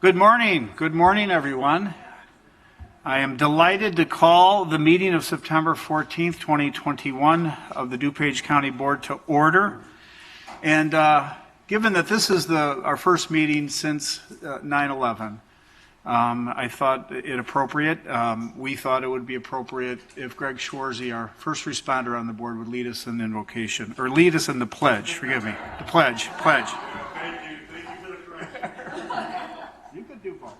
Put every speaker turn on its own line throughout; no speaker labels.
Good morning. Good morning, everyone. I am delighted to call the meeting of September 14th, 2021 of the Dupage County Board to order. And given that this is our first meeting since 9/11, I thought it appropriate. We thought it would be appropriate if Greg Schwarzy, our first responder on the board, would lead us in the invocation, or lead us in the pledge. Forgive me. The pledge.
Thank you for the correction.
You could do both.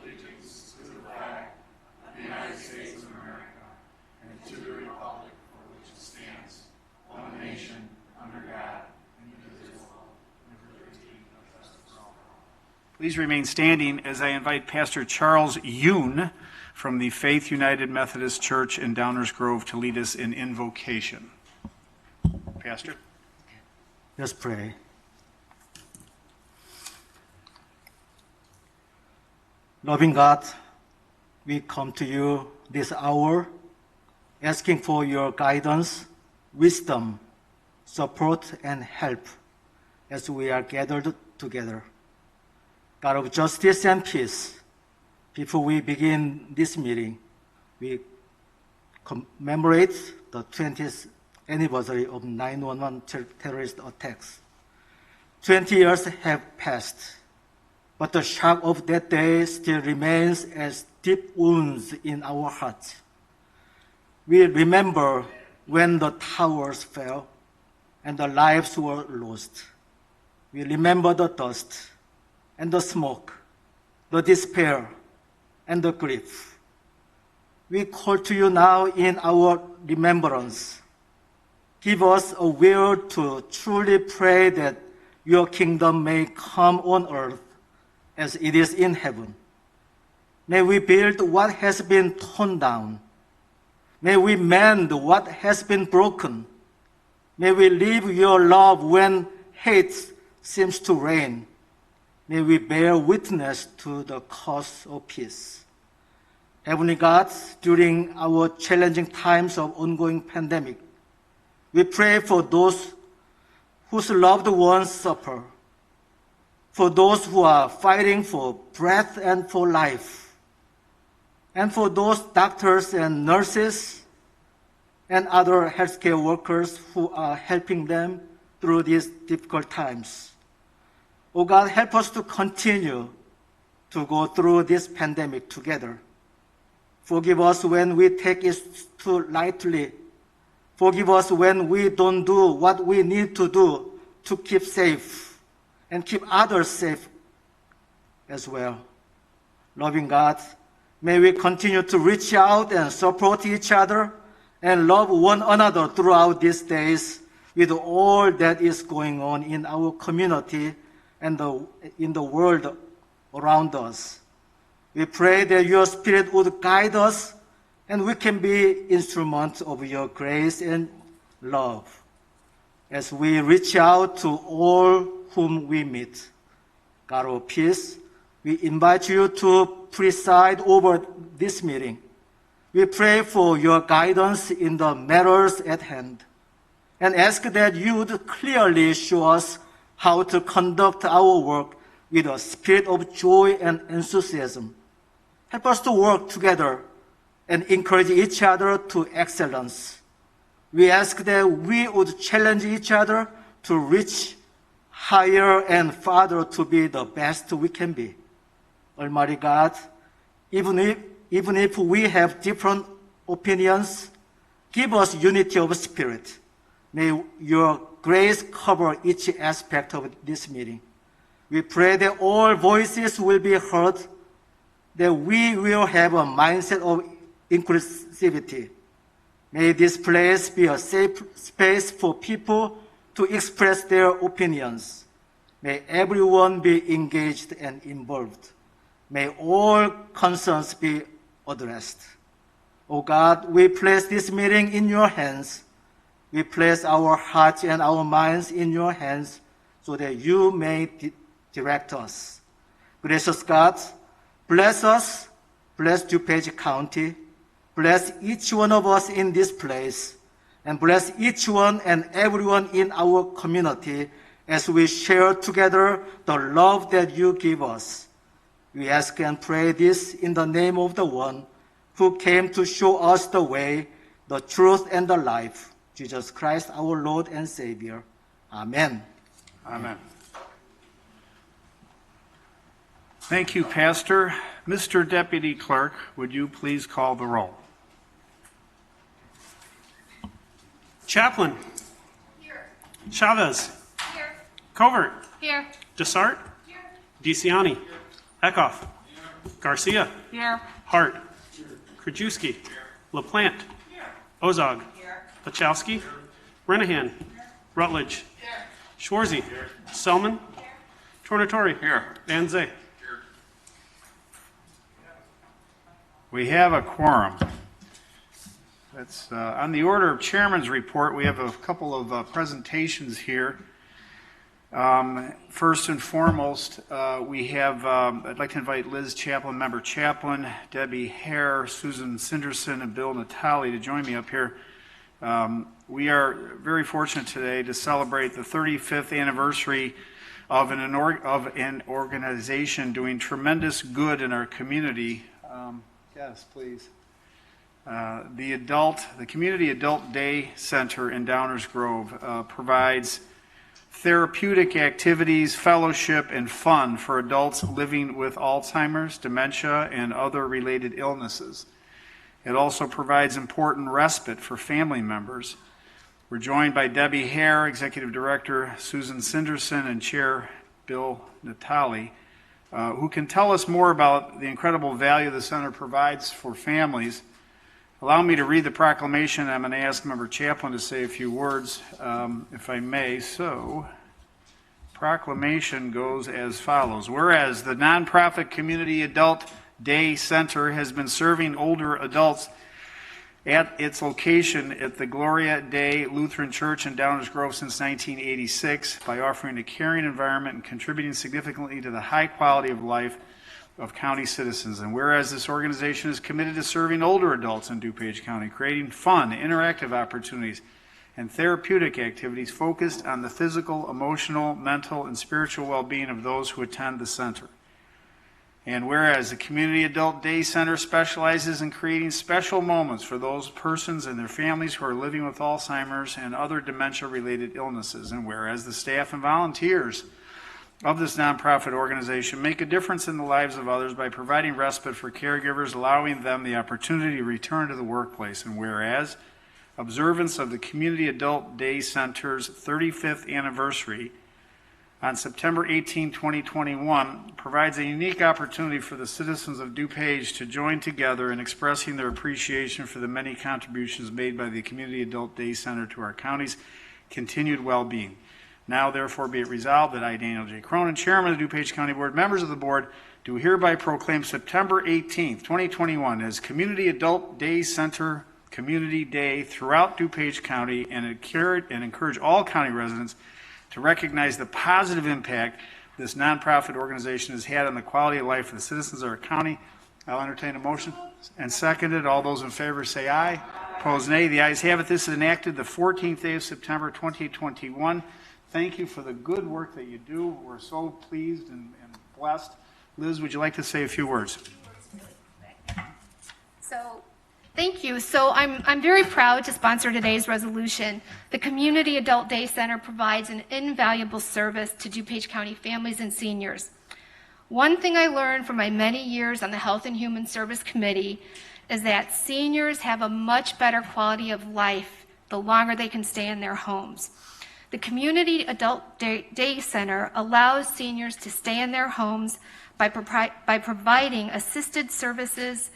Allegiance to the flag of the United States of America and to the republic for which it stands, one nation, under God, indivisible, with liberty and justice for all.
Please remain standing as I invite Pastor Charles Yoon from the Faith United Methodist Church in Downers Grove to lead us in invocation. Pastor?
Let's pray. Loving God, we come to you this hour asking for your guidance, wisdom, support, and help as we are gathered together. God of justice and peace, before we begin this meeting, we commemorate the 20th anniversary of 9/11 terrorist attacks. 20 years have passed, but the shock of that day still remains as deep wounds in our hearts. We remember when the towers fell and the lives were lost. We remember the dust and the smoke, the despair and the grief. We call to you now in our remembrance. Give us a will to truly pray that your kingdom may come on earth as it is in heaven. May we build what has been torn down. May we mend what has been broken. May we live your love when hate seems to reign. May we bear witness to the cause of peace. Heavenly God, during our challenging times of ongoing pandemic, we pray for those whose loved ones suffer, for those who are fighting for breath and for life, and for those doctors and nurses and other healthcare workers who are helping them through these difficult times. Oh God, help us to continue to go through this pandemic together. Forgive us when we take it too lightly. Forgive us when we don't do what we need to do to keep safe and keep others safe as well. Loving God, may we continue to reach out and support each other and love one another throughout these days with all that is going on in our community and in the world around us. We pray that your Spirit would guide us and we can be instruments of your grace and love as we reach out to all whom we meet. God of peace, we invite you to preside over this meeting. We pray for your guidance in the matters at hand and ask that you would clearly show us how to conduct our work with a spirit of joy and enthusiasm. Help us to work together and encourage each other to excellence. We ask that we would challenge each other to reach higher and farther to be the best we can be. Almighty God, even if we have different opinions, give us unity of spirit. May your grace cover each aspect of this meeting. We pray that all voices will be heard, that we will have a mindset of inclusivity. May this place be a safe space for people to express their opinions. May everyone be engaged and involved. May all concerns be addressed. Oh God, we place this meeting in your hands. We place our hearts and our minds in your hands so that you may direct us. Gracious God, bless us, bless DuPage County, bless each one of us in this place, and bless each one and everyone in our community as we share together the love that you give us. We ask and pray this in the name of the one who came to show us the way, the truth, and the life, Jesus Christ, our Lord and Savior. Amen.
Amen. Thank you, Pastor. Mr. Deputy Clerk, would you please call the roll?
Chaplin.
Here.
Chavez.
Here.
Covert.
Here.
Desart.
Here.
DeCiani. Eckhoff. Garcia.
Here.
Hart. Krajewski. LaPlante. Ozog. Pachowski. Renahan. Rutledge. Schwarzy. Selman. Tornatori. Van Zay.
We have a quorum. That's on the order of Chairman's report. We have a couple of presentations here. First and foremost, we have, I'd like to invite Liz Chaplin, Member Chaplin, Debbie Hare, Susan Sinderson, and Bill Natale to join me up here. We are very fortunate today to celebrate the 35th anniversary of an organization doing tremendous good in our community. Yes, please. The Community Adult Day Center in Downers Grove provides therapeutic activities, fellowship, and fun for adults living with Alzheimer's, dementia, and other related illnesses. It also provides important respite for family members. We're joined by Debbie Hare, Executive Director, Susan Sinderson, and Chair Bill Natale, who can tell us more about the incredible value the center provides for families. Allow me to read the proclamation. I'm going to ask Member Chaplin to say a few words, if I may. So, proclamation goes as follows. Whereas the nonprofit Community Adult Day Center has been serving older adults at its location at the Gloria Day Lutheran Church in Downers Grove since 1986 by offering a caring environment and contributing significantly to the high quality of life of county citizens. And whereas this organization is committed to serving older adults in Dupage County, creating fun, interactive opportunities, and therapeutic activities focused on the physical, emotional, mental, and spiritual well-being of those who attend the center. And whereas the Community Adult Day Center specializes in creating special moments for those persons and their families who are living with Alzheimer's and other dementia-related illnesses. And whereas the staff and volunteers of this nonprofit organization make a difference in the lives of others by providing respite for caregivers, allowing them the opportunity to return to the workplace. And whereas observance of the Community Adult Day Center's 35th anniversary on September 18, 2021, provides a unique opportunity for the citizens of Dupage to join together in expressing their appreciation for the many contributions made by the Community Adult Day Center to our county's continued well-being. Now, therefore, be it resolved that I, Daniel J. Cronin, Chairman of the Dupage County Board, members of the Board, do hereby proclaim September 18, 2021 as Community Adult Day Center Community Day throughout Dupage County and encourage all county residents to recognize the positive impact this nonprofit organization has had on the quality of life of the citizens of our county. I'll entertain a motion. And seconded. All those in favor say aye. Opposed, nay. The ayes have it. This is enacted the 14th day of September 2021. Thank you for the good work that you do. We're so pleased and blessed. Liz, would you like to say a few words?
Thank you. So I'm very proud to sponsor today's resolution. The Community Adult Day Center provides an invaluable service to DuPage County families and seniors. One thing I learned from my many years on the Health and Human Service Committee is that seniors have a much better quality of life the longer they can stay in their homes. The Community Adult Day Center allows seniors to stay in their homes by providing assisted services,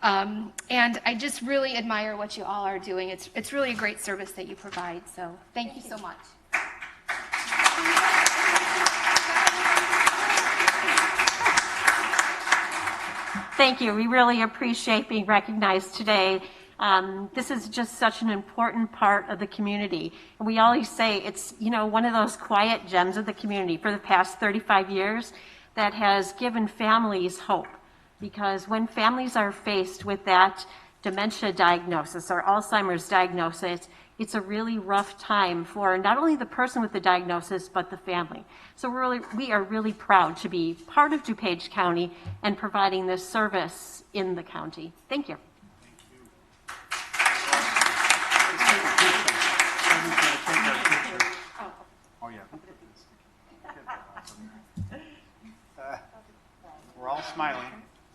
and I just really admire what you all are doing. It's really a great service that you provide, so thank you so much.
Thank you. We really appreciate being recognized today. This is just such an important part of the community. And we always say it's, one of those quiet gems of the community for the past 35 years that has given families hope. Because when families are faced with that dementia diagnosis or Alzheimer's diagnosis, It's a really rough time for not only the person with the diagnosis, but the family. So we are really proud to be part of DuPage County and providing this service in the county. Thank you.
Oh, yeah. We're all smiling.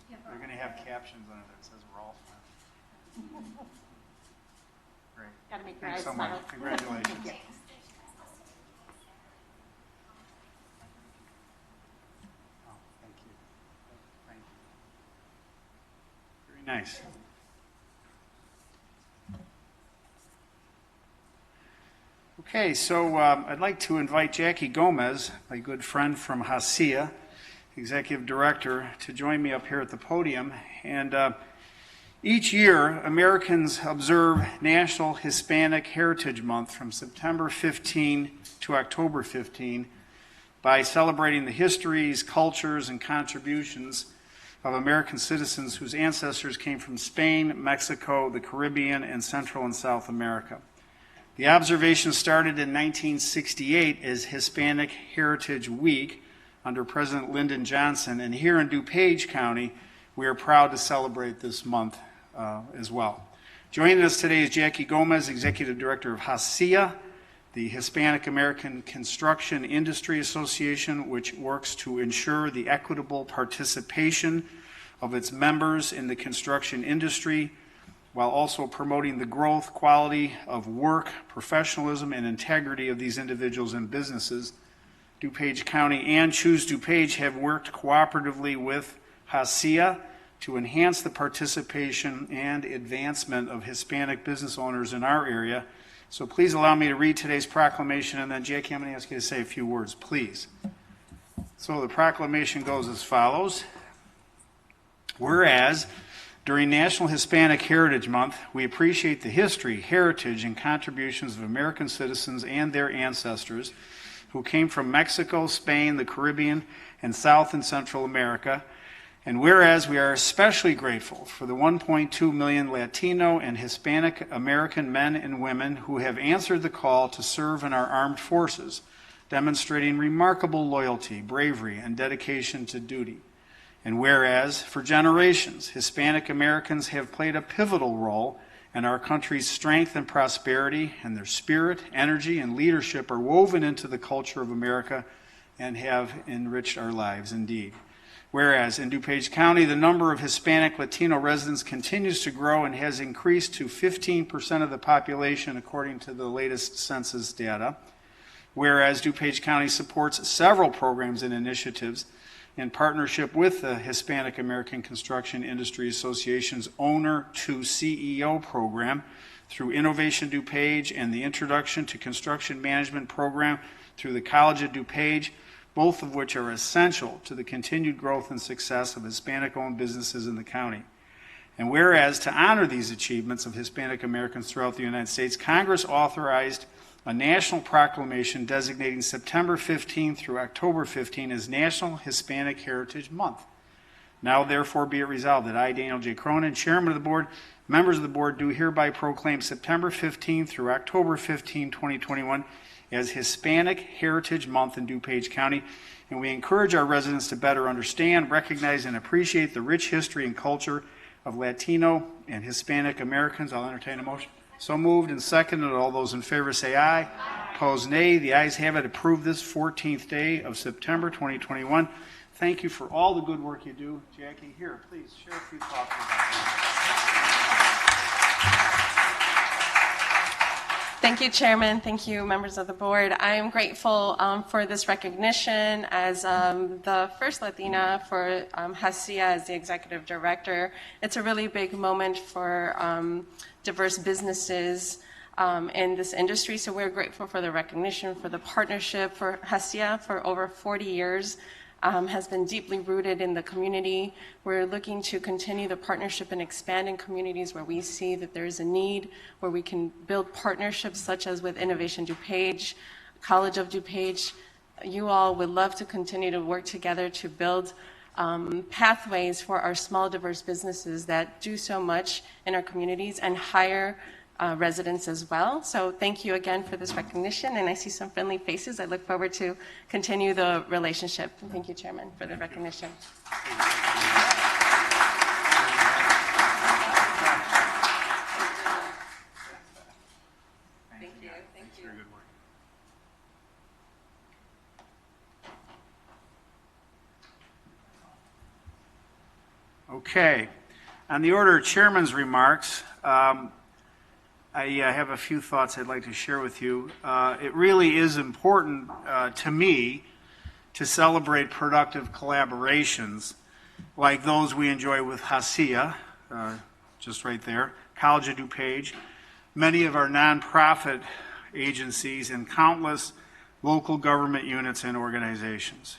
They're going to have captions on it that says we're all smiling. Great.
Gotta make your
Thanks
eyes
so
smile.
much. Congratulations. Oh, thank you. Thank you. Very nice. Okay, so I'd like to invite Jackie Gomez, my good friend from HACIA, Executive Director, to join me up here at the podium. And each year, Americans observe National Hispanic Heritage Month from September 15 to October 15 by celebrating the histories, cultures, and contributions of American citizens whose ancestors came from Spain, Mexico, the Caribbean, and Central and South America. The observation started in 1968 as Hispanic Heritage Week under President Lyndon Johnson, and here in DuPage County, we are proud to celebrate this month as well. Joining us today is Jackie Gomez, Executive Director of HACIA, the Hispanic American Construction Industry Association, which works to ensure the equitable participation of its members in the construction industry, while also promoting the growth, quality of work, professionalism, and integrity of these individuals and businesses. DuPage County and Choose DuPage have worked cooperatively with HACIA to enhance the participation and advancement of Hispanic business owners in our area. So please allow me to read today's proclamation, and then Jackie, I'm going to ask you to say a few words, please. So the proclamation goes as follows. Whereas, during National Hispanic Heritage Month, we appreciate the history, heritage, and contributions of American citizens and their ancestors who came from Mexico, Spain, the Caribbean, and South and Central America. And whereas we are especially grateful for the 1.2 million Latino and Hispanic American men and women who have answered the call to serve in our armed forces, demonstrating remarkable loyalty, bravery, and dedication to duty. And whereas, for generations, Hispanic Americans have played a pivotal role in our country's strength and prosperity, and their spirit, energy, and leadership are woven into the culture of America and have enriched our lives indeed. Whereas, in DuPage County, the number of Hispanic Latino residents continues to grow and has increased to 15% of the population according to the latest census data. Whereas, DuPage County supports several programs and initiatives in partnership with the Hispanic American Construction Industry Association's Owner to CEO program through Innovation DuPage and the Introduction to Construction Management program through the College of DuPage, both of which are essential to the continued growth and success of Hispanic-owned businesses in the county. And whereas, to honor these achievements of Hispanic Americans throughout the United States, Congress authorized a national proclamation designating September 15 through October 15 as National Hispanic Heritage Month. Now, therefore, be it resolved that I, Daniel J. Cronin, Chairman of the Board, members of the Board, do hereby proclaim September 15 through October 15, 2021 as Hispanic Heritage Month in DuPage County, and we encourage our residents to better understand, recognize, and appreciate the rich history and culture of Latino and Hispanic Americans. I'll entertain a motion. So moved and seconded. All those in favor say aye. Aye. Opposed, nay. The ayes have it. Approved this 14th day of September 2021. Thank you for all the good work you do. Jackie, here, please share a few thoughts about that.
Thank you, Chairman. Thank you, members of the board. I am grateful for this recognition as the first Latina for HACIA as the executive director. It's a really big moment for diverse businesses in this industry, so we're grateful for the recognition, for the partnership. For HACIA for over 40 years has been deeply rooted in the community. We're looking to continue the partnership and expand in communities where we see that there's a need, where we can build partnerships such as with Innovation DuPage, College of DuPage. You all would love to continue to work together to build pathways for our small, diverse businesses that do so much in our communities and hire residents as well. So thank you again for this recognition, and I see some friendly faces. I look forward to continue the relationship. Thank you, Chairman, for the recognition. Thank you. Thank you.
Okay. On the order of chairman's remarks, I have a few thoughts I'd like to share with you. It really is important to me to celebrate productive collaborations like those we enjoy with Hacia, just right there, College of Dupage, many of our nonprofit agencies, and countless local government units and organizations.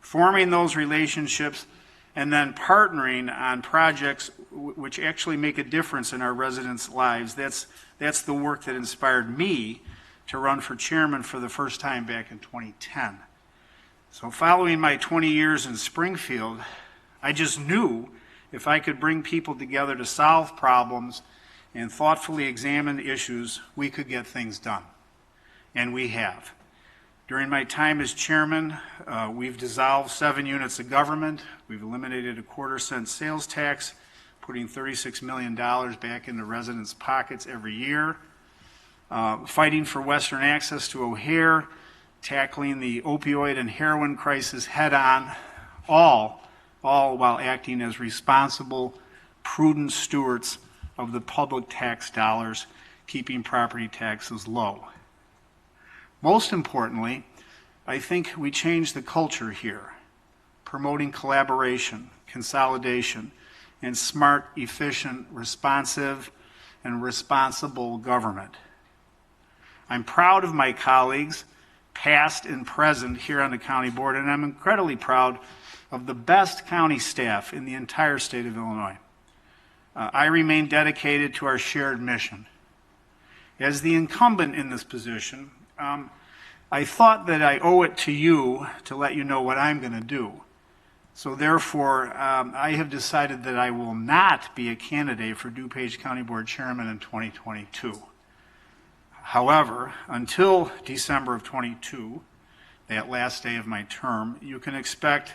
Forming those relationships and then partnering on projects which actually make a difference in our residents' lives, that's the work that inspired me to run for chairman for the first time back in 2010. So following my 20 years in Springfield, I just knew if I could bring people together to solve problems and thoughtfully examine issues, we could get things done. And we have. During my time as chairman, we've dissolved 7 units of government. We've eliminated a 1/4-cent sales tax, putting $36 million back into residents' pockets every year. Fighting for Western access to O'Hare, tackling the opioid and heroin crisis head on, all while acting as responsible, prudent stewards of the public tax dollars, keeping property taxes low. Most importantly, I think we changed the culture here, promoting collaboration, consolidation, and smart, efficient, responsive, and responsible government. I'm proud of my colleagues, past and present, here on the county board, and I'm incredibly proud of the best county staff in the entire state of Illinois. I remain dedicated to our shared mission. As the incumbent in this position, I thought that I owe it to you to let you know what I'm going to do. So therefore, I have decided that I will not be a candidate for DuPage County Board Chairman in 2022. However, until December of 22, that last day of my term, you can expect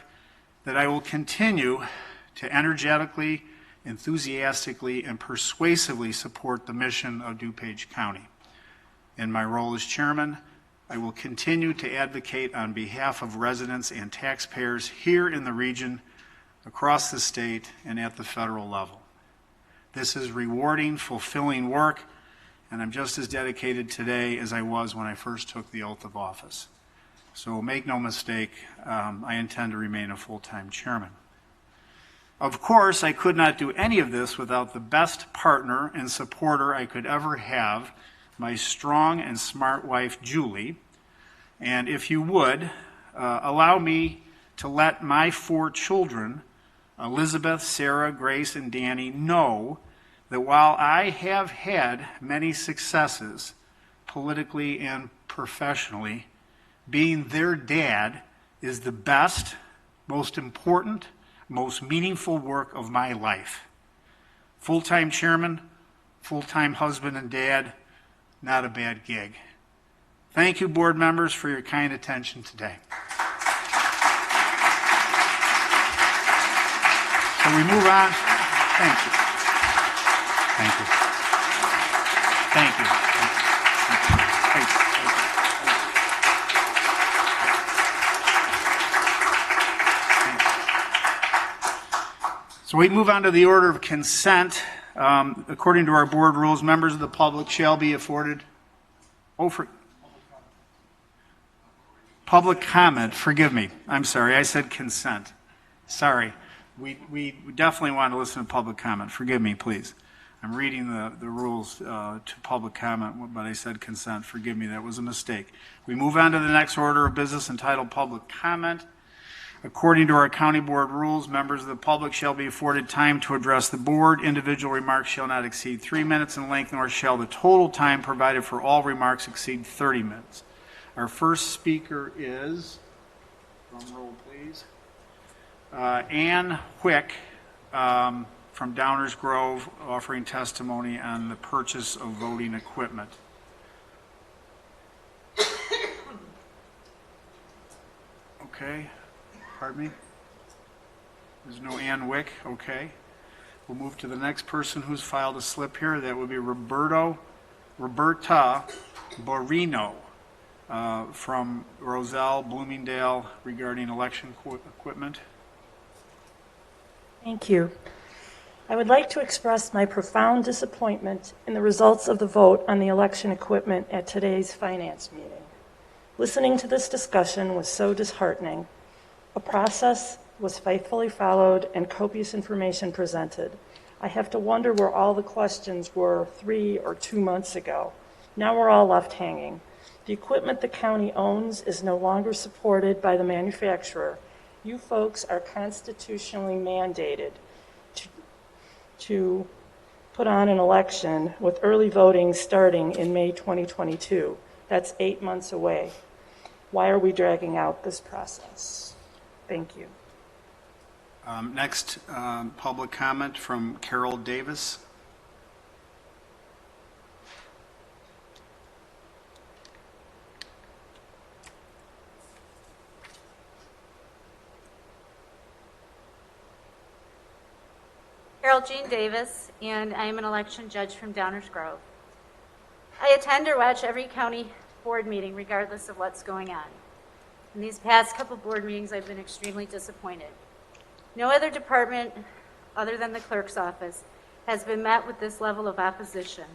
that I will continue to energetically, enthusiastically, and persuasively support the mission of DuPage County. In my role as chairman, I will continue to advocate on behalf of residents and taxpayers here in the region, across the state, and at the federal level. This is rewarding, fulfilling work, and I'm just as dedicated today as I was when I first took the oath of office. So make no mistake, I intend to remain a full-time chairman. Of course, I could not do any of this without the best partner and supporter I could ever have, my strong and smart wife, Julie. And if you would, allow me to let my 4 children, Elizabeth, Sarah, Grace, and Danny, know that while I have had many successes, politically and professionally, being their dad is the best, most important, most meaningful work of my life. Full-time chairman, full-time husband and dad, not a bad gig. Thank you, board members, for your kind attention today. So we move on. Thank you. Thank you. Thank you. Thank you. So we move on to the order of consent. According to our board rules, members of the public shall be afforded public comment. Forgive me. I'm sorry. I said consent. Sorry. We definitely want to listen to public comment. Forgive me, please. I'm reading the rules to public comment, but I said consent. Forgive me. That was a mistake. We move on to the next order of business entitled public comment. According to our county board rules, members of the public shall be afforded time to address the board. Individual remarks shall not exceed 3 minutes in length, nor shall the total time provided for all remarks exceed 30 minutes. Our first speaker is, drum roll please, Ann Wick from from Downers Grove offering testimony on the purchase of voting equipment. Okay, pardon me? There's no Ann Wick, okay. We'll move to the next person who's filed a slip here. That would be Roberta Borino from Roselle, Bloomingdale, regarding election equipment.
Thank you. I would like to express my profound disappointment in the results of the vote on the election equipment at today's finance meeting. Listening to this discussion was so disheartening. A process was faithfully followed and copious information presented. I have to wonder where all the questions were 3 or 2 months ago. Now we're all left hanging. The equipment the county owns is no longer supported by the manufacturer. You folks are constitutionally mandated to put on an election with early voting starting in May 2022. That's 8 months away. Why are we dragging out this process? Thank you.
Next, public comment from Carol Davis.
Carol Jean Davis, and I am an election judge from Downers Grove. I attend or watch every county board meeting regardless of what's going on. In these past couple board meetings, I've been extremely disappointed. No other department, other than the clerk's office, has been met with this level of opposition.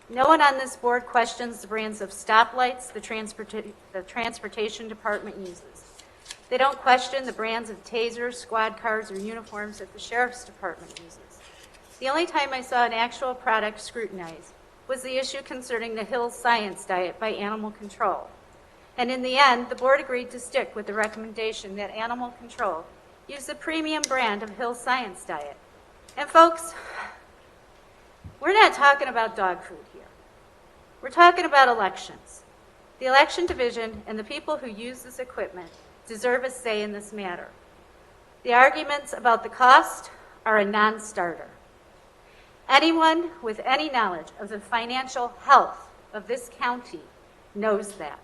No one on this board questions the brands of stoplights the transportation department uses. They don't question the brands of tasers, squad cars, or uniforms that the sheriff's department uses. The only time I saw an actual product scrutinized was the issue concerning the Hill's Science Diet by Animal Control. And in the end, the board agreed to stick with the recommendation that Animal Control use the premium brand of Hill's Science Diet. And folks, we're not talking about dog food here. We're talking about elections. The election division and the people who use this equipment deserve a say in this matter. The arguments about the cost are a non-starter. Anyone with any knowledge of the financial health of this county knows that.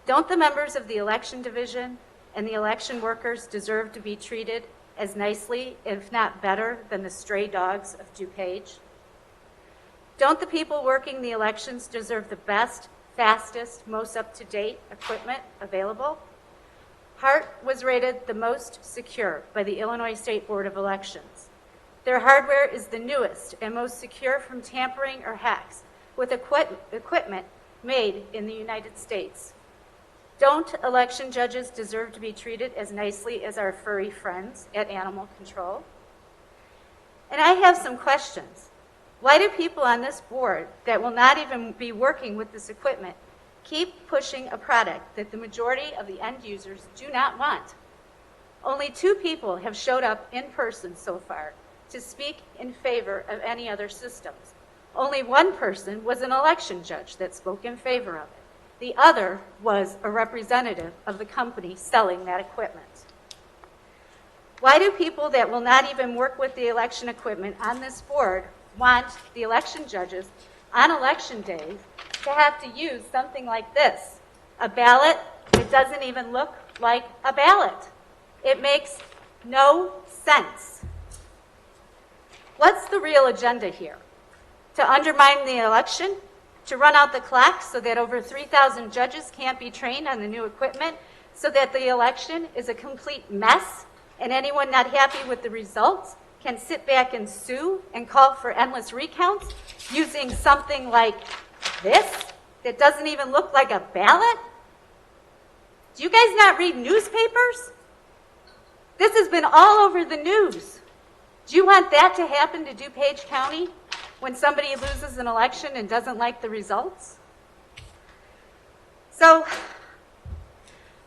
Don't the members of the election division and the election workers deserve to be treated as nicely, if not better, than the stray dogs of Dupage? Don't the people working the elections deserve the best, fastest, most up-to-date equipment available? Hart was rated the most secure by the Illinois State Board of Elections. Their hardware is the newest and most secure from tampering or hacks with equipment made in the United States. Don't election judges deserve to be treated as nicely as our furry friends at Animal Control? And I have some questions. Why do people on this board that will not even be working with this equipment keep pushing a product that the majority of the end users do not want? Only 2 people have showed up in person so far to speak in favor of any other systems. Only 1 person was an election judge that spoke in favor of it. The other was a representative of the company selling that equipment. Why do people that will not even work with the election equipment on this board want the election judges on election days to have to use something like this, a ballot that doesn't even look like a ballot? It makes no sense. What's the real agenda here? To undermine the election? To run out the clock so that over 3,000 judges can't be trained on the new equipment, so that the election is a complete mess and anyone not happy with the results can sit back and sue and call for endless recounts using something like this that doesn't even look like a ballot? Do you guys not read newspapers? This has been all over the news. Do you want that to happen to DuPage County when somebody loses an election and doesn't like the results? So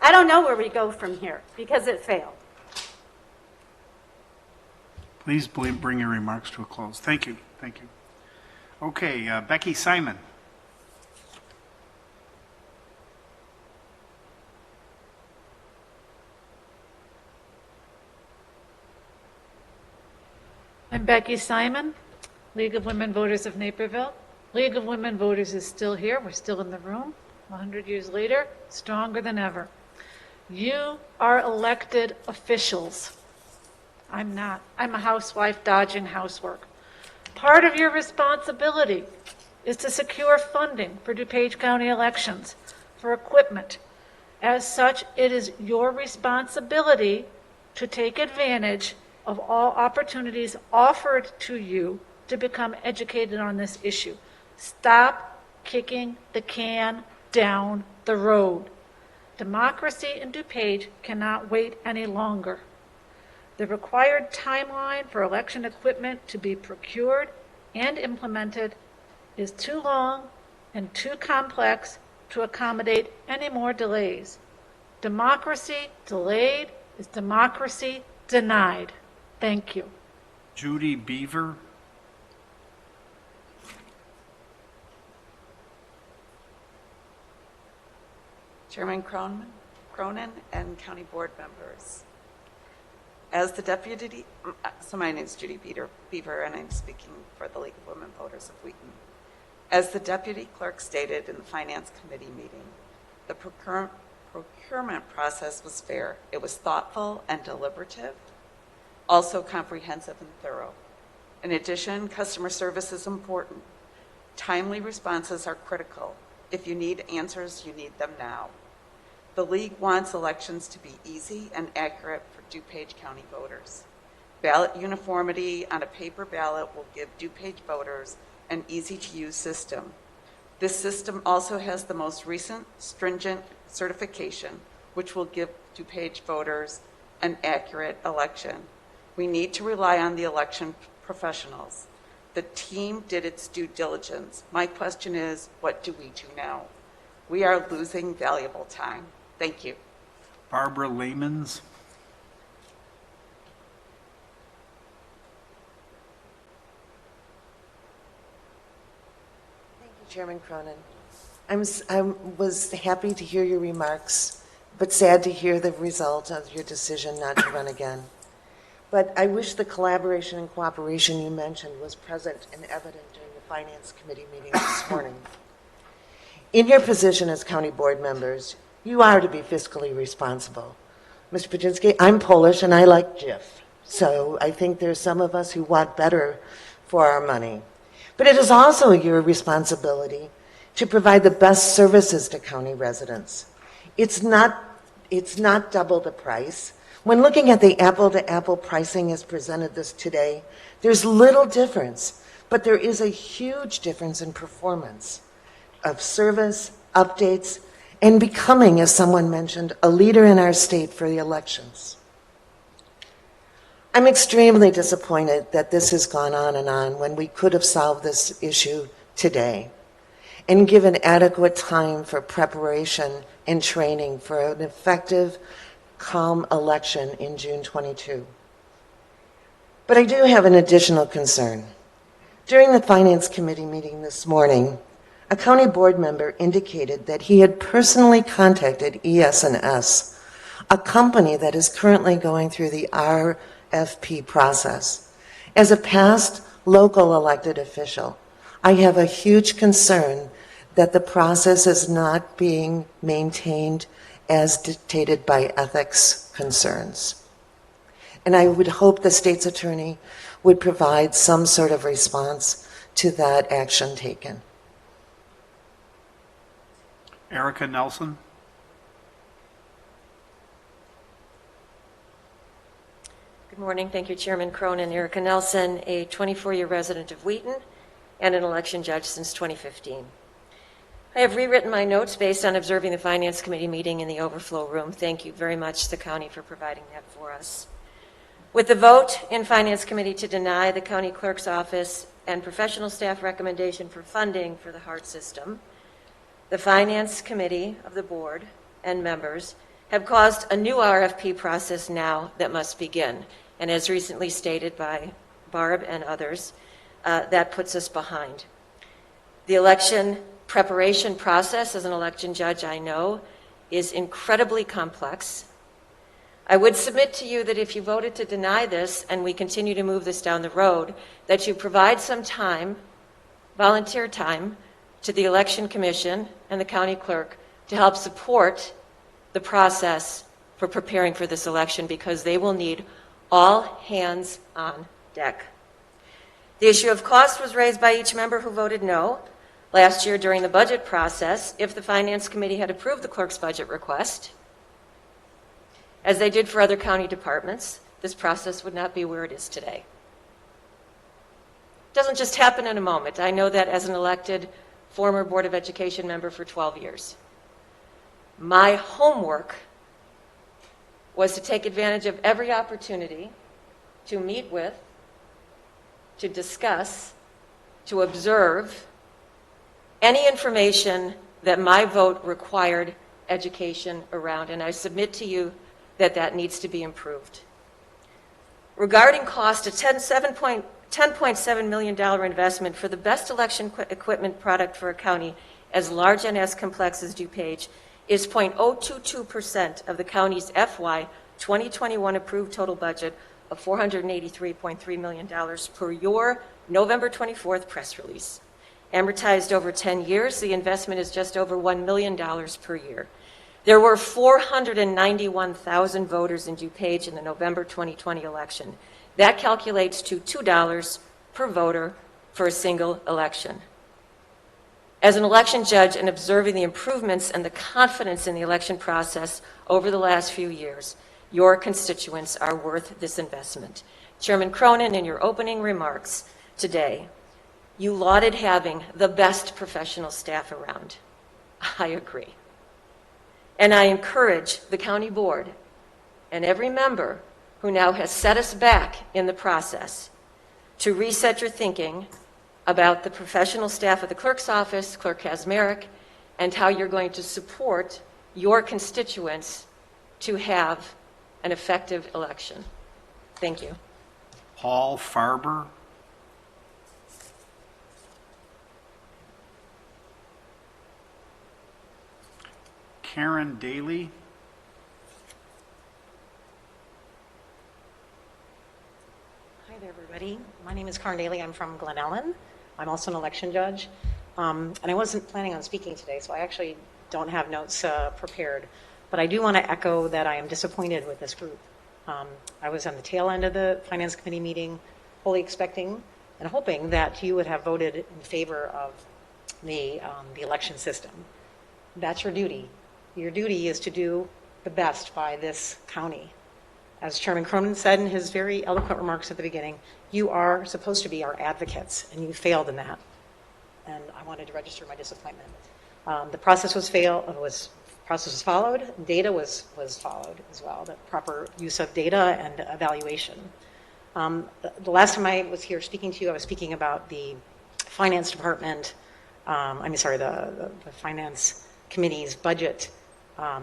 I don't know where we go from here because it failed.
Please bring your remarks to a close. Thank you. Thank you. Okay, Becky Simon.
I'm Becky Simon, League of Women Voters of Naperville. League of Women Voters is still here. We're still in the room. 100 years later, stronger than ever. You are elected officials. I'm not. I'm a housewife dodging housework. Part of your responsibility is to secure funding for DuPage County elections, for equipment. As such, it is your responsibility to take advantage of all opportunities offered to you to become educated on this issue. Stop kicking the can down the road. Democracy in DuPage cannot wait any longer. The required timeline for election equipment to be procured and implemented is too long and too complex to accommodate any more delays. Democracy delayed is democracy denied. Thank you.
Judy Beaver.
Chairman Cronin and County Board members. As the deputy, so my name is Judy Beaver, and I'm speaking for the League of Women Voters of Wheaton. As the deputy clerk stated in the Finance Committee meeting, the procurement process was fair. It was thoughtful and deliberative, also comprehensive and thorough. In addition, customer service is important. Timely responses are critical. If you need answers, you need them now. The League wants elections to be easy and accurate for DuPage County voters. Ballot uniformity on a paper ballot will give DuPage voters an easy-to-use system. This system also has the most recent stringent certification, which will give DuPage voters an accurate election. We need to rely on the election professionals. The team did its due diligence. My question is, what do we do now? We are losing valuable time. Thank you.
Barbara Lamans.
Thank you, Chairman Cronin. I was happy to hear your remarks, but sad to hear the result of your decision not to run again. But I wish the collaboration and cooperation you mentioned was present and evident during the Finance Committee meeting this morning. In your position as county board members, you are to be fiscally responsible. Mr. Paczynski, I'm Polish and I like Jif. So I think there's some of us who want better for our money. But it is also your responsibility to provide the best services to county residents. It's not double the price. When looking at the apple-to-apple pricing as presented today, there's little difference, but there is a huge difference in performance of service, updates, and becoming, as someone mentioned, a leader in our state for the elections. I'm extremely disappointed that this has gone on when we could have solved this issue today and given adequate time for preparation and training for an effective, calm election in June 22. But I do have an additional concern. During the Finance Committee meeting this morning, a county board member indicated that he had personally contacted ES&S, a company that is currently going through the RFP process. As a past local elected official, I have a huge concern that the process is not being maintained as dictated by ethics concerns. And I would hope the state's attorney would provide some sort of response to that action taken.
Erica Nelson.
Good morning. Thank you, Chairman Cronin. Erica Nelson, a 24-year resident of Wheaton and an election judge since 2015. I have rewritten my notes based on observing the Finance Committee meeting in the overflow room. Thank you very much to the county for providing that for us. With the vote in Finance Committee to deny the county clerk's office and professional staff recommendation for funding for the HART system, the Finance Committee of the board and members have caused a new RFP process now that must begin. And as recently stated by Barb and others, that puts us behind. The election preparation process, as an election judge, I know, is incredibly complex. I would submit to you that if you voted to deny this and we continue to move this down the road, that you provide some time, volunteer time, to the Election Commission and the county clerk to help support the process for preparing for this election, because they will need all hands on deck. The issue of cost was raised by each member who voted no. Last year during the budget process, if the Finance Committee had approved the clerk's budget request, as they did for other county departments, this process would not be where it is today. It doesn't just happen in a moment. I know that as an elected former Board of Education member for 12 years. My homework was to take advantage of every opportunity to meet with, to discuss, to observe any information that my vote required education around, and I submit to you that that needs to be improved. Regarding cost, a $10.7 million investment for the best election equipment product for a county as large and as complex as Dupage is 0.022% of the county's FY 2021 approved total budget of $483.3 million per your November 24th press release. Amortized over 10 years, the investment is just over $1 million per year. There were 491,000 voters in Dupage in the November 2020 election. That calculates to $2 per voter for a single election. As an election judge and observing the improvements and the confidence in the election process over the last few years, your constituents are worth this investment. Chairman Cronin, in your opening remarks today, you lauded having the best professional staff around. I agree. And I encourage the county board and every member who now has set us back in the process to reset your thinking about the professional staff of the clerk's office, Clerk Kazmarek, and how you're going to support your constituents to have an effective election. Thank you.
Paul Farber. Karen Daly.
Hi there, everybody. My name is Karen Daly. I'm from Glen Ellen. I'm also an election judge. And I wasn't planning on speaking today, so I actually don't have notes prepared. But I do want to echo that I am disappointed with this group. I was on the tail end of the Finance Committee meeting, fully expecting and hoping that you would have voted in favor of the election system. That's your duty. Your duty is to do the best by this county. As Chairman Cronin said in his very eloquent remarks at the beginning, you are supposed to be our advocates, and you failed in that. And I wanted to register my disappointment. The process was followed. Data was followed as well. The proper use of data and evaluation. The last time I was here speaking to you, I was speaking about the Finance Department. The Finance Committee's budget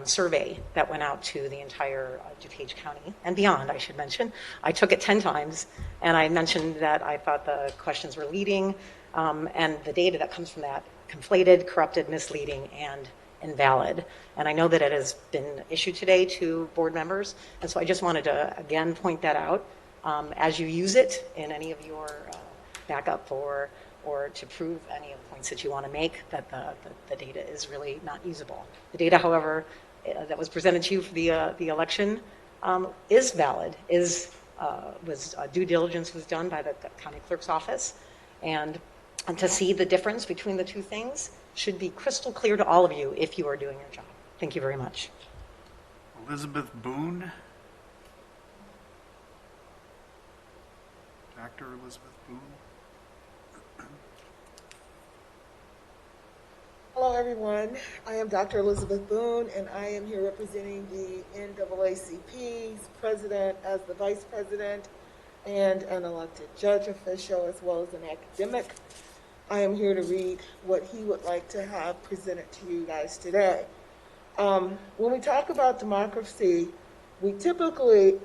survey that went out to the entire DuPage County and beyond, I should mention. I took it 10 times, and I mentioned that I thought the questions were leading, and the data that comes from that conflated, corrupted, misleading, and invalid. And I know that it has been issued today to board members, and so I just wanted to, again, point that out as you use it in any of your backup or to prove any of the points that you want to make, that the data is really not usable. The data, however, that was presented to you for the election is valid, due diligence was done by the county clerk's office, and to see the difference between the two things should be crystal clear to all of you if you are doing your job. Thank you very much.
Elizabeth Boone. Dr. Elizabeth Boone.
Hello, everyone. I am Dr. Elizabeth Boone, and I am here representing the NAACP's president as the vice president and an elected judge official as well as an academic. I am here to read what he would like to have presented to you guys today. When we talk about democracy, we typically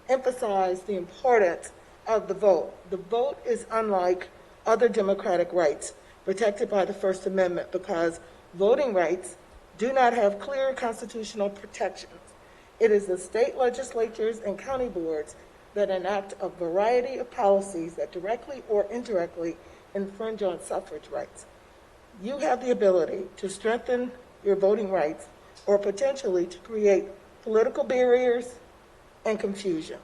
emphasize the importance of the vote. The vote is unlike other democratic rights protected by the First Amendment because voting rights do not have clear constitutional protections. It is the state legislatures and county boards that enact a variety of policies that directly or indirectly infringe on suffrage rights. You have the ability to strengthen your voting rights or potentially to create political barriers and confusion.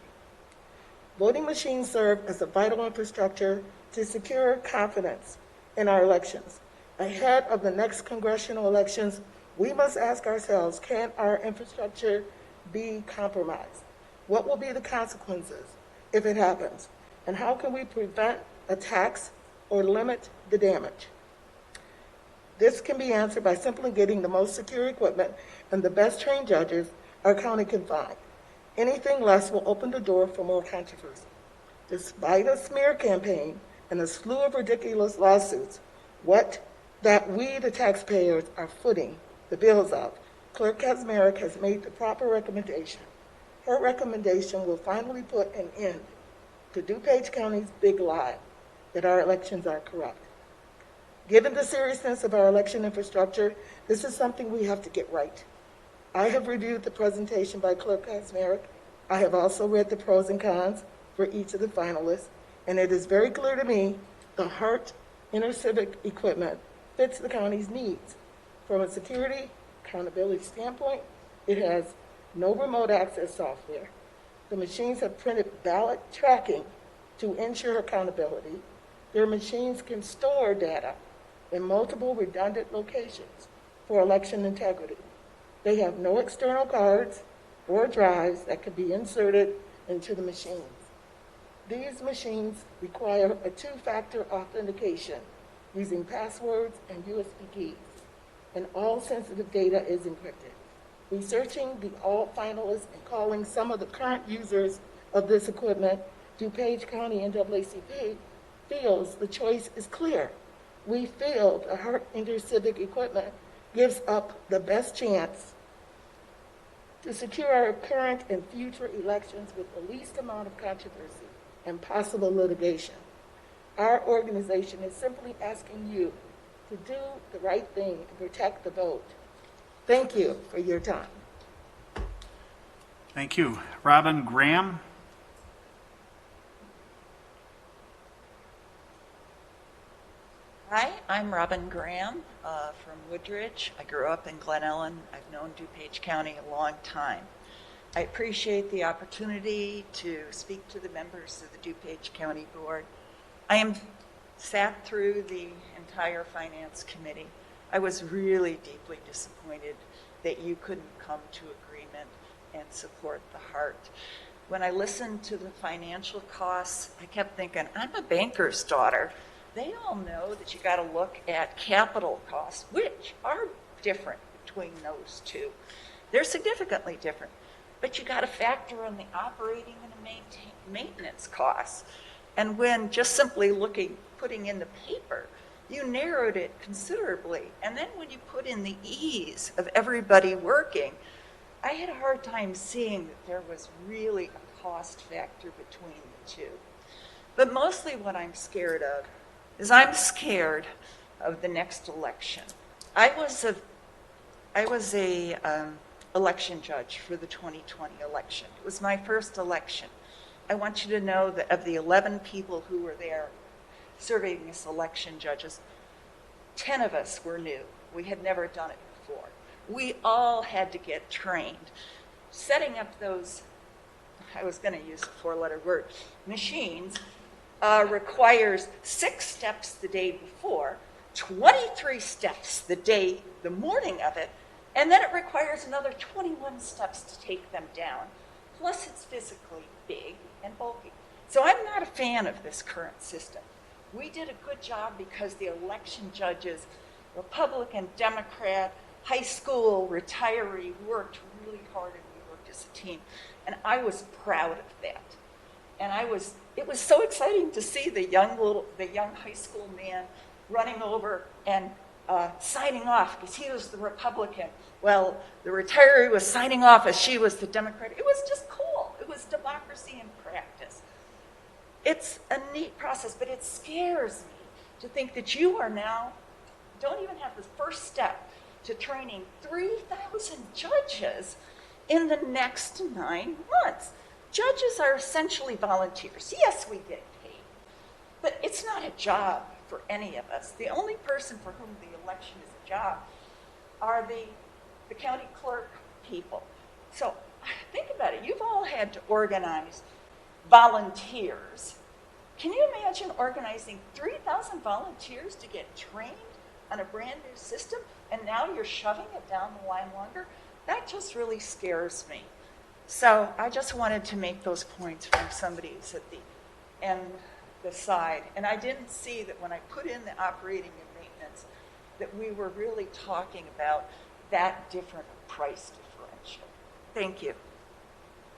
Voting machines serve as a vital infrastructure to secure confidence in our elections. Ahead of the next congressional elections, we must ask ourselves, can our infrastructure be compromised? What will be the consequences if it happens? And how can we prevent attacks or limit the damage? This can be answered by simply getting the most secure equipment and the best trained judges our county can find. Anything less will open the door for more controversy. Despite a smear campaign and a slew of ridiculous lawsuits, that we, the taxpayers, are footing the bills of, Clerk Kaczmarek has made the proper recommendation. Her recommendation will finally put an end to DuPage County's big lie that our elections are corrupt. Given the seriousness of our election infrastructure, this is something we have to get right. I have reviewed the presentation by Clerk Kaczmarek. I have also read the pros and cons for each of the finalists, and it is very clear to me the HART intercivic equipment fits the county's needs. From a security accountability standpoint, it has no remote access software. The machines have printed ballot tracking to ensure accountability. Their machines can store data in multiple redundant locations for election integrity. They have no external cards or drives that can be inserted into the machines. These machines require a two-factor authentication using passwords and USB keys, and all sensitive data is encrypted. Researching the all finalists and calling some of the current users of this equipment, DuPage County NAACP feels the choice is clear. We feel the HART intercivic equipment gives up the best chance to secure our current and future elections with the least amount of controversy and possible litigation. Our organization is simply asking you to do the right thing and protect the vote. Thank you for your time.
Thank you. Robin Graham.
Hi, I'm Robin Graham from Woodridge. I grew up in Glen Ellen. I've known DuPage County a long time. I appreciate the opportunity to speak to the members of the DuPage County Board. Sat through the entire Finance Committee. I was really deeply disappointed that you couldn't come to agreement and support the HART. When I listened to the financial costs, I kept thinking, I'm a banker's daughter. They all know that you got to look at capital costs, which are different between those two. They're significantly different, but you got to factor in the operating and the maintenance costs. And when just simply putting in the paper, you narrowed it considerably. And then when you put in the ease of everybody working, I had a hard time seeing that there was really a cost factor between the two. But mostly what I'm scared of is I'm scared of the next election. I was a election judge for the 2020 election. It was my first election. I want you to know that of the 11 people who were there serving as election judges, 10 of us were new. We had never done it before. We all had to get trained. Setting up those, I was going to use a four-letter word, machines, requires 6 steps the day before, 23 steps the morning of it, and then it requires another 21 steps to take them down. Plus it's physically big and bulky. So I'm not a fan of this current system. We did a good job because the election judges, Republican, Democrat, high school, retiree, worked really hard and we worked as a team. And I was proud of that. And it was so exciting to see the young high school man running over and signing off because he was the Republican. Well, the retiree was signing off as she was the Democrat. It was just cool. It was democracy in practice. It's a neat process, but it scares me to think that you are now, don't even have the first step to training 3,000 judges in the next 9 months. Judges are essentially volunteers. Yes, we get paid, but it's not a job for any of us. The only person for whom the election is a job are the county clerk people. So think about it. You've all had to organize volunteers. Can you imagine organizing 3,000 volunteers to get trained on a brand new system, and now you're shoving it down the line longer? That just really scares me. So I just wanted to make those points from somebody who's at the end, the side. And I didn't see that when I put in the operating and maintenance, that we were really talking about that different price differential. Thank you.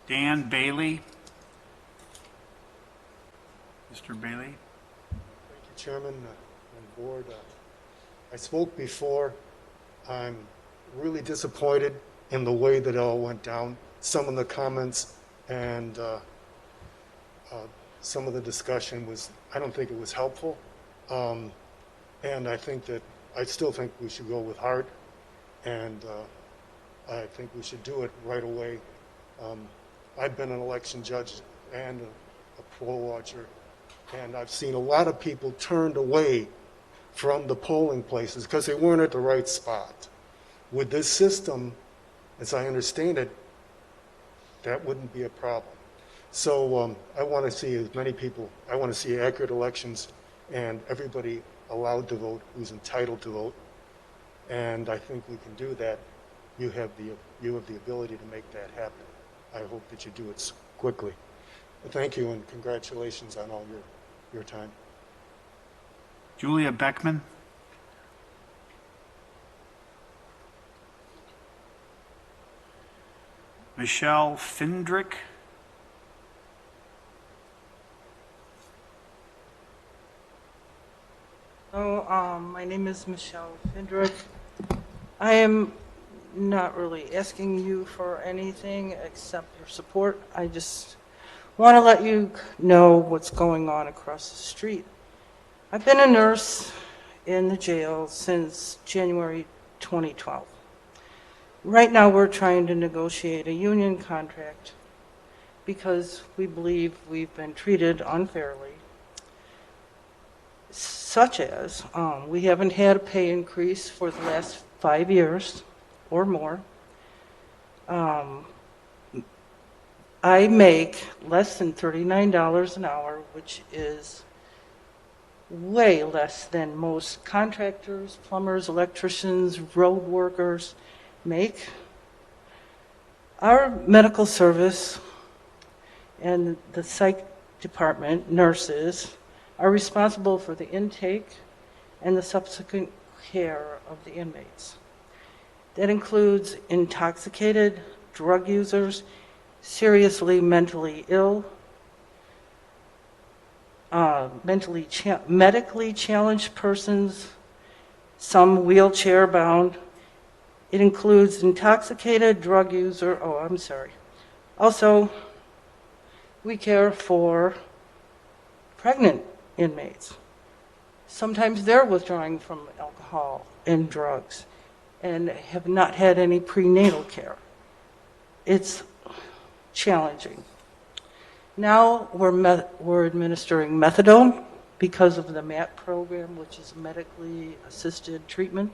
Dan Bailey. Mr. Bailey.
Thank you, Chairman and Board. I spoke before. I'm really disappointed in the way that it all went down. Some of the comments and some of the discussion was, I don't think it was helpful. And I still think we should go with heart, and I think we should do it right away. I've been an election judge and a poll watcher, and I've seen a lot of people turned away from the polling places because they weren't at the right spot. With this system, as I understand it, that wouldn't be a problem. So I want to see as many people, I want to see accurate elections and everybody allowed to vote who's entitled to vote. And I think we can do that. You have the ability to make that happen. I hope that you do it quickly. Thank you and congratulations on all your time.
Julia Beckman. Michelle Findrick.
My name is Michelle Findrick. I am not really asking you for anything except your support. I just want to let you know what's going on across the street. I've been a nurse in the jail since January 2012. Right now we're trying to negotiate a union contract because we believe we've been treated unfairly, such as we haven't had a pay increase for the last 5 years or more. I make less than $39 an hour, which is way less than most contractors, plumbers, electricians, road workers make. Our medical service and the psych department, nurses, are responsible for the intake and the subsequent care of the inmates. That includes intoxicated, drug users, seriously mentally ill, medically challenged persons, some wheelchair bound. It includes intoxicated, drug user, Also, we care for pregnant inmates. Sometimes they're withdrawing from alcohol and drugs and have not had any prenatal care. It's challenging. Now we're administering methadone because of the MAP program, which is medically assisted treatment.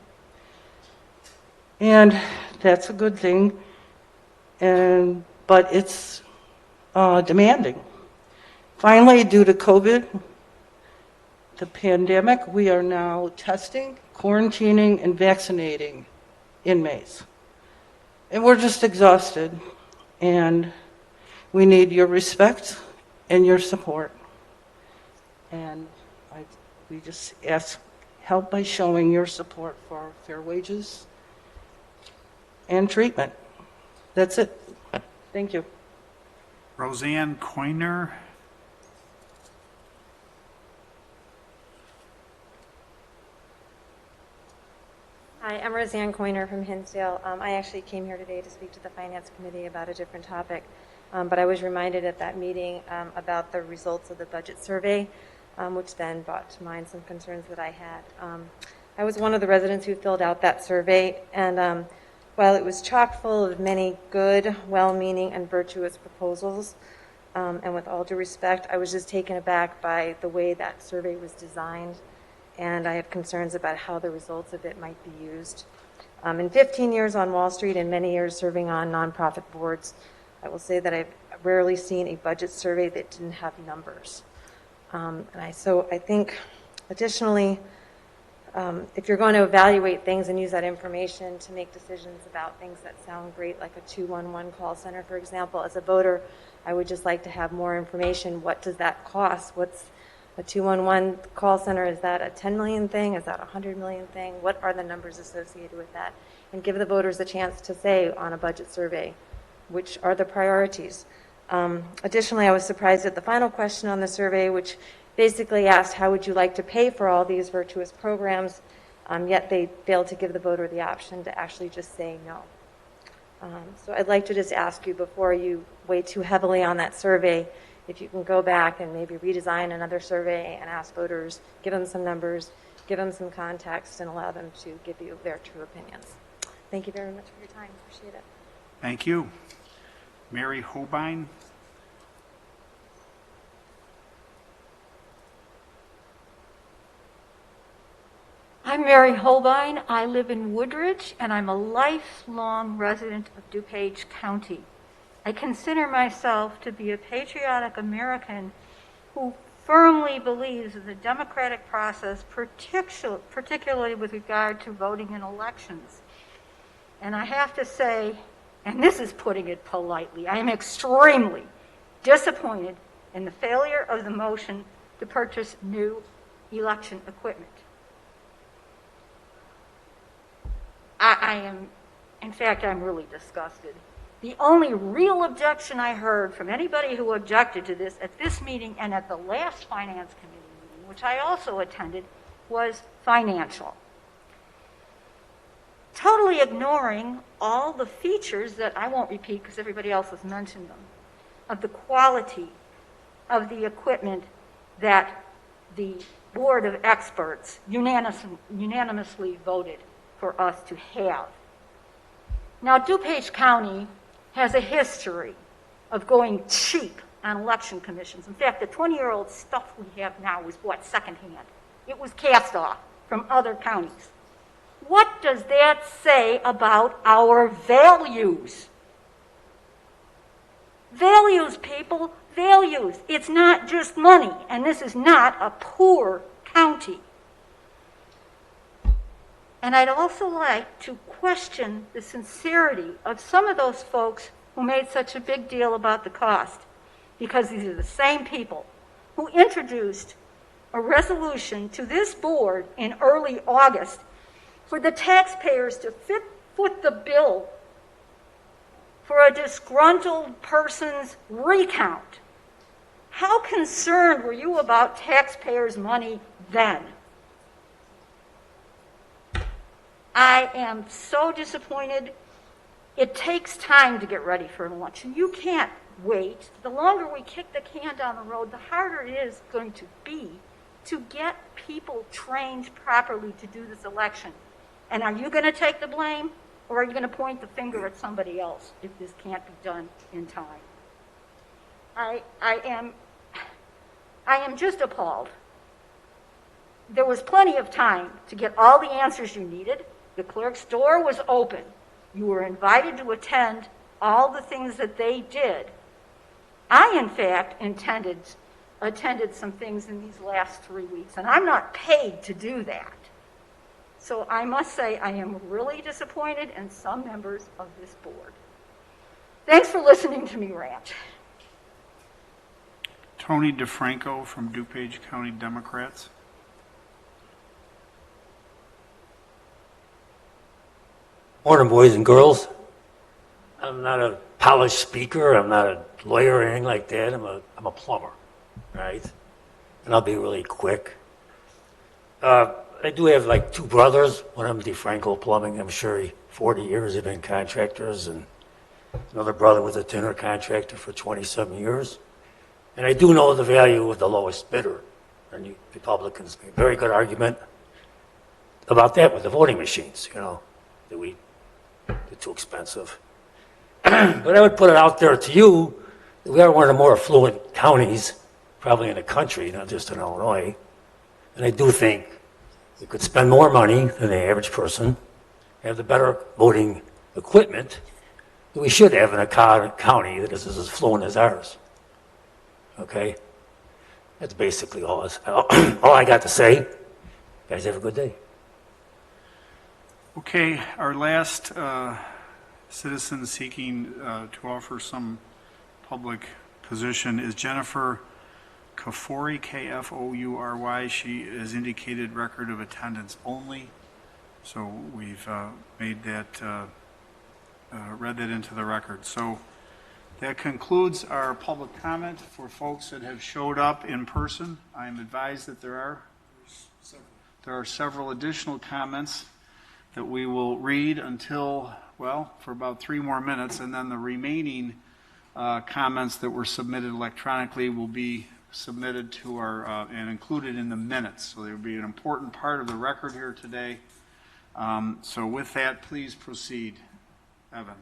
And that's a good thing, but it's demanding. Finally, due to COVID, the pandemic, we are now testing, quarantining, and vaccinating inmates. And we're just exhausted, and we need your respect and your support. And we just ask help by showing your support for fair wages and treatment. That's it. Thank you.
Roseanne Coiner.
Hi, I'm Roseanne Coiner from Hinsdale. I actually came here today to speak to the Finance Committee about a different topic, but I was reminded at that meeting about the results of the budget survey, which then brought to mind some concerns that I had. I was one of the residents who filled out that survey, and While it was chock full of many good, well-meaning, and virtuous proposals, and with all due respect, I was just taken aback by the way that survey was designed, and I have concerns about how the results of it might be used. In 15 years on Wall Street and many years serving on nonprofit boards, I will say that I've rarely seen a budget survey that didn't have numbers. So I think, additionally, if you're going to evaluate things and use that information to make decisions about things that sound great, like a 211 call center, for example, as a voter, I would just like to have more information. What does that cost? What's a 211 call center? Is that a 10 million thing? Is that a 100 million thing? What are the numbers associated with that? And give the voters a chance to say on a budget survey, which are the priorities. Additionally, I was surprised at the final question on the survey, which basically asked, how would you like to pay for all these virtuous programs? Yet they failed to give the voter the option to actually just say no. So I'd like to just ask you, before you weigh too heavily on that survey, if you can go back and maybe redesign another survey and ask voters, give them some numbers, give them some context, and allow them to give you their true opinions. Thank you very much for your time. Appreciate it.
Thank you. Mary Hobein.
I'm Mary Holbein. I live in Woodridge, and I'm a lifelong resident of Dupage County. I consider myself to be a patriotic American who firmly believes in the democratic process, particularly with regard to voting in elections. And I have to say, and this is putting it politely, I am extremely disappointed in the failure of the motion to purchase new election equipment. In fact, I'm really disgusted. The only real objection I heard from anybody who objected to this at this meeting and at the last Finance Committee meeting, which I also attended, was financial. Totally ignoring all the features that I won't repeat because everybody else has mentioned them, of the quality of the equipment that the Board of Experts unanimously voted for us to have. Now, Dupage County has a history of going cheap on election commissions. In fact, the 20-year-old stuff we have now is what, secondhand. It was cast off from other counties. What does that say about our values? Values, people, values. It's not just money, and this is not a poor county. And I'd also like to question the sincerity of some of those folks who made such a big deal about the cost, because these are the same people who introduced a resolution to this board in early August for the taxpayers to foot the bill for a disgruntled person's recount. How concerned were you about taxpayers' money then? I am so disappointed. It takes time to get ready for an election. You can't wait. The longer we kick the can down the road, the harder it is going to be to get people trained properly to do this election. And are you going to take the blame, or are you going to point the finger at somebody else if this can't be done in time? I am just appalled. There was plenty of time to get all the answers you needed. The clerk's door was open. You were invited to attend all the things that they did. I, in fact, attended some things in these last 3 weeks, and I'm not paid to do that. So I must say I am really disappointed in some members of this board. Thanks for listening to me rant.
Tony DeFranco from DuPage County Democrats.
Morning, boys and girls. I'm not a polished speaker. I'm not a lawyer or anything like that. I'm a plumber, right? And I'll be really quick. I do have like two brothers. One of them, DeFranco Plumbing. I'm sure 40 years they've been contractors, and another brother was a tenor contractor for 27 years. And I do know the value of the lowest bidder. And you Republicans made a very good argument about that with the voting machines, you know, that we They're too expensive. But I would put it out there to you, that we are one of the more affluent counties, probably in the country, not just in Illinois. And I do think we could spend more money than the average person, have the better voting equipment that we should have in a county that is as affluent as ours. Okay? That's basically all I got to say. You guys have a good day.
Okay, our last citizen seeking to offer some public position is Jennifer Kafoury, Kfoury. She has indicated record of attendance only. So we've made that, read that into the record. So that concludes our public comment for folks that have showed up in person. I'm advised that there are several additional comments that we will read until, well, for about 3 more minutes, and then the remaining comments that were submitted electronically will be submitted to our and included in the minutes. So there will be an important part of the record here today. So with that, please proceed. Evan.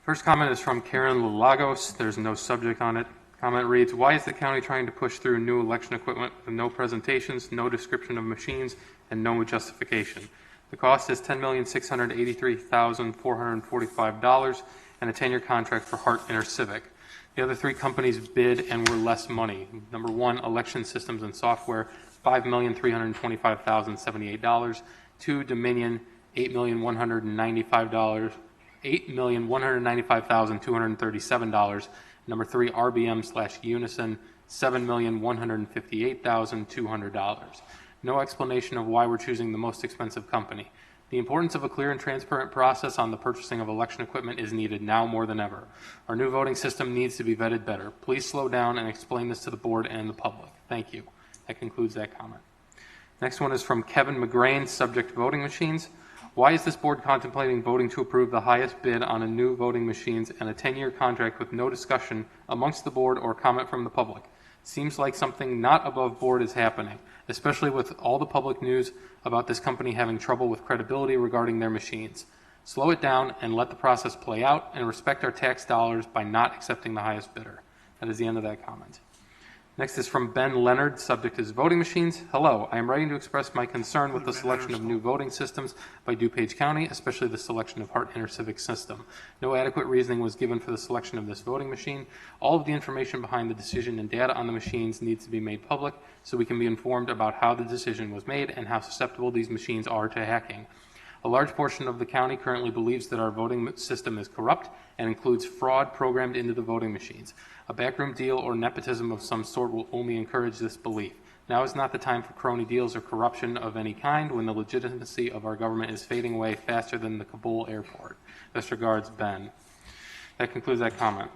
First comment is from Karen Lagos. There's no subject on it. Comment reads, why is the county trying to push through new election equipment with no presentations, no description of machines, and no justification? The cost is $10,683,445 and a 10-year contract for Hart InterCivic. The other 3 companies bid and were less money. Number 1, Election Systems and Software, $5,325,078. 2, Dominion, $8,195,237. Number 3, RBM/Unison, $7,158,200. No explanation of why we're choosing the most expensive company. The importance of a clear and transparent process on the purchasing of election equipment is needed now more than ever. Our new voting system needs to be vetted better. Please slow down and explain this to the board and the public. Thank you. That concludes that comment. Next one is from Kevin McGrain, subject voting machines. Why is this board contemplating voting to approve the highest bid on a new voting machines and a 10-year contract with no discussion amongst the board or comment from the public? Seems like something not above board is happening, especially with all the public news about this company having trouble with credibility regarding their machines. Slow it down and let the process play out and respect our tax dollars by not accepting the highest bidder. That is the end of that comment. Next is from Ben Leonard, subject is voting machines. Hello, I am writing to express my concern with the selection of new voting systems by Dupage County, especially the selection of Hart InterCivic system. No adequate reasoning was given for the selection of this voting machine. All of the information behind the decision and data on the machines needs to be made public so we can be informed about how the decision was made and how susceptible these machines are to hacking. A large portion of the county currently believes that our voting system is corrupt and includes fraud programmed into the voting machines. A backroom deal or nepotism of some sort will only encourage this belief. Now is not the time for crony deals or corruption of any kind when the legitimacy of our government is fading away faster than the Kabul airport. Best regards, Ben. That concludes that comment.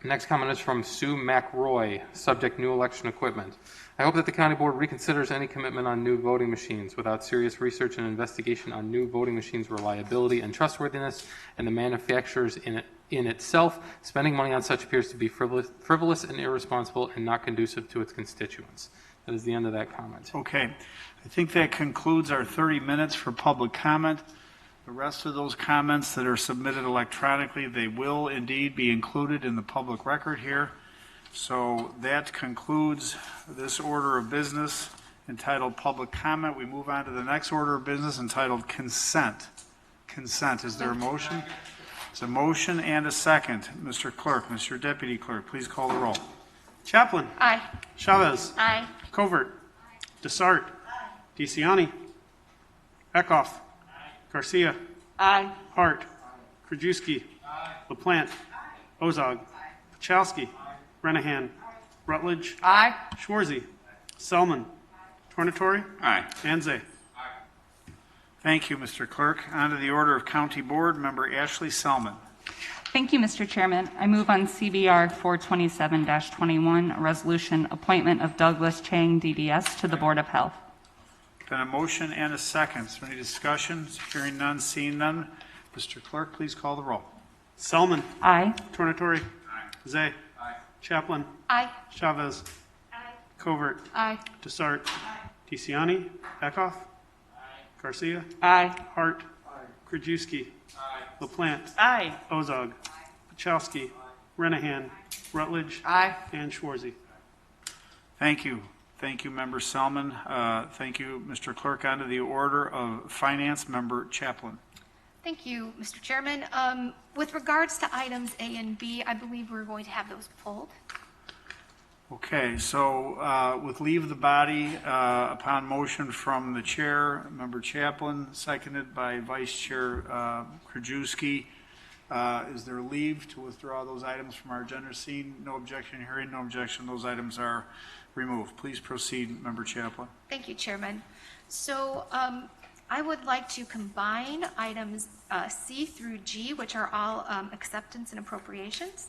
Next comment is from Sue McRoy, subject new election equipment. I hope that the county board reconsiders any commitment on new voting machines without serious research and investigation on new voting machines' reliability and trustworthiness and the manufacturers in itself. Spending money on such appears to be frivolous and irresponsible and not conducive to its constituents. That is the end of that comment.
Okay. I think that concludes our 30 minutes for public comment. The rest of those comments that are submitted electronically, they will indeed be included in the public record here. So that concludes this order of business entitled Public Comment. We move on to the next order of business entitled Consent. Consent. Is there a motion? It's a motion and a second. Mr. Clerk, Mr. Deputy Clerk, please call the roll.
Chaplin.
Aye.
Chavez.
Aye.
Covert. Desart. DeCiani. Eckhoff. Garcia.
Aye.
Hart. Krajewski. LaPlante. Ozog. Pachowski. Renahan. Rutledge.
Aye.
Schwarzy. Selman. Tornatori.
Aye.
Anze.
Thank you, Mr. Clerk. On to the order of County Board, Member Ashley Selman.
Thank you, Mr. Chairman. I move on CBR 427-21, a resolution appointment of Douglas Chang, DDS, to the Board of Health.
Been a motion and a second. Is there any discussion? Hearing none, seeing none. Mr. Clerk, please call the roll.
Selman.
Aye.
Tornatori. Zay. Chaplin.
Aye.
Chavez. Covert.
Aye.
Desart. DeCiani. Eckhoff. Garcia.
Aye.
Hart. Krajewski. LaPlante.
Aye.
Ozog. Pachowski. Renahan. Rutledge.
Aye.
And Schwarzy.
Thank you. Thank you, Member Selman. Thank you, Mr. Clerk. On to the order of Finance, Member Chaplin.
Thank you, Mr. Chairman. With regards to items A and B, I believe we're going to have those pulled.
Okay, so with leave of the body, upon motion from the chair, Member Chaplin, seconded by Vice Chair Krajewski, is there leave to withdraw those items from our agenda? Seeing no objection, hearing no objection, those items are removed. Please proceed, Member Chaplin.
Thank you, Chairman. So I would like to combine items C through G, which are all acceptance and appropriations.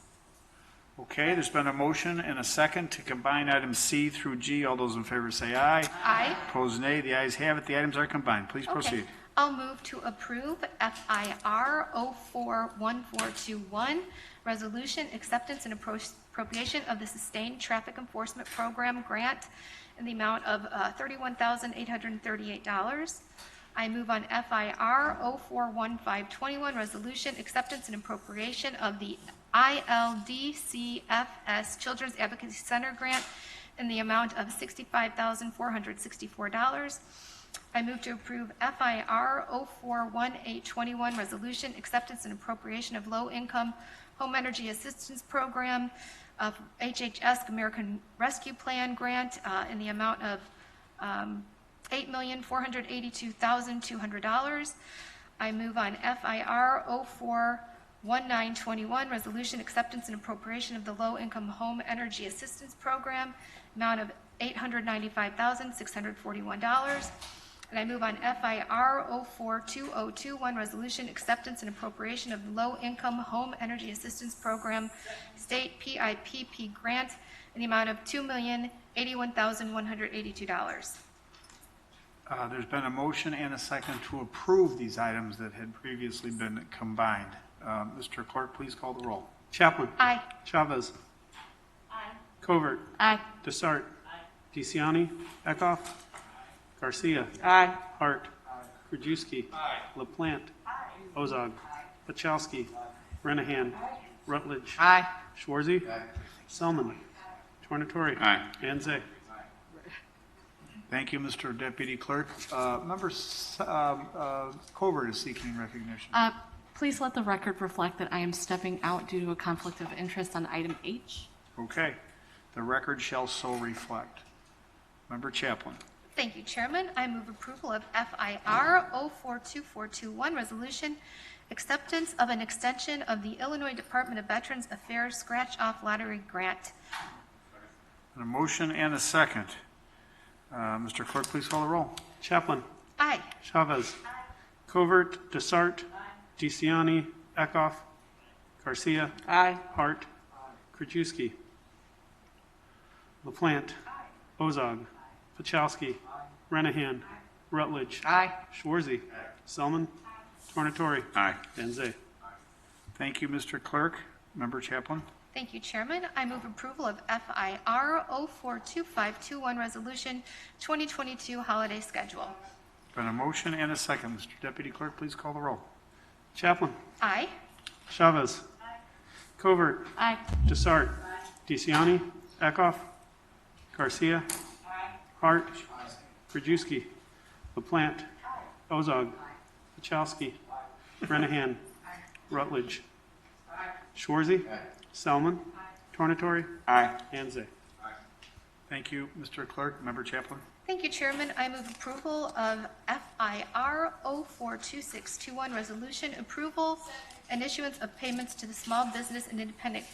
Okay, there's been a motion and a second to combine items C through G. All those in favor say aye.
Aye.
Opposed, nay. The ayes have it. The items are combined. Please proceed.
Okay. I'll move to approve FIR 041421, resolution acceptance and appropriation of the Sustained Traffic Enforcement Program grant in the amount of $31,838. I move on FIR 041521, resolution acceptance and appropriation of the ILDCFS Children's Advocacy Center grant in the amount of $65,464. I move to approve FIR 041821, resolution acceptance and appropriation of low-income home energy assistance program of HHS American Rescue Plan grant in the amount of $8,482,200. I move on FIR 041921, resolution acceptance and appropriation of the low-income home energy assistance program, amount of $895,641. And I move on FIR 042021, resolution acceptance and appropriation of the low-income home energy assistance program, state PIPP grant in the amount of $2,081,182.
There's been a motion and a second to approve these items that had previously been combined. Mr. Clerk, please call the roll.
Chaplin.
Aye.
Chavez.
Aye.
Covert.
Aye.
Desart. DeCiani. Eckhoff. Garcia.
Aye.
Hart. Krajewski. LaPlante. Ozog. Pachowski. Renahan. Rutledge.
Aye.
Schwarzy. Selman. Tornatori.
Aye.
And Zay.
Thank you, Mr. Deputy Clerk. Member Covert is seeking recognition.
Please let the record reflect that I am stepping out due to a conflict of interest on item H.
Okay. The record shall so reflect. Member Chaplin.
Thank you, Chairman. I move approval of FIR 042421, resolution acceptance of an extension of the Illinois Department of Veterans Affairs scratch-off lottery grant.
A motion and a second. Mr. Clerk, please call the roll.
Chaplin.
Aye.
Chavez. Covert. Desart. DeCiani. Eckhoff. Garcia.
Aye.
Hart. Krajewski. LaPlante. Ozog. Pachowski. Renahan. Rutledge.
Aye.
Schwarzy. Selman. Tornatori.
Aye.
And Zay.
Thank you, Mr. Clerk. Member Chaplin.
Thank you, Chairman. I move approval of FIR 042521, resolution 2022 holiday schedule.
Been a motion and a second. Mr. Deputy Clerk, please call the roll.
Chaplin.
Aye.
Chavez. Covert.
Aye.
Desart. DeCiani. Eckhoff. Garcia. Hart. Krajewski. LaPlante. Ozog. Pachowski. Renahan. Rutledge. Schwarzy. Selman. Tornatori. And Zay.
Thank you, Mr. Clerk. Member Chaplin.
Thank you, Chairman. I move approval of FIR 042621, resolution approval and issuance of payments to the small business and independent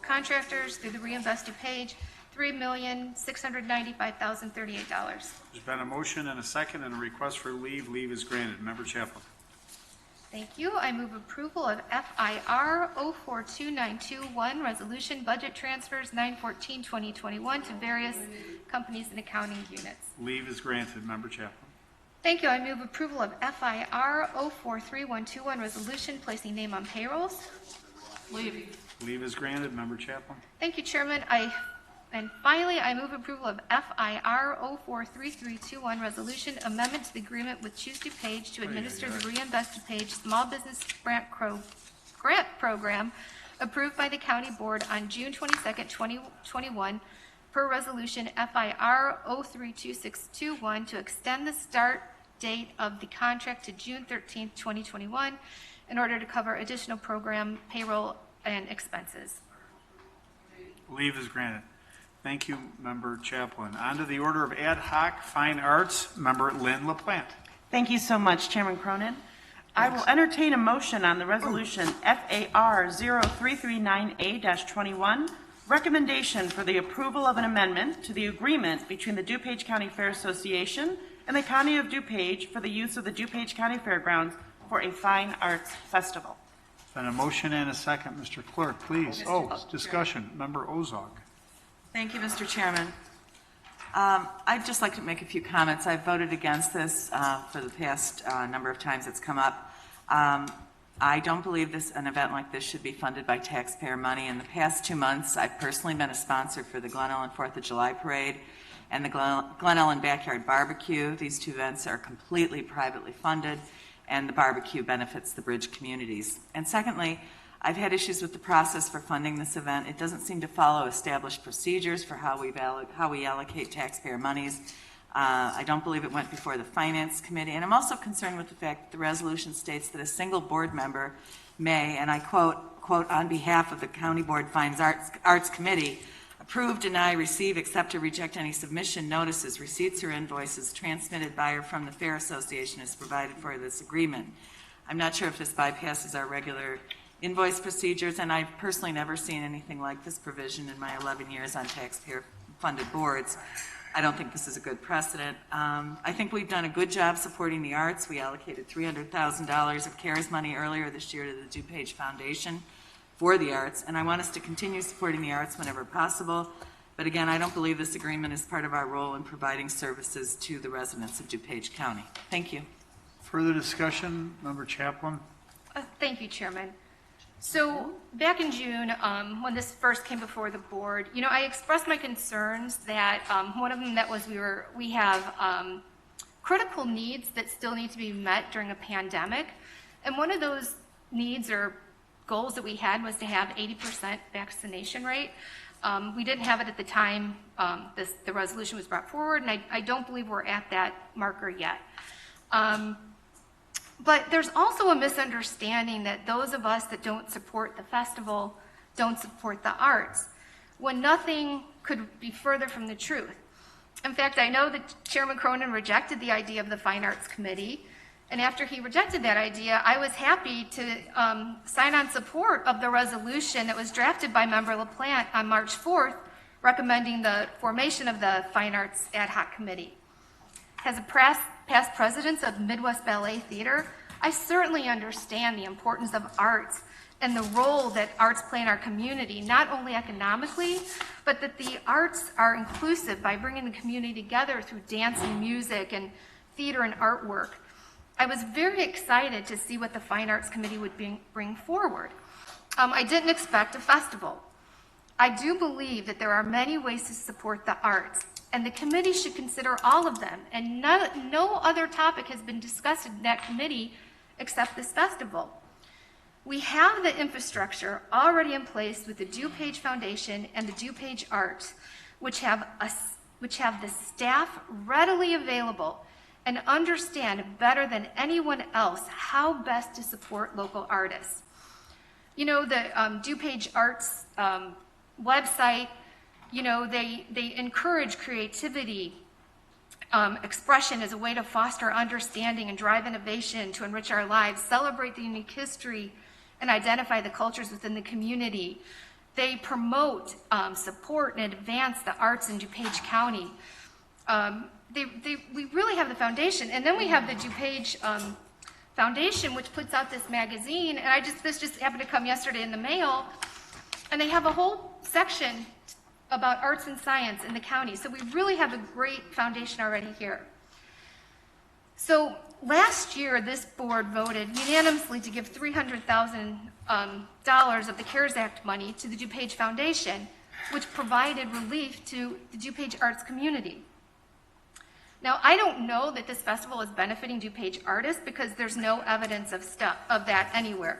contractors through the reinvest Dupage, $3,695,038.
There's been a motion and a second and a request for leave. Leave is granted. Member Chaplin.
Thank you. I move approval of FIR 042921, resolution budget transfers 9/14/2021 to various companies and accounting units.
Leave is granted. Member Chaplin.
Thank you. I move approval of FIR 043121, resolution placing name on payrolls.
Leave is granted. Member Chaplin.
Thank you, Chairman. I And finally, I move approval of FIR 043321, resolution amendment to the agreement with Choose Dupage to administer the Reinvest Dupage Small Business Grant Program approved by the County Board on June 22nd, 2021, per resolution FIR 032621, to extend the start date of the contract to June 13th, 2021, in order to cover additional program payroll and expenses.
Leave is granted. Thank you, Member Chaplin. On to the order of ad hoc fine arts, Member Lynn LaPlante.
Thank you so much, Chairman Cronin. I will entertain a motion on the resolution FAR 0339A-21, recommendation for the approval of an amendment to the agreement between the DuPage County Fair Association and the County of DuPage for the use of the DuPage County Fairgrounds for a fine arts festival.
Then a motion and a second. Mr. Clerk, please. Discussion. Member Ozog.
Thank you, Mr. Chairman. I'd just like to make a few comments. I've voted against this for the past number of times it's come up. I don't believe an event like this should be funded by taxpayer money. In the past 2 months, I've personally been a sponsor for the Glen Ellen 4th of July Parade and the Glen Ellen Backyard Barbecue. These two events are completely privately funded, and the barbecue benefits the bridge communities. And secondly, I've had issues with the process for funding this event. It doesn't seem to follow established procedures for how we allocate taxpayer monies. I don't believe it went before the Finance Committee. And I'm also concerned with the fact that the resolution states that a single board member may, and I quote, on behalf of the County Board Fines Arts Committee, approve, deny, receive, accept, or reject any submission, notices, receipts, or invoices transmitted by or from the Fair Association as provided for this agreement. I'm not sure if this bypasses our regular invoice procedures, and I've personally never seen anything like this provision in my 11 years on taxpayer-funded boards. I don't think this is a good precedent. I think we've done a good job supporting the arts. We allocated $300,000 of CARES money earlier this year to the DuPage Foundation for the arts, and I want us to continue supporting the arts whenever possible. But again, I don't believe this agreement is part of our role in providing services to the residents of DuPage County. Thank you.
Further discussion, Member Chaplin.
Thank you, Chairman. So back in June, when this first came before the board, I expressed my concerns that one of them that was we have critical needs that still need to be met during a pandemic, and one of those needs or goals that we had was to have 80% vaccination rate. We didn't have it at the time the resolution was brought forward, and I don't believe we're at that marker yet. But there's also a misunderstanding that those of us that don't support the festival don't support the arts, when nothing could be further from the truth. In fact, I know that Chairman Cronin rejected the idea of the Fine Arts Committee, and after he rejected that idea, I was happy to sign on support of the resolution that was drafted by Member LaPlante on March 4th, recommending the formation of the Fine Arts Ad Hoc Committee. As a past president of Midwest Ballet Theater, I certainly understand the importance of arts and the role that arts play in our community, not only economically, but that the arts are inclusive by bringing the community together through dance and music and theater and artwork. I was very excited to see what the Fine Arts Committee would bring forward. I didn't expect a festival. I do believe that there are many ways to support the arts, and the committee should consider all of them, and no other topic has been discussed in that committee except this festival. We have the infrastructure already in place with the DuPage Foundation and the DuPage Arts, which have the staff readily available and understand better than anyone else how best to support local artists. The DuPage Arts website, they encourage creativity, expression as a way to foster understanding and drive innovation to enrich our lives, celebrate the unique history, and identify the cultures within the community. They promote, support, and advance the arts in DuPage County. We really have the foundation, and then we have the DuPage Foundation, which puts out this magazine, and this just happened to come yesterday in the mail, and they have a whole section about arts and science in the county. So we really have a great foundation already here. So last year, this board voted unanimously to give $300,000 of the CARES Act money to the DuPage Foundation which provided relief to the DuPage arts community. Now, I don't know that this festival is benefiting DuPage artists because there's no evidence of that anywhere.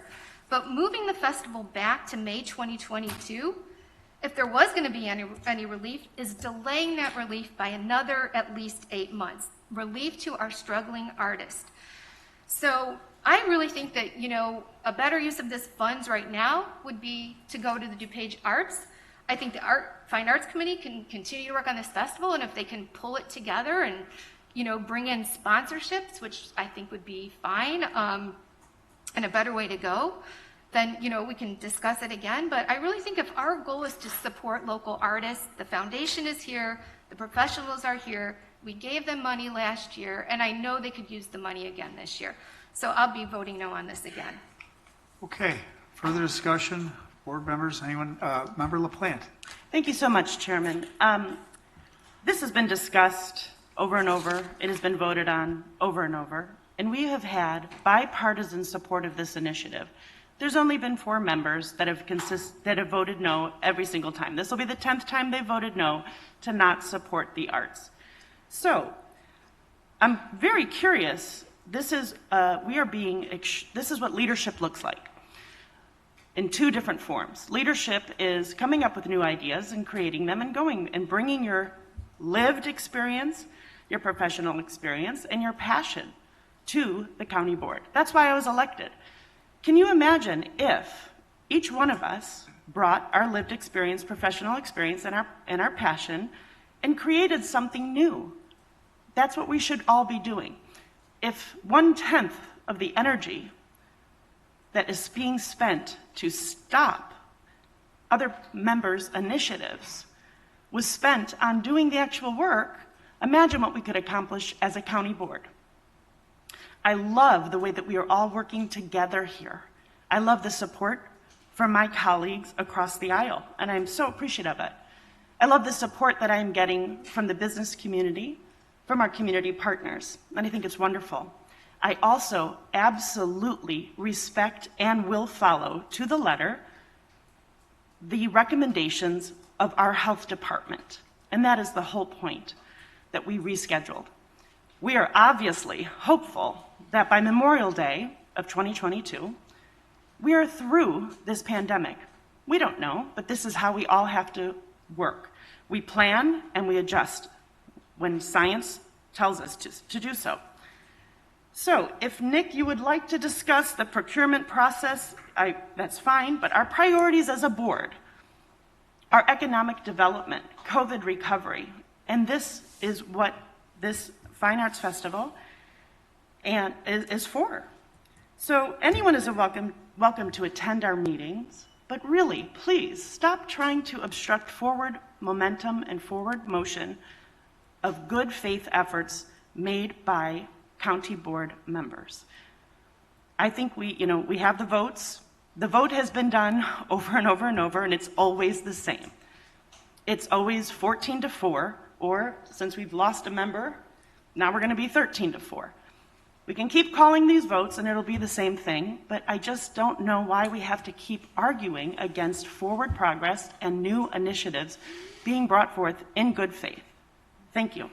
But moving the festival back to May 2022, if there was going to be any relief, is delaying that relief by another at least 8 months. Relief to our struggling artists. So I really think that, you know, a better use of this funds right now would be to go to the DuPage Arts. I think the Fine Arts Committee can continue to work on this festival, and if they can pull it together and, you know, bring in sponsorships, which I think would be fine, and a better way to go, then, you know, we can discuss it again. But I really think if our goal is to support local artists, the foundation is here, the professionals are here, we gave them money last year, and I know they could use the money again this year. So I'll be voting no on this again.
Okay, further discussion? Board members, anyone? Member LaPlante.
Thank you so much, Chairman. This has been discussed over and over. It has been voted on over and over. And we have had bipartisan support of this initiative. There's only been 4 members that have voted no every single time. This will be the 10th time they voted no to not support the arts. So I'm very curious. This is what leadership looks like in 2 different forms. Leadership is coming up with new ideas and creating them and going and bringing your lived experience, your professional experience, and your passion to the county board. That's why I was elected. Can you imagine if each one of us brought our lived experience, professional experience, and our passion and created something new? That's what we should all be doing. If 1/10 of the energy that is being spent to stop other members' initiatives was spent on doing the actual work, imagine what we could accomplish as a county board. I love the way that we are all working together here. I love the support from my colleagues across the aisle, and I'm so appreciative of it. I love the support that I'm getting from the business community, from our community partners, and I think it's wonderful. I also absolutely respect and will follow to the letter the recommendations of our health department, and that is the whole point that we rescheduled. We are obviously hopeful that by Memorial Day of 2022, we are through this pandemic. We don't know, but this is how we all have to work. We plan and we adjust when science tells us to do so. So if, Nick, you would like to discuss the procurement process, that's fine, but our priorities as a board are economic development, COVID recovery, and this is what this Fine Arts Festival is for. So anyone is welcome to attend our meetings, but really, please stop trying to obstruct forward momentum and forward motion of good faith efforts made by county board members. I think we have the votes. The vote has been done over and over and over, and it's always the same. It's always 14-4, or since we've lost a member, now we're going to be 13-4. We can keep calling these votes and it'll be the same thing, but I just don't know why we have to keep arguing against forward progress and new initiatives being brought forth in good faith. Thank you.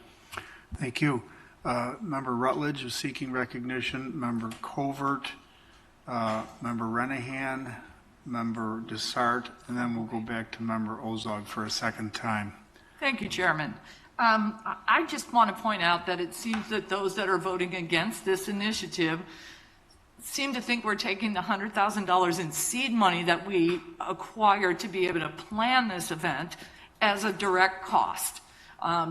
Thank you. Member Rutledge is seeking recognition. Member Covert, Member Renahan, Member Desart, and then we'll go back to Member Ozog for a second time.
Thank you, Chairman. I just want to point out that it seems that those that are voting against this initiative seem to think we're taking the $100,000 in seed money that we acquired to be able to plan this event as a direct cost.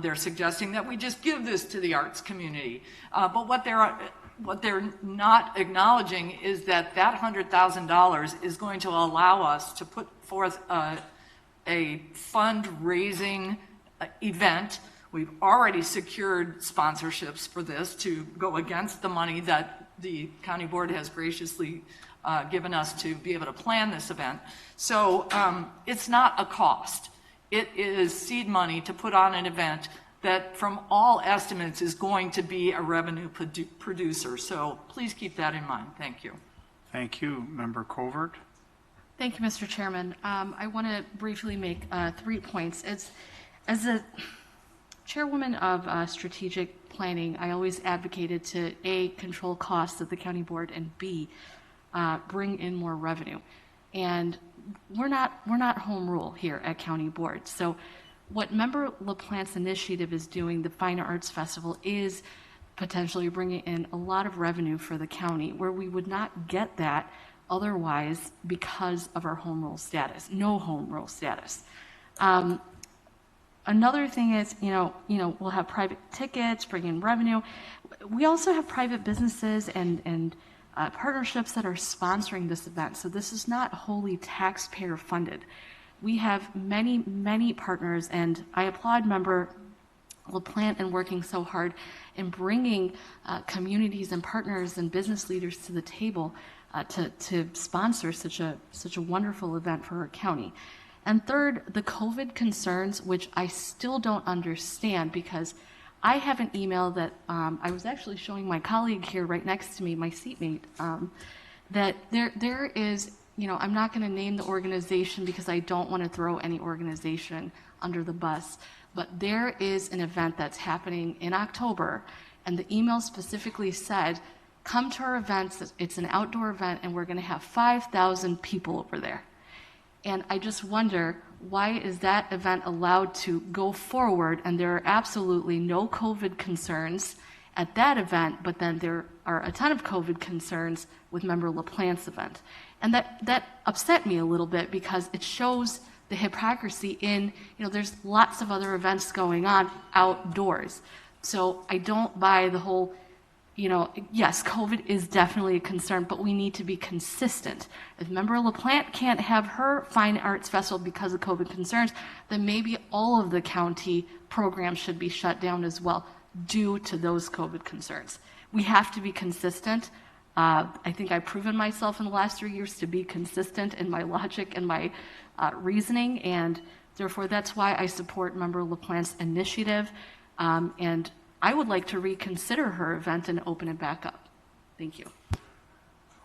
They're suggesting that we just give this to the arts community. But what they're not acknowledging is that that $100,000 is going to allow us to put forth a fundraising event. We've already secured sponsorships for this to go against the money that the county board has graciously given us to be able to plan this event. So it's not a cost. It is seed money to put on an event that from all estimates is going to be a revenue producer. So please keep that in mind. Thank you.
Thank you. Member Covert.
Thank you, Mr. Chairman. I want to briefly make 3 points. As a chairwoman of strategic planning, I always advocated to A, control costs at the county board, and B, bring in more revenue. And we're not home rule here at county board. So what Member LaPlante's initiative is doing, the Fine Arts Festival, is potentially bringing in a lot of revenue for the county where we would not get that otherwise because of our home rule status, no home rule status. Another thing is, we'll have private tickets, bring in revenue. We also have private businesses and partnerships that are sponsoring this event. So this is not wholly taxpayer funded. We have many, many partners, and I applaud Member LaPlante in working so hard in bringing communities and partners and business leaders to the table to sponsor such a wonderful event for our county. And third, the COVID concerns, which I still don't understand, because I have an email that I was actually showing my colleague here right next to me, my seatmate, that there is, I'm not going to name the organization because I don't want to throw any organization under the bus, but there is an event that's happening in October, and the email specifically said, come to our events, it's an outdoor event, and we're going to have 5,000 people over there. And I just wonder, why is that event allowed to go forward, and there are absolutely no COVID concerns at that event, but then there are a ton of COVID concerns with Member LaPlante's event. And that upset me a little bit, because it shows the hypocrisy in, there's lots of other events going on outdoors. So I don't buy the whole, yes, COVID is definitely a concern, but we need to be consistent. If Member LaPlante can't have her Fine Arts Festival because of COVID concerns, then maybe all of the county programs should be shut down as well due to those COVID concerns. We have to be consistent. I think I've proven myself in the last 3 years to be consistent in my logic and my reasoning, and therefore that's why I support Member LaPlante's initiative, and I would like to reconsider her event and open it back up. Thank you.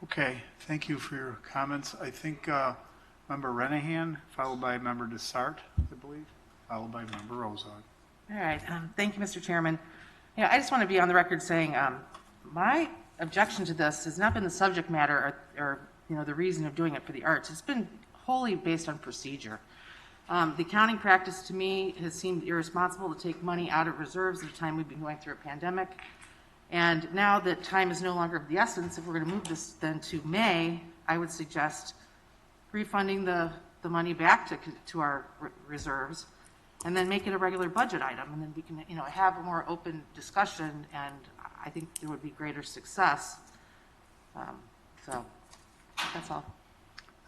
Okay, thank you for your comments. I think Member Renahan, followed by Member Desart, I believe, followed by Member Ozog.
All right. Thank you, Mr. Chairman. I just want to be on the record saying my objection to this has not been the subject matter or the reason of doing it for the arts. It's been wholly based on procedure. The accounting practice to me has seemed irresponsible to take money out of reserves at a time we've been going through a pandemic. And now that time is no longer of the essence, if we're going to move this then to May, I would suggest refunding the money back to our reserves, and then make it a regular budget item, and then we can have a more open discussion, and I think there would be greater success. So that's all.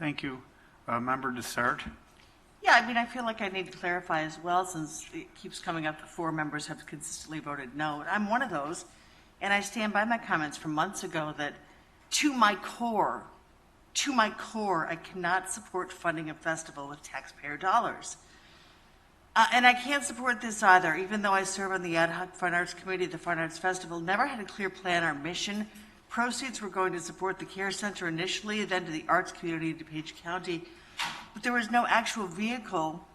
Thank you. Member Desart.
Yeah, I feel like I need to clarify as well, since it keeps coming up that 4 members have consistently voted no. I'm one of those, and I stand by my comments from months ago that to my core, I cannot support funding a festival with taxpayer dollars. And I can't support this either, even though I serve on the Ad Hoc Fine Arts Committee. The Fine Arts Festival never had a clear plan or mission. Proceeds were going to support the Care Center initially, then to the arts community in DuPage County. But there was no actual vehicle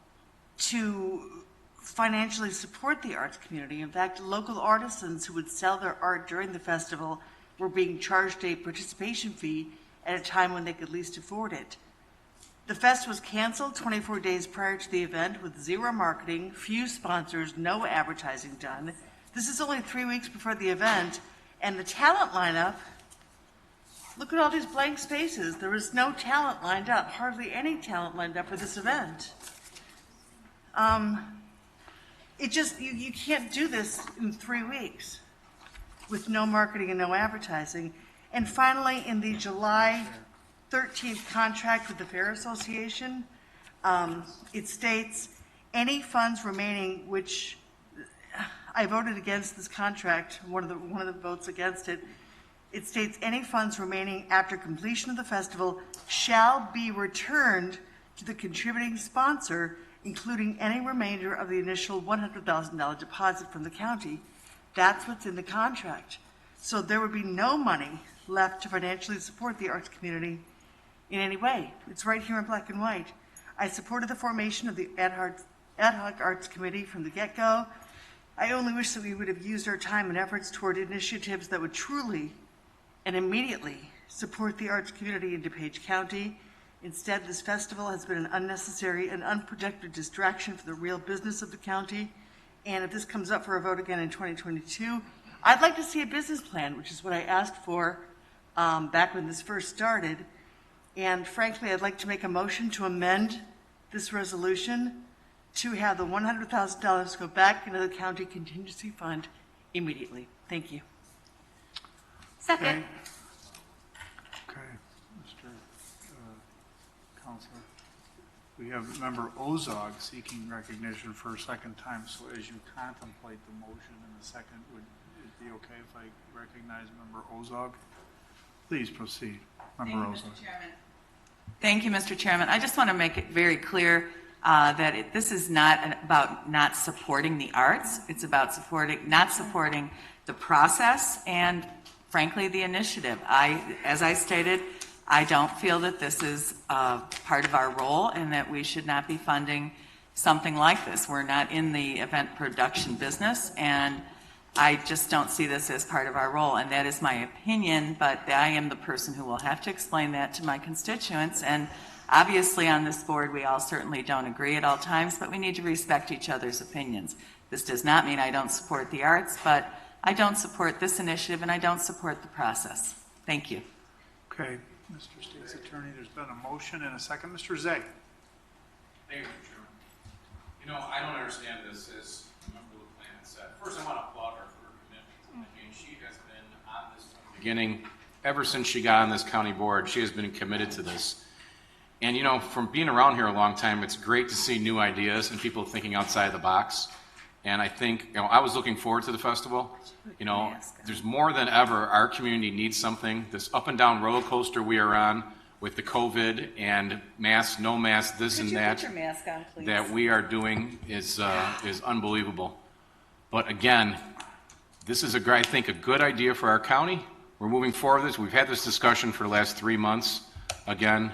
to financially support the arts community. In fact, local artisans who would sell their art during the festival were being charged a participation fee at a time when they could least afford it. The fest was canceled 24 days prior to the event with zero marketing, few sponsors, no advertising done. This is only 3 weeks before the event, and the talent lineup, look at all these blank spaces. There was no talent lined up, hardly any talent lined up for this event. You can't do this in 3 weeks with no marketing and no advertising. And finally, in the July 13th contract with the Fair Association, it states any funds remaining, which I voted against this contract, one of the votes against it. It states any funds remaining after completion of the festival shall be returned to the contributing sponsor, including any remainder of the initial $100,000 deposit from the county. That's what's in the contract. So there would be no money left to financially support the arts community
in any way. It's right here in black and white. I supported the formation of the ad hoc arts committee from the get-go. I only wish that we would have used our time and efforts toward initiatives that would truly and immediately support the arts community in DuPage County. Instead, this festival has been an unnecessary and unproductive distraction for the real business of the county. And if this comes up for a vote again in 2022, I'd like to see a business plan, which is what I asked for back when this first started. And frankly, I'd like to make a motion to amend this resolution to have the $100,000 go back into the county contingency fund immediately. Thank you.
Second.
Okay, Mr. Counselor. We have Member Ozog seeking recognition for a second time. So as you contemplate the motion in a second, would it be okay if I recognize Member Ozog? Please proceed, Member Ozog.
Thank you, Mr. Chairman. I just want to make it very clear that this is not about not supporting the arts. It's about not supporting the process and, frankly, the initiative. As I stated, I don't feel that this is part of our role and that we should not be funding something like this. We're not in the event production business, and I just don't see this as part of our role, and that is my opinion, but I am the person who will have to explain that to my constituents. And obviously on this board, we all certainly don't agree at all times, but we need to respect each other's opinions. This does not mean I don't support the arts, but I don't support this initiative and I don't support the process. Thank you.
Okay, Mr. State's Attorney, there's been a motion and a second. Mr. Zay.
Thank you, Mr. Chairman. You know, I don't understand this, as Member LaPlante said. First, I want to applaud her for her commitment. I mean, she has been on this from the beginning. Ever since she got on this county board, she has been committed to this. And, you know, from being around here a long time, it's great to see new ideas and people thinking outside the box. And I think, you know, I was looking forward to the festival. You know, there's more than ever, our community needs something. This up and down roller coaster we are on with the COVID and mask, no mask, this and that,
Could you put your mask on, please?
that we are doing is unbelievable. But again, this is, I think, a good idea for our county. We're moving forward with this. We've had this discussion for the last 3 months. Again,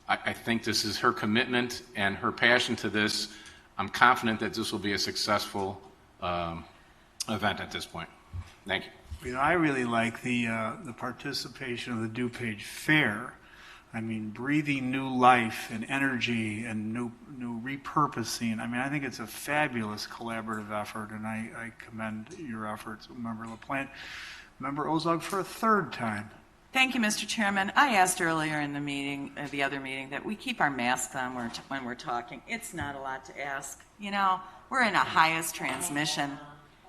I think this is her commitment and her passion to this. I'm confident that this will be a successful event at this point. Thank you.
You know, I really like the participation of the Dupage Fair. I mean, breathing new life and energy and new repurposing. I mean, I think it's a fabulous collaborative effort, and I commend your efforts, Member LaPlante. Member Ozog for a third time.
Thank you, Mr. Chairman. I asked earlier in the meeting, the other meeting, that we keep our masks on when we're talking. It's not a lot to ask. You know, we're in a highest transmission.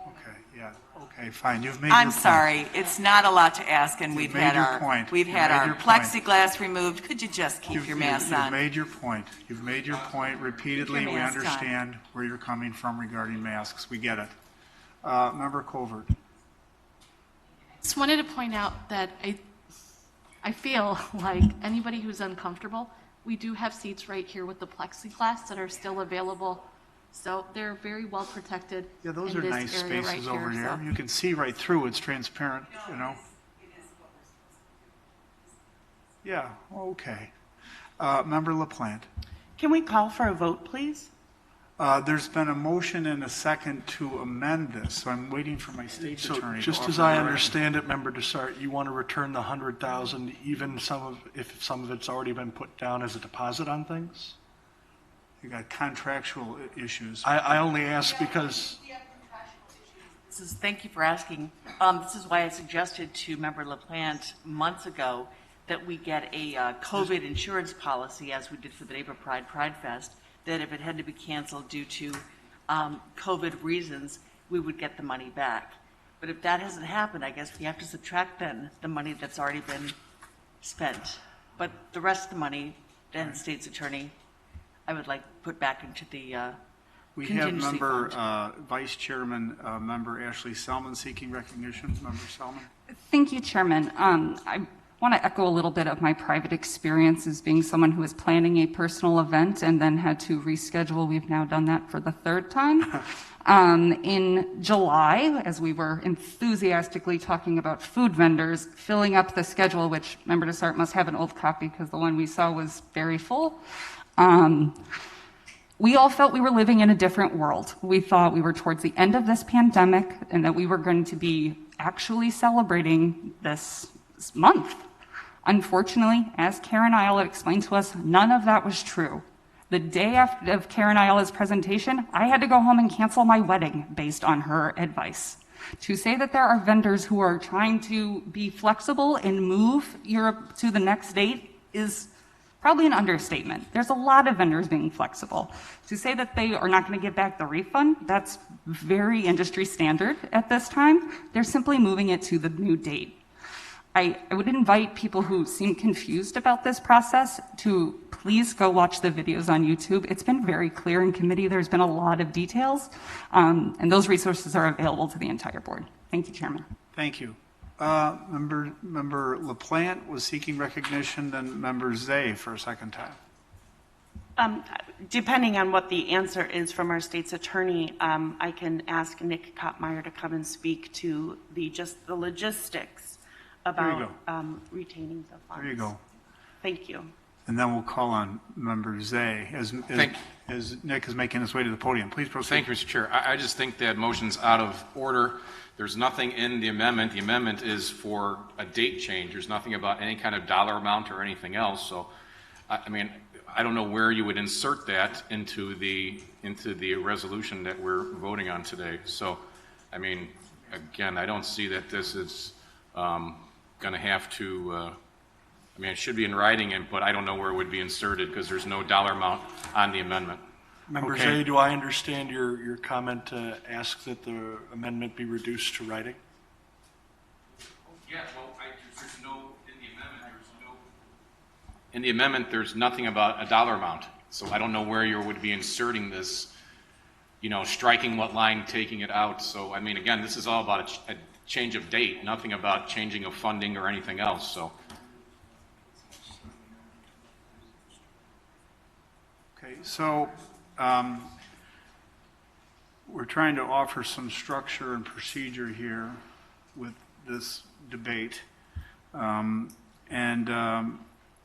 Okay, yeah, okay, fine. You've made
I'm
your point.
sorry, it's not a lot to ask, and we've
made
had
your
our
point.
we've
You've
had
made
our
your point.
plexiglass removed. Could you just keep your mask
You've
on?
made your point. You've made your point repeatedly.
Keep your
We
mask on.
understand where you're coming from regarding masks. We get it. Member Covert.
Just wanted to point out that I feel like anybody who's uncomfortable, we do have seats right here with the plexiglass that are still available. So they're very well protected.
Yeah, those
in
are
this
nice
area
spaces
right
over
here,
there.
so.
You can see right through. It's transparent, you know. Yeah, okay. Member LaPlante.
Can we call for a vote, please?
There's been a motion and a second to amend this, so I'm waiting for my state's
So
attorney. to
just
offer
as I
the
understand it, Member Dessart, you want to return the 100,000, even if some of it's already been put down as a deposit on things?
You got contractual issues.
I only ask because
Thank you for asking. This is why I suggested to Member LaPlante months ago that we get a COVID insurance policy, as we did for the Neighbor Pride Fest, that if it had to be canceled due to COVID reasons, we would get the money back. But if that hasn't happened, I guess we have to subtract then the money that's already been spent. But the rest of the money, then State's Attorney, I would like put back into the
We have
contingency
Member
fund.
Vice Chairman, Member Ashley Selman seeking recognition. Member Selman.
Thank you, Chairman. I want to echo a little bit of my private experience as being someone who was planning a personal event and then had to reschedule. We've now done that for the third time. In July, as we were enthusiastically talking about food vendors, filling up the schedule, which Member Desart must have an old copy because the one we saw was very full. We all felt we were living in a different world. We thought we were towards the end of this pandemic and that we were going to be actually celebrating this month. Unfortunately, as Karen Ayala explained to us, none of that was true. The day after of Karen Ayala's presentation, I had to go home and cancel my wedding based on her advice. To say that there are vendors who are trying to be flexible and move Europe to the next date is probably an understatement. There's a lot of vendors being flexible. To say that they are not going to give back the refund, that's very industry standard at this time. They're simply moving it to the new date. I would invite people who seem confused about this process to please go watch the videos on YouTube. It's been very clear in committee. There's been a lot of details, and those resources are available to the entire board. Thank you, Chairman.
Thank you. Member LaPlante was seeking recognition, then Member Zay for a second time.
Depending on what the answer is from our state's attorney, I can ask Nick Kottmeyer to come and speak to the logistics about retaining the funds.
There you go.
Thank you.
And then we'll call on Member Zay as Nick is making his way to the podium. Please proceed.
Thank you, Mr. Chair. I just think that motion's out of order. There's nothing in the amendment. The amendment is for a date change. There's nothing about any kind of dollar amount or anything else. So, I mean, I don't know where you would insert that into the resolution that we're voting on today. So, I mean, again, I don't see that this is going to have to, I mean, it should be in writing, but I don't know where it would be inserted because there's no dollar amount on the amendment.
Member Zay, do I understand your comment to ask that the amendment be reduced to writing?
Yeah, well, there's no, in the amendment, there's nothing about a dollar amount. So I don't know where you would be inserting this, you know, striking what line, taking it out. So, I mean, again, this is all about a change of date, nothing about changing of funding or anything else. So.
Okay, so we're trying to offer some structure and procedure here with this debate.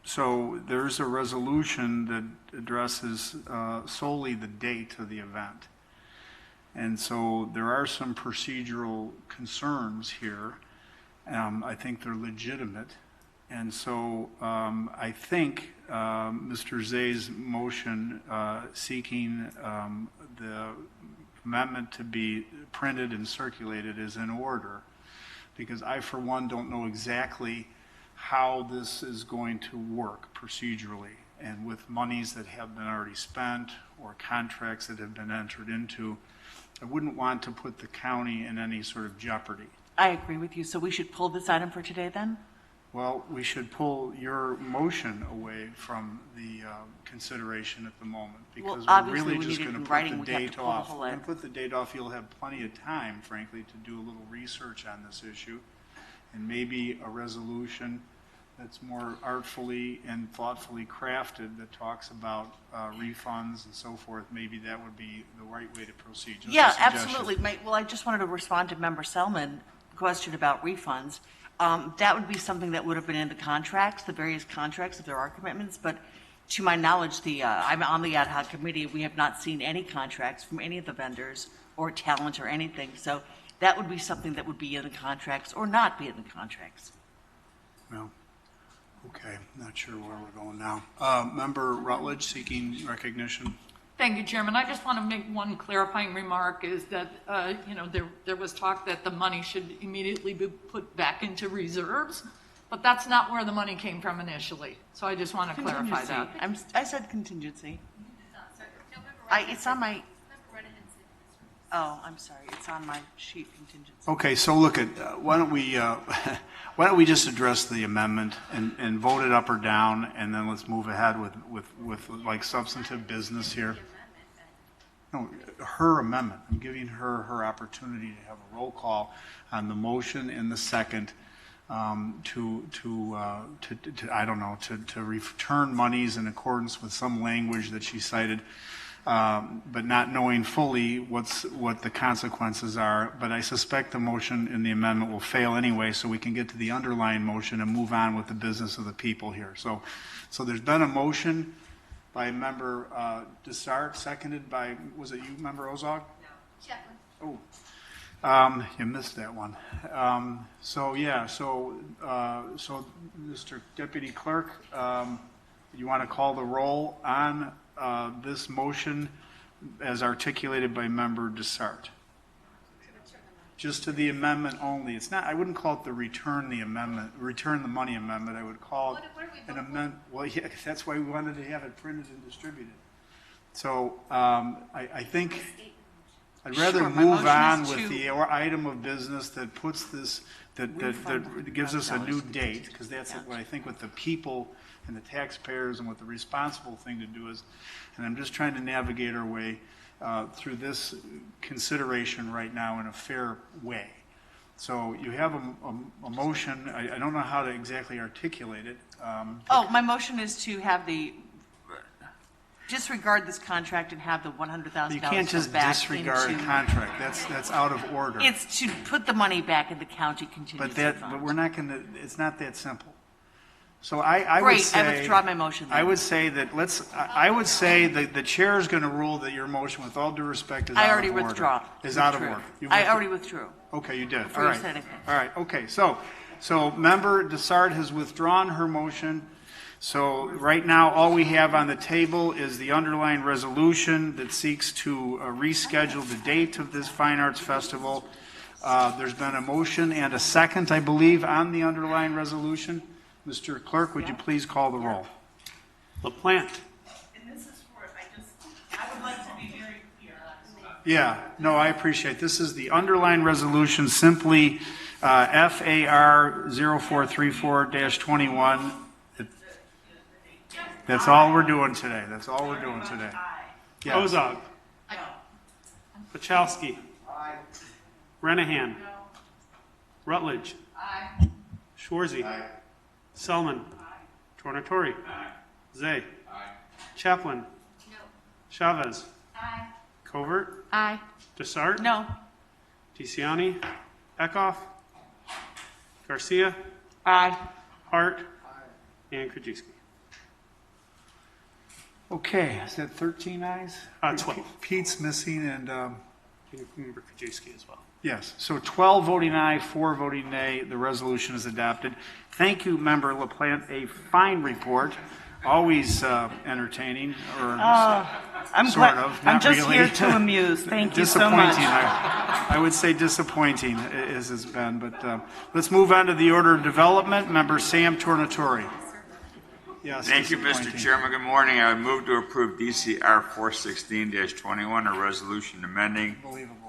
So there's a resolution that addresses solely the date of the event. And so there are some procedural concerns here. I think they're legitimate. And so I think Mr. Zay's motion seeking the amendment to be printed and circulated is in order, because I, for one, don't know exactly how this is going to work procedurally. And with monies that have been already spent or contracts that have been entered into, I wouldn't want to put the county in any sort of jeopardy.
I agree with you. So we should pull this item for today then?
Well, we should pull your motion away from the consideration at the moment, because we're really just going to put the date off. We're going to put the date off. You'll have plenty of time, frankly, to do a little research on this issue, and maybe a resolution that's more artfully and thoughtfully crafted that talks about refunds and so forth. Maybe that would be the right way to proceed. Just
yeah, absolutely. Well, I just wanted to respond to Member Selman's question about refunds. That would be something that would have been in the contracts, the various contracts, if there are commitments. But to my knowledge, I'm on the ad hoc committee. We have not seen any contracts from any of the vendors or talent or anything. So that would be something that would be in the contracts or not be in the contracts.
Well, okay. Not sure where we're going now. Member Rutledge seeking recognition.
Thank you, Chairman. I just want to make one clarifying remark is that, there was talk that the money should immediately be put back into reserves, but that's not where the money came from initially. So I just want to clarify that.
I said contingency. It's on my, I'm sorry. It's on my sheet, contingency.
Okay, so look at, why don't we just address the amendment and vote it up or down, and then let's move ahead with like substantive business here. No, her amendment. I'm giving her opportunity to have a roll call on the motion and the second I don't know, to return monies in accordance with some language that she cited, but not knowing fully what the consequences are. But I suspect the motion in the amendment will fail anyway, so we can get to the underlying motion and move on with the business of the people here. So there's been a motion by Member Dessart, seconded by, was it you, Member Ozog?
No.
Oh. You missed that one. So Mr. Deputy Clerk, you want to call the roll on this motion as articulated by Member Dessart? Just to the amendment only. It's not, I wouldn't call it the return the money amendment. I would call it an amendment. Well, yeah, that's why we wanted to have it printed and distributed. So I think I'd rather move on with the item of business that puts this, that gives us a new date, because that's what I think what the people and the taxpayers and what the responsible thing to do is. And I'm just trying to navigate our way through this consideration right now in a fair way. So you have a motion. I don't know how to exactly articulate it.
My motion is to have disregard this contract and have the $100,000
You can't just disregard a contract. That's out of order.
It's to put the money back in the county contingency fund.
But we're not going to. It's not that simple. So I would say.
I withdraw my motion. Then.
I would say that I would say that the chair is going to rule that your motion, with all due respect, is out of order.
I already withdraw.
Is out of order.
I already withdrew.
Okay, you did.
Before
All right.
you said anything.
All right. Okay. So Member Dessart has withdrawn her motion. So right now, all we have on the table is the underlying resolution that seeks to reschedule the date of this Fine Arts Festival. There's been a motion and a second, I believe, on the underlying resolution. Mr. Clerk, would you please call the roll?
LaPlante.
And this is for, I would like to be very clear.
Yeah, no, I appreciate. This is the underlying resolution, simply FAR 0434-21. That's all we're doing today. That's all we're doing today. Yes.
Ozog. Pachowski. Renahan. Rutledge. Schwarzy. Selman. Tornatori. Zay. Chaplin. Chavez. Covert.
Aye.
No.
Dessart. DeCiani. Eckhoff. Garcia.
Aye.
Hart. And Krajewski.
Okay, is that 13 ayes?
12.
Pete's missing and...
Member Krajewski as well.
Yes, so 12 voting aye, 4 voting nay, the resolution is adopted. Thank you, Member LaPlante, a fine report, always entertaining, or
I'm
sort
glad,
of,
I'm
not
just
really.
here to amuse. Thank you so much.
I would say disappointing, as has been, but let's move on to the order of development. Member Sam Tornatori. Yes,
thank you, Mr. Chairman. Good morning. I would move to approve DCR 416-21, a resolution amending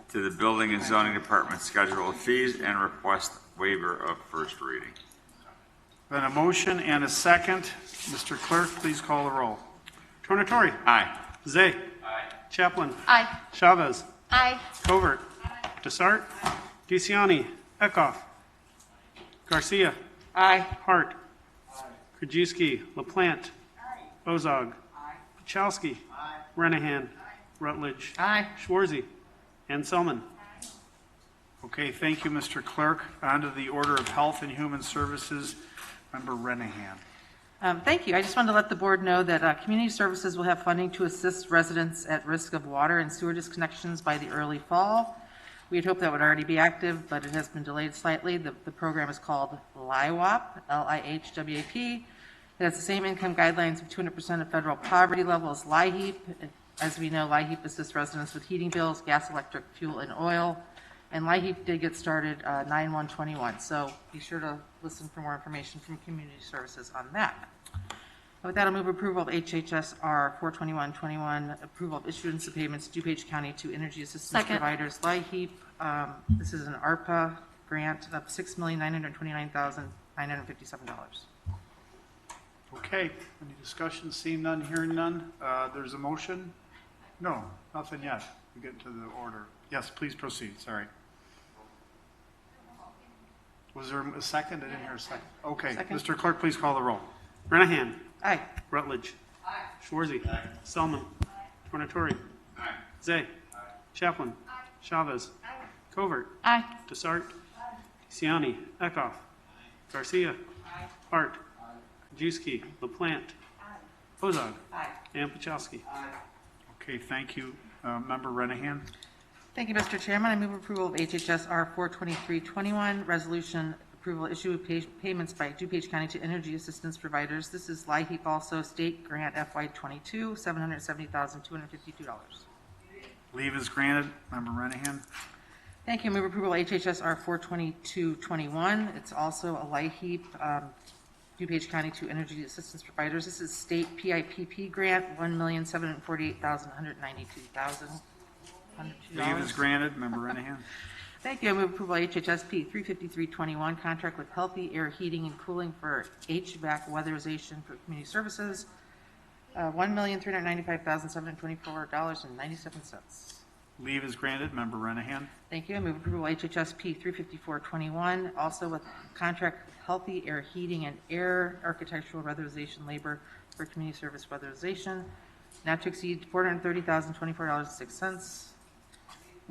to the Building and Zoning Department schedule of fees and request waiver of first reading.
Then a motion and a second. Mr. Clerk, please call the roll.
Tornatori.
Aye.
Zay. Aye. Chaplin.
Aye.
Chavez.
Aye.
Covert. Dessart. DeCiani. Eckhoff. Garcia.
Aye.
Hart. Krajewski. LaPlante. Ozog. Pachowski. Renahan. Rutledge.
Aye.
Schwarzy. And Selman.
Okay, thank you, Mr. Clerk. On to the order of Health and Human Services. Member Renahan.
Thank you. I just wanted to let the board know that Community Services will have funding to assist residents at risk of water and sewer disconnections by the early fall. We had hoped that would already be active, but it has been delayed slightly. The program is called LIHWAP, L-I-H-W-A-P. It has the same income guidelines of 200% of federal poverty level as LIHEAP. As we know, LIHEAP assists residents with heating bills, gas, electric, fuel, and oil. And LIHEAP did get started 9/1/21, so be sure to listen for more information from Community Services on that. With that, I'll move approval of HHSR 42121, approval of issuance of payments to DuPage County to energy assistance providers, LIHEAP. This is an ARPA grant of $6,929,957.
Okay, any discussion? Seeing none, hearing none. There's a motion? No, nothing yet. We get to the order. Yes, please proceed. Sorry. Was there a second? I didn't hear a second. Okay,
Second.
Mr. Clerk, please call the roll.
Renahan.
Aye.
Rutledge. Schwarzy. Selman. Tornatore. Zay. Chaplin. Chavez. Covert.
Aye.
Desart. Siani. Eckhoff. Garcia. Hart. Krajewski. LaPlante. Ozog. And Pachowski.
Okay, thank you. Member Renahan.
Thank you, Mr. Chairman. I move approval of HHS R 42321, resolution approval issue of payments by DuPage County to energy assistance providers. This is LIHEAP also, state grant FY22, $770,252.
Leave is granted. Member Renahan.
Thank you. Move approval HHS R 42221. It's also a LIHEAP, DuPage County to energy assistance providers. This is state PIPP grant, $1,748,192,000.
Leave is granted. Member Renahan.
Thank you. I move approval HHSP 35321, contract with Healthy Air Heating and Cooling for HVAC weatherization for community services, $1,395,724.97.
Leave is granted. Member Renahan.
Thank you. I move approval HHSP 35421, also with contract with Healthy Air Heating and Air architectural weatherization labor for community service weatherization, not to exceed $430,024.06.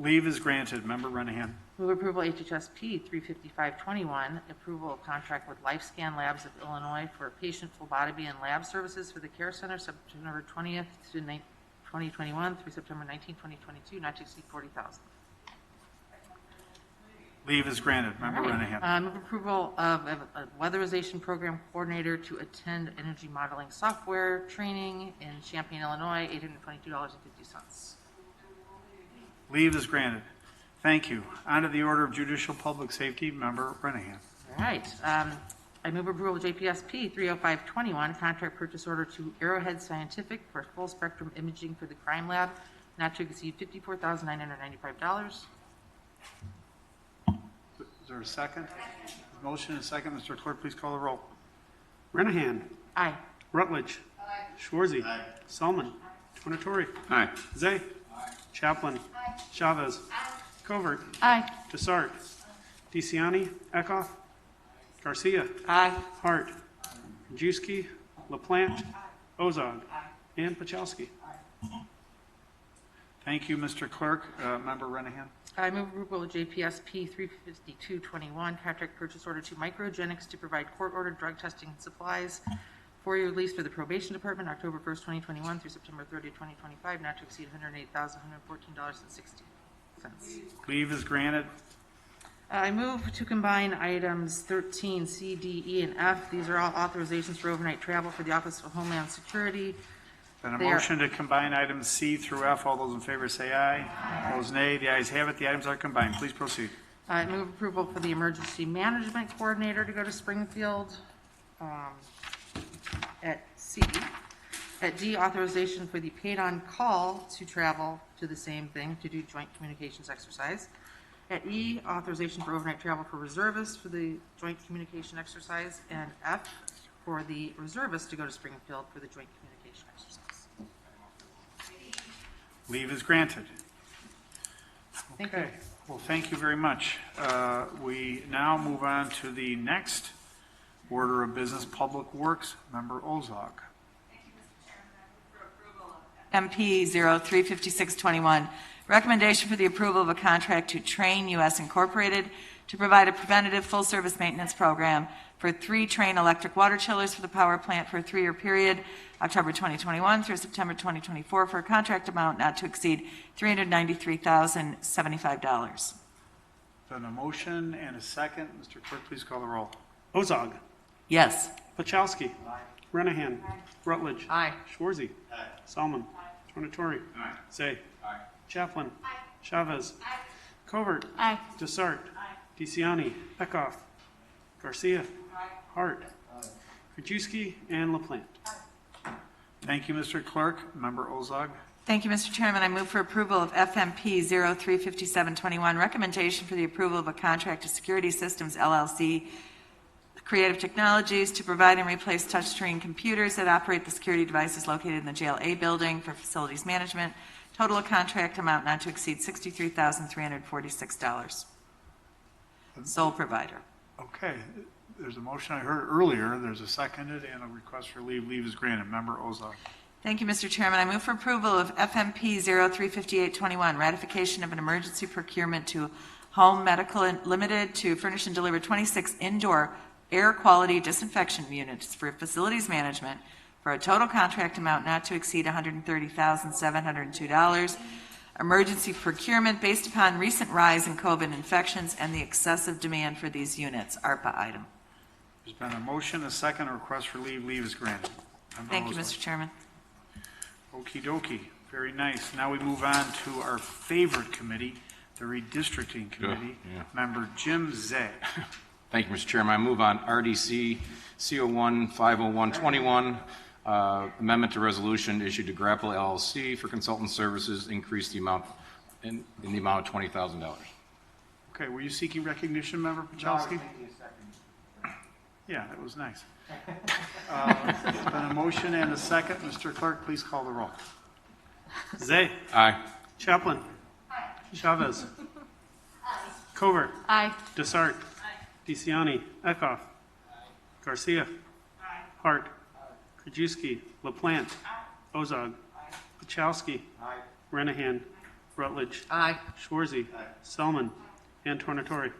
Leave is granted. Member Renahan.
Move approval HHSP 35521, approval of contract with LifeScan Labs of Illinois for patient phlebotomy and lab services for the Care Center, September 20th to 2021 through September 19, 2022, not to exceed $40,000.
Leave is granted. Member Renahan.
Move approval of a weatherization program coordinator to attend energy modeling software training in Champaign, Illinois, $822.50.
Leave is granted. Thank you. On to the order of judicial public safety. Member Renahan.
All right. I move approval of JPSP 30521, contract purchase order to Arrowhead Scientific for full spectrum imaging for the crime lab, not to exceed $54,995.
Is there a second? Motion and second. Mr. Clerk, please call the roll.
Renahan.
Aye.
Rutledge. Schwarzy. Selman. Tornatore. Zay. Chaplin. Chavez. Covert.
Aye.
Desart. DeCiani. Eckhoff. Garcia. Hart. Krajewski. LaPlante. Ozog. And Pachowski.
Thank you, Mr. Clerk. Member Renahan.
I move approval of JPSP 35221, contract purchase order to Microgenics to provide court-ordered drug testing supplies, 4-year lease for the probation department, October 1st, 2021 through September 30th, 2025, not to exceed $108,114.60.
Leave is granted.
I move to combine items 13, C, D, E, and F. These are all authorizations for overnight travel for the Office of Homeland Security.
Been a motion to combine items C through F. All those in favor say aye. Those nay. The ayes have it. The items are combined. Please proceed.
I move approval for the Emergency Management Coordinator to go to Springfield. At C. At D, authorization for the paid-on-call to travel to the same thing, to do joint communications exercise. At E, authorization for overnight travel for reservists for the joint communication exercise. And F, for the reservists to go to Springfield for the joint communication exercise.
Leave is granted.
Thank you.
Okay. Well, thank you very much. We now move on to the next order of business, Public Works. Member Ozog.
MP 035621, recommendation for the approval of a contract to Train U.S. Incorporated to provide a preventative full-service maintenance program for 3 Train electric water chillers for the power plant for a 3-year period, October 2021 through September 2024, for a contract amount not to exceed $393,075.
Been a motion and a second. Mr. Clerk, please call the roll.
Ozog.
Yes.
Pachowski. Renahan. Rutledge. Schwarzy. Salmon. Tornatore. Zay. Chaplin. Chavez. Covert. Desart. DeCiani. Eckhoff. Garcia. Hart. Krajewski. And LaPlante.
Thank you, Mr. Clerk. Member Ozog.
Thank you, Mr. Chairman. I move for approval of FMP 035721, recommendation for the approval of a contract to Security Systems LLC, Creative Technologies, to provide and replace touchscreen computers that operate the security devices located in the Jail A building for facilities management. Total contract amount not to exceed $63,346. Sole provider.
Okay, there's a motion I heard earlier. There's a seconded and a request for leave. Leave is granted. Member Ozog.
Thank you, Mr. Chairman. I move for approval of FMP 035821, ratification of an emergency procurement to Home Medical Limited to furnish and deliver 26 indoor air quality disinfection units for facilities management for a total contract amount not to exceed $130,702. Emergency procurement based upon recent rise in COVID infections and the excessive demand for these units. ARPA item.
There's been a motion, a second, a request for leave. Leave is granted. Member
Thank you,
Ozog.
Mr. Chairman.
Okie dokie. Very nice. Now we move on to our favorite committee, the redistricting committee.
Yeah.
Member Jim Zay.
Thank you, Mr. Chairman. I move on RDC CO1 50121, amendment to resolution issued to Grapple LLC for consultant services, increase the amount in the amount of $20,000.
Okay, were you seeking recognition, Member Pachowski? Yeah, that was nice. There's been a motion and a second. Mr. Clerk, please call the roll.
Zay.
Aye.
Chaplin. Chavez. Covert.
Aye.
Desart. DeCiani. Eckhoff. Garcia. Hart. Krajewski. LaPlante. Ozog. Pachowski. Renahan. Rutledge. Schwarzy. Selman. And Tornatori.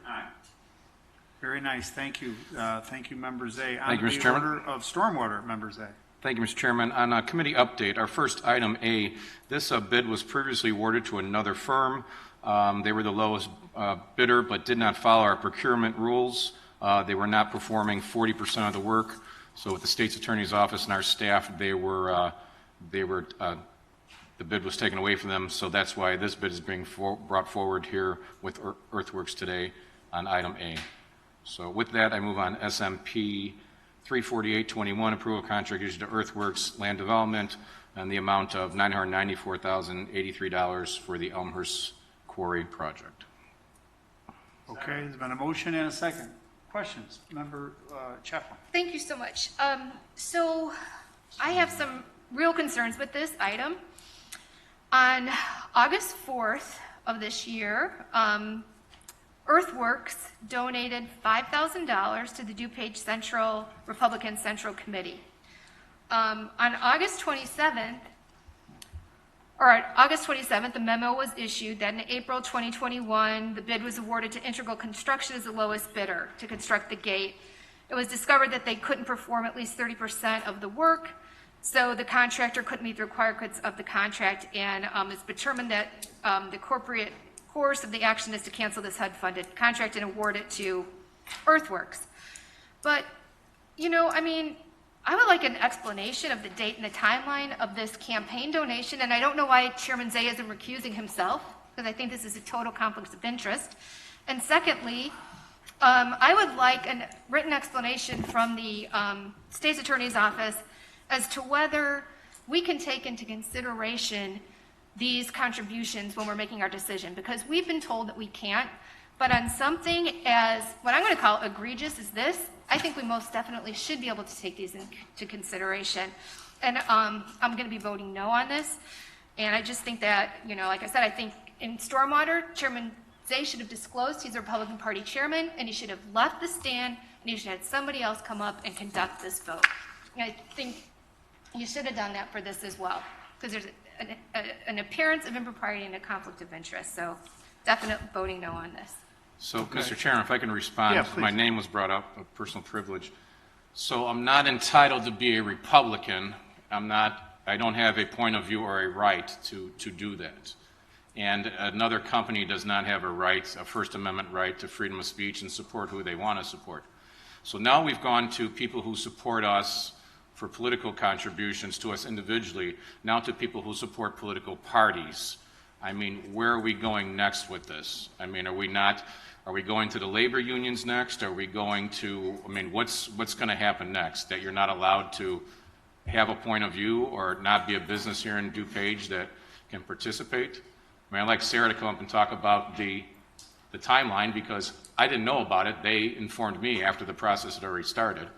Very nice. Thank you. Thank you, Member Zay.
Thank you, Mr.
On
Chairman.
the order of stormwater, Member Zay.
Thank you, Mr. Chairman. On committee update, our first item A, this bid was previously awarded to another firm. They were the lowest bidder, but did not follow our procurement rules. They were not performing 40% of the work. So with the state's attorney's office and our staff, the bid was taken away from them. So that's why this bid is being brought forward here with Earthworks today on item A. So with that, I move on SMP 34821, approval contract issued to Earthworks Land Development and the amount of $994,083 for the Elmhurst Quarry project.
Okay, there's been a motion and a second. Questions? Member Chaplin.
Thank you so much. So I have some real concerns with this item. On August 4th of this year, Earthworks donated $5,000 to the Dupage Central Republican Central Committee. On August 27th, the memo was issued that in April 2021, the bid was awarded to Integral Construction as the lowest bidder to construct the gate. It was discovered that they couldn't perform at least 30% of the work, so the contractor couldn't meet the requirements of the contract, and it's determined that the corporate course of the action is to cancel this HUD-funded contract and award it to Earthworks. But, you know, I mean, I would like an explanation of the date and the timeline of this campaign donation, and I don't know why Chairman Zay isn't recusing himself, because I think this is a total conflict of interest. And secondly, I would like a written explanation from the State's Attorney's Office as to whether we can take into consideration these contributions when we're making our decision, because we've been told that we can't. But on something as what I'm going to call egregious as this, I think we most definitely should be able to take these into consideration. And I'm going to be voting no on this. And I just think that, you know, like I said, I think in stormwater, Chairman Zay should have disclosed he's a Republican Party chairman, and he should have left the stand, and he should have had somebody else come up and conduct this vote. And I think you should have done that for this as well, because there's an appearance of impropriety and a conflict of interest. So definite voting no on this.
So, Mr. Chairman, if I can respond,
Yeah, please.
my name was brought up, a personal privilege. So I'm not entitled to be a Republican. I don't have a point of view or a right to do that. And another company does not have a right, a First Amendment right to freedom of speech and support who they want to support. So now we've gone to people who support us for political contributions to us individually, now to people who support political parties. I mean, where are we going next with this? I mean, are we going to the labor unions next? Are we going to, I mean, what's going to happen next? That you're not allowed to have a point of view or not be a business here in Dupage that can participate? I mean, I'd like Sarah to come up and talk about the timeline, because I didn't know about it. They informed me after the process had already started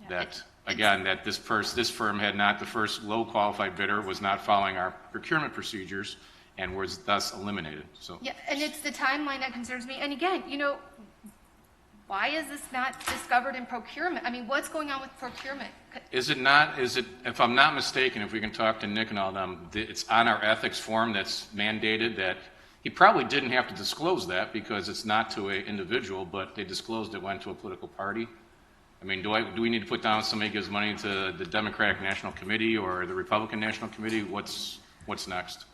that, again, that this firm had not, the first low qualified bidder was not following our procurement procedures and was thus eliminated. So
Yeah, and it's the timeline that concerns me. And again, you know, Why is this not discovered in procurement? I mean, what's going on with procurement?
Is it not, if I'm not mistaken, if we can talk to Nick and all them, it's on our ethics form that's mandated that he probably didn't have to disclose that because it's not to an individual, but they disclosed it went to a political party. I mean, do we need to put down somebody gives money to the Democratic National Committee or the Republican National Committee? What's next?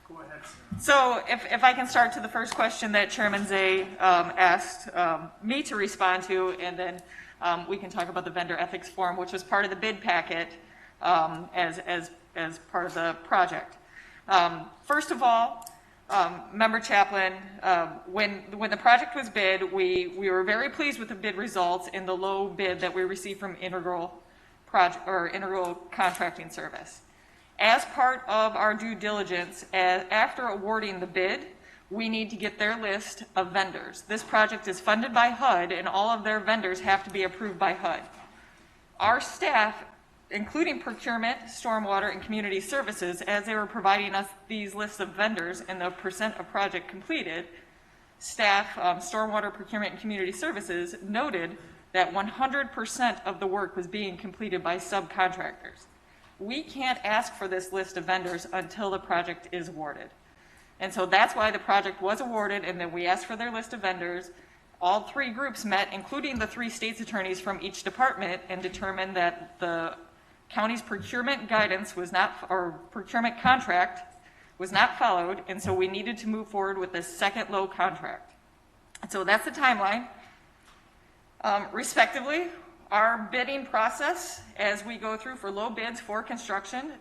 Go ahead, Sarah.
So if I can start to the first question that Chairman Zay asked me to respond to, and then we can talk about the vendor ethics form, which was part of the bid packet as part of the project. First of all, Member Chaplin, when the project was bid, we were very pleased with the bid results in the low bid that we received from Integral Contracting Service. As part of our due diligence, after awarding the bid, we need to get their list of vendors. This project is funded by HUD, and all of their vendors have to be approved by HUD. Our staff, including procurement, stormwater, and community services, as they were providing us these lists of vendors and the percent of project completed, staff, stormwater, procurement, and community services noted that 100% of the work was being completed by subcontractors. We can't ask for this list of vendors until the project is awarded. And so that's why the project was awarded, and then we asked for their list of vendors. All three groups met, including the 3 state's attorneys from each department, and determined that the county's procurement guidance was not, or procurement contract was not followed, and so we needed to move forward with this second low contract. And so that's the timeline. Respectively, our bidding process, as we go through for low bids for construction,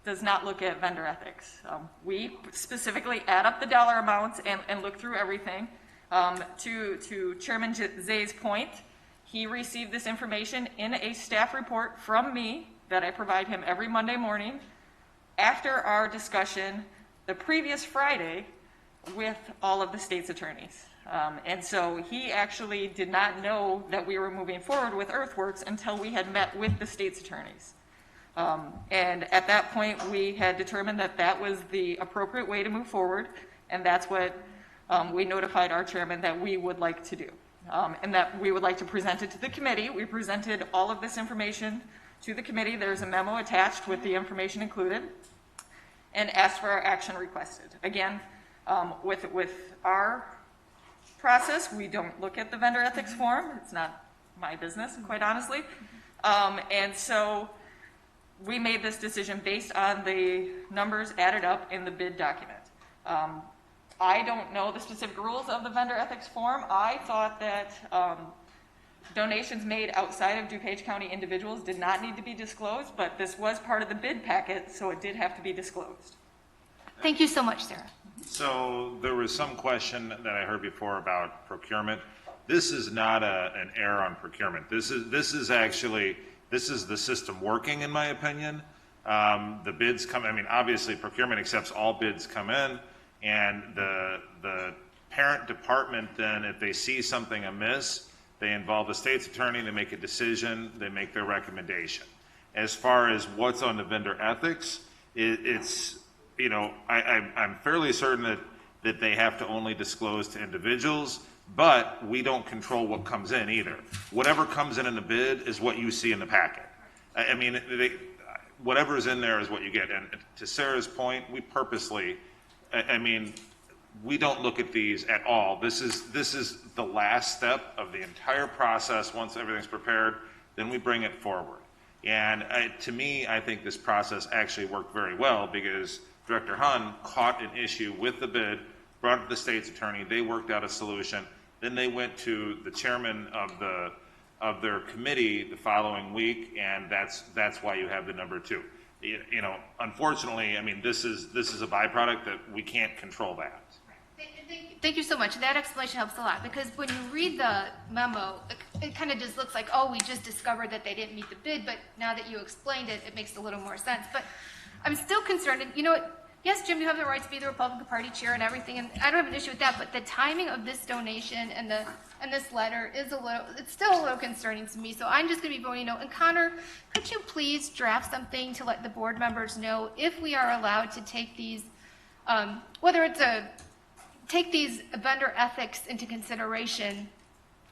does not look at vendor ethics. We specifically add up the dollar amounts and look through everything. To Chairman Zay's point, he received this information in a staff report from me that I provide him every Monday morning after our discussion the previous Friday with all of the state's attorneys. And so he actually did not know that we were moving forward with earthworks until we had met with the state's attorneys. And at that point, we had determined that that was the appropriate way to move forward, and that's what we notified our chairman that we would like to do, and that we would like to present it to the committee. We presented all of this information to the committee. There's a memo attached with the information included, and asked for our action requested. Again, with our process, we don't look at the vendor ethics form. It's not my business, quite honestly. And so we made this decision based on the numbers added up in the bid document. I don't know the specific rules of the vendor ethics form. I thought that donations made outside of DuPage County individuals did not need to be disclosed, but this was part of the bid packet, so it did have to be disclosed.
Thank you so much, Sarah.
So there was some question that I heard before about procurement. This is not an error on procurement. This is the system working, in my opinion. The bids come, I mean, obviously procurement accepts all bids come in, and the parent department then, if they see something amiss, they involve the state's attorney, they make a decision, they make their recommendation. As far as what's on the vendor ethics, it's, you know, I'm fairly certain that they have to only disclose to individuals, but we don't control what comes in either. Whatever comes in the bid is what you see in the packet. I mean, whatever is in there is what you get. And to Sarah's point, we purposely, I mean, we don't look at these at all. This is the last step of the entire process. Once everything's prepared, then we bring it forward. And to me, I think this process actually worked very well because Director Hunn caught an issue with the bid, brought it to the state's attorney, they worked out a solution, then they went to the chairman of their committee the following week, and that's why you have the number 2. You know, unfortunately, I mean, this is a byproduct that we can't control that.
Thank you so much. That explanation helps a lot, because when you read the memo, it kind of just looks like, oh, we just discovered that they didn't meet the bid, but now that you explained it, it makes a little more sense. But I'm still concerned, and you know what, yes, Jim, you have the right to be the Republican Party chair and everything, and I don't have an issue with that, but the timing of this donation and this letter is it's still a little concerning to me, so I'm just going to be voting no. And Connor, could you please draft something to let the board members know if we are allowed to take these, take these vendor ethics into consideration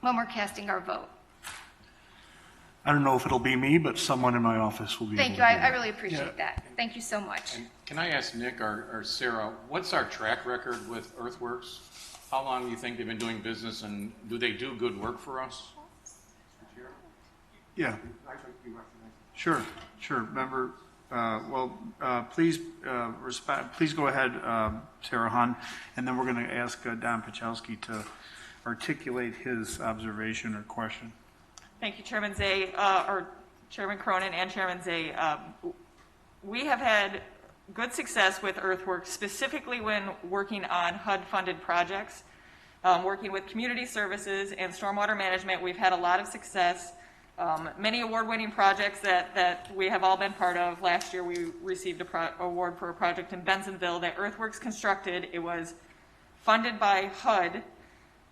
when we're casting our vote.
I don't know if it'll be me, but someone in my office will be
Thank
able
you.
to do
I
that.
really appreciate that. Thank you so much.
Can I ask Nick or Sarah, what's our track record with Earthworks? How long do you think they've been doing business, and do they do good work for us?
Yeah. Sure. Member, please please go ahead, Sarah Hahn, and then we're going to ask Don Pachowski to articulate his observation or question.
Thank you, Chairman Zay, or Chairman Cronin and Chairman Zay. We have had good success with Earthworks, specifically when working on HUD-funded projects. Working with community services and stormwater management, we've had a lot of success. Many award-winning projects that we have all been part of. Last year, we received an award for a project in Bensonville that Earthworks constructed. It was funded by HUD.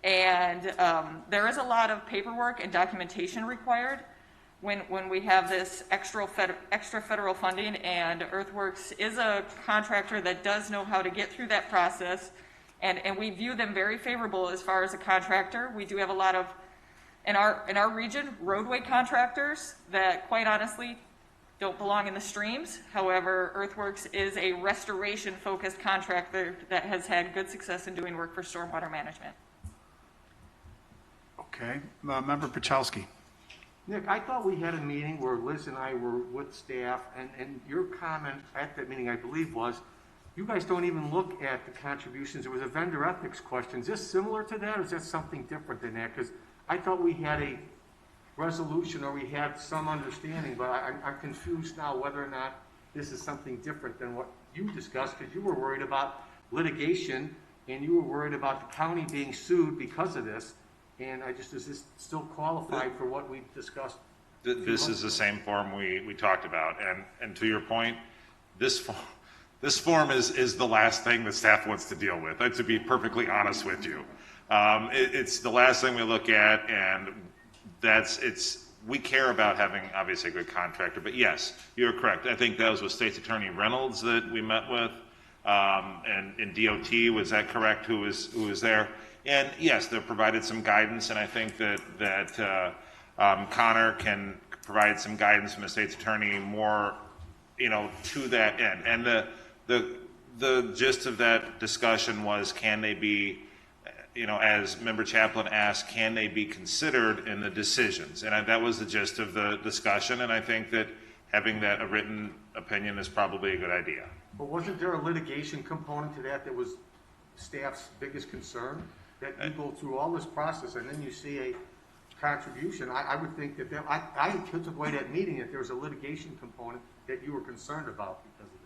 And there is a lot of paperwork and documentation required when we have this extra federal funding, and Earthworks is a contractor that does know how to get through that process, and we view them very favorable as far as a contractor. We do have a lot of, in our region, roadway contractors that quite honestly don't belong in the streams. However, Earthworks is a restoration-focused contractor that has had good success in doing work for stormwater management.
Okay. Member Pachowski.
Nick, I thought we had a meeting where Liz and I were with staff, and your comment at that meeting, I believe, was you guys don't even look at the contributions. There was a vendor ethics question. Is this similar to that, or is that something different than that? Because I thought we had a resolution, or we had some understanding, but I'm confused now whether or not this is something different than what you discussed, because you were worried about litigation, and you were worried about the county being sued because of this. And does this still qualify for what we discussed?
This is the same form we talked about. And to your point, this form is the last thing the staff wants to deal with, to be perfectly honest with you. It's the last thing we look at, and we care about having, obviously, a good contractor. But yes, you're correct. I think that was with State's Attorney Reynolds that we met with, and in DOT, was that correct, who was there? And yes, they've provided some guidance, and I think that Connor can provide some guidance from the state's attorney more, to that end. And the gist of that discussion was, can they be, as Member Chaplin asked, can they be considered in the decisions? And that was the gist of the discussion, and I think that having a written opinion is probably a good idea.
But wasn't there a litigation component to that was staff's biggest concern? That you go through all this process and then you see a contribution. I would think that I took away that meeting that there was a litigation component that you were concerned about because of